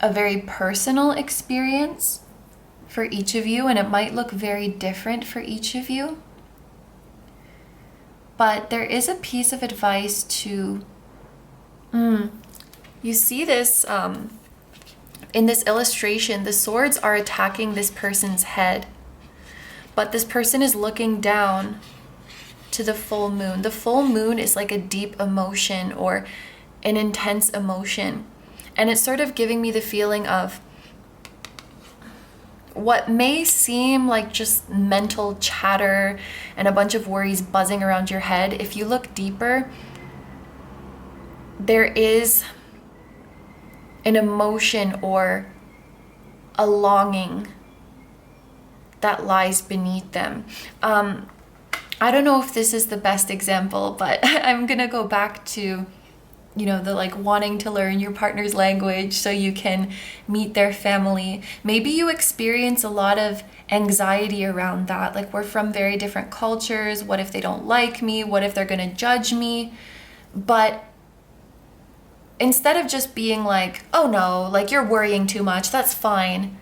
a very personal experience for each of you, and it might look very different for each of you. But there is a piece of advice to, you see this in this illustration, the swords are attacking this person's head, but this person is looking down to the full moon. The full moon is like a deep emotion or an intense emotion. And it's sort of giving me the feeling of what may seem like just mental chatter and a bunch of worries buzzing around your head. If you look deeper, there is an emotion or a longing that lies beneath them. I don't know if this is the best example, but I'm gonna go back to, the like wanting to learn your partner's language so you can meet their family. Maybe you experience a lot of anxiety around that. Like, we're from very different cultures. What if they don't like me? What if they're gonna judge me? But instead of just being like, oh no, like you're worrying too much, that's fine.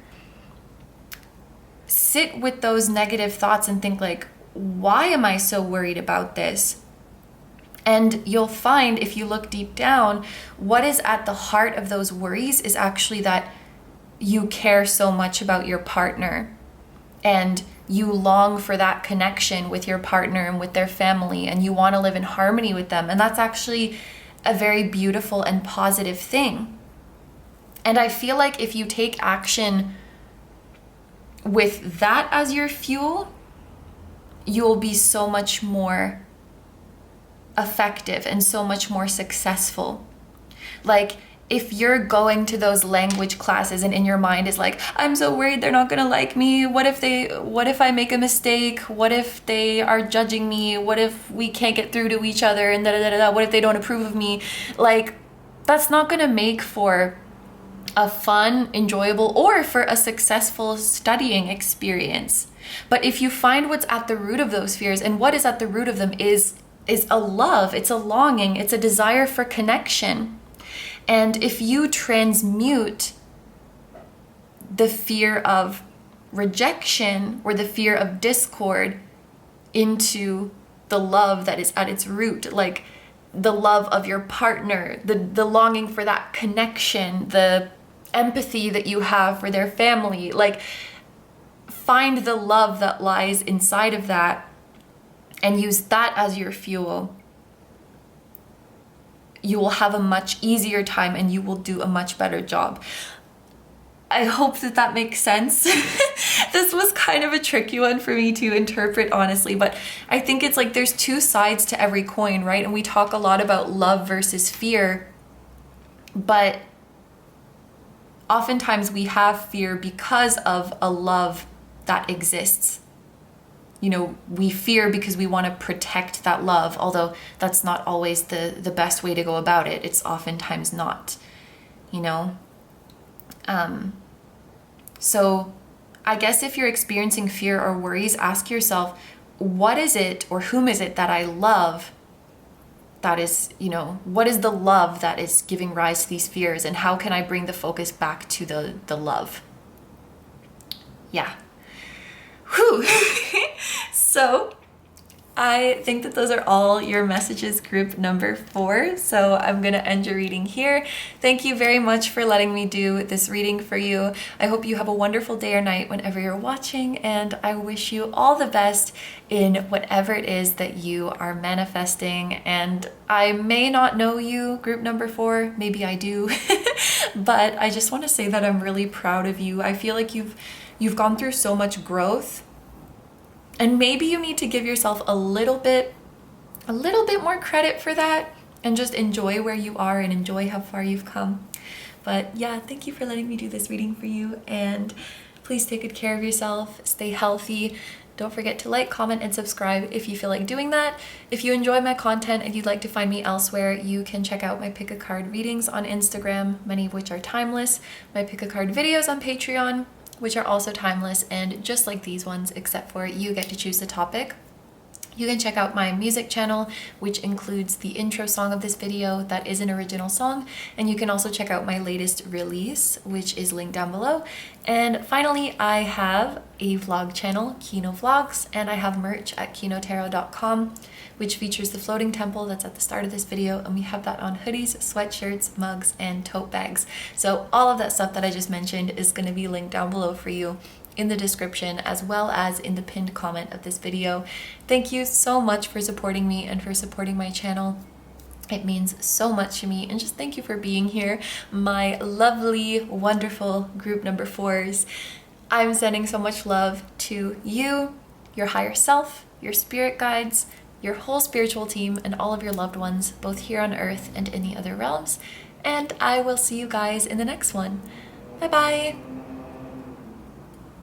Sit with those negative thoughts and think like, why am I so worried about this? And you'll find, if you look deep down, what is at the heart of those worries is actually that you care so much about your partner and you long for that connection with your partner and with their family, and you want to live in harmony with them. And that's actually a very beautiful and positive thing. And I feel like if you take action with that as your fuel, you'll be so much more effective and so much more successful. Like, if you're going to those language classes and in your mind is like, I'm so worried they're not gonna like me. What if I make a mistake? What if they are judging me? What if we can't get through to each other? And what if they don't approve of me? Like, that's not gonna make for a fun, enjoyable, or for a successful studying experience. But if you find what's at the root of those fears, and what is at the root of them is a love, it's a longing, it's a desire for connection. And if you transmute the fear of rejection or the fear of discord into the love that is at its root, like the love of your partner, the longing for that connection, the empathy that you have for their family, like find the love that lies inside of that and use that as your fuel, you will have a much easier time and you will do a much better job. I hope that that makes sense. This was kind of a tricky one for me to interpret, honestly, but I think it's like there's two sides to every coin, right? And we talk a lot about love versus fear, but oftentimes we have fear because of a love that exists. You know, we fear because we want to protect that love, although that's not always the best way to go about it. It's oftentimes not, you know? So I guess if you're experiencing fear or worries, ask yourself, what is it or whom is it that I love that is, you know, what is the love that is giving rise to these fears, and how can I bring the focus back to the love? Yeah. Whew. So I think that those are all your messages, group number 4. So I'm going to end your reading here. Thank you very much for letting me do this reading for you. I hope you have a wonderful day or night whenever you're watching, and I wish you all the best in whatever it is that you are manifesting. And I may not know you, group number 4, maybe I do, but I just want to say that I'm really proud of you. I feel like you've gone through so much growth. And maybe you need to give yourself a little bit more credit for that, and just enjoy where you are and enjoy how far you've come. But yeah, thank you for letting me do this reading for you, and please take good care of yourself, stay healthy. Don't forget to like, comment, and subscribe if you feel like doing that. If you enjoy my content and you'd like to find me elsewhere, you can check out my pick a card readings on Instagram, many of which are timeless, my pick a card videos on Patreon, which are also timeless and just like these ones, except for you get to choose the topic. You can check out my music channel, which includes the intro song of this video that is an original song, and you can also check out my latest release, which is linked down below. And finally, I have a vlog channel, KINO Vlogs, and I have merch at kinotarot.com, which features the floating temple that's at the start of this video, and we have that on hoodies, sweatshirts, mugs, and tote bags. So all of that stuff that I just mentioned is going to be linked down below for you in the description, as well as in the pinned comment of this video. Thank you so much for supporting me and for supporting my channel. It means so much to me, and just thank you for being here, my lovely, wonderful group number 4s. I'm sending so much love to you, your higher self, your spirit guides, your whole spiritual team, and all of your loved ones, both here on Earth and in the other realms. And I will see you guys in the next one. Bye bye!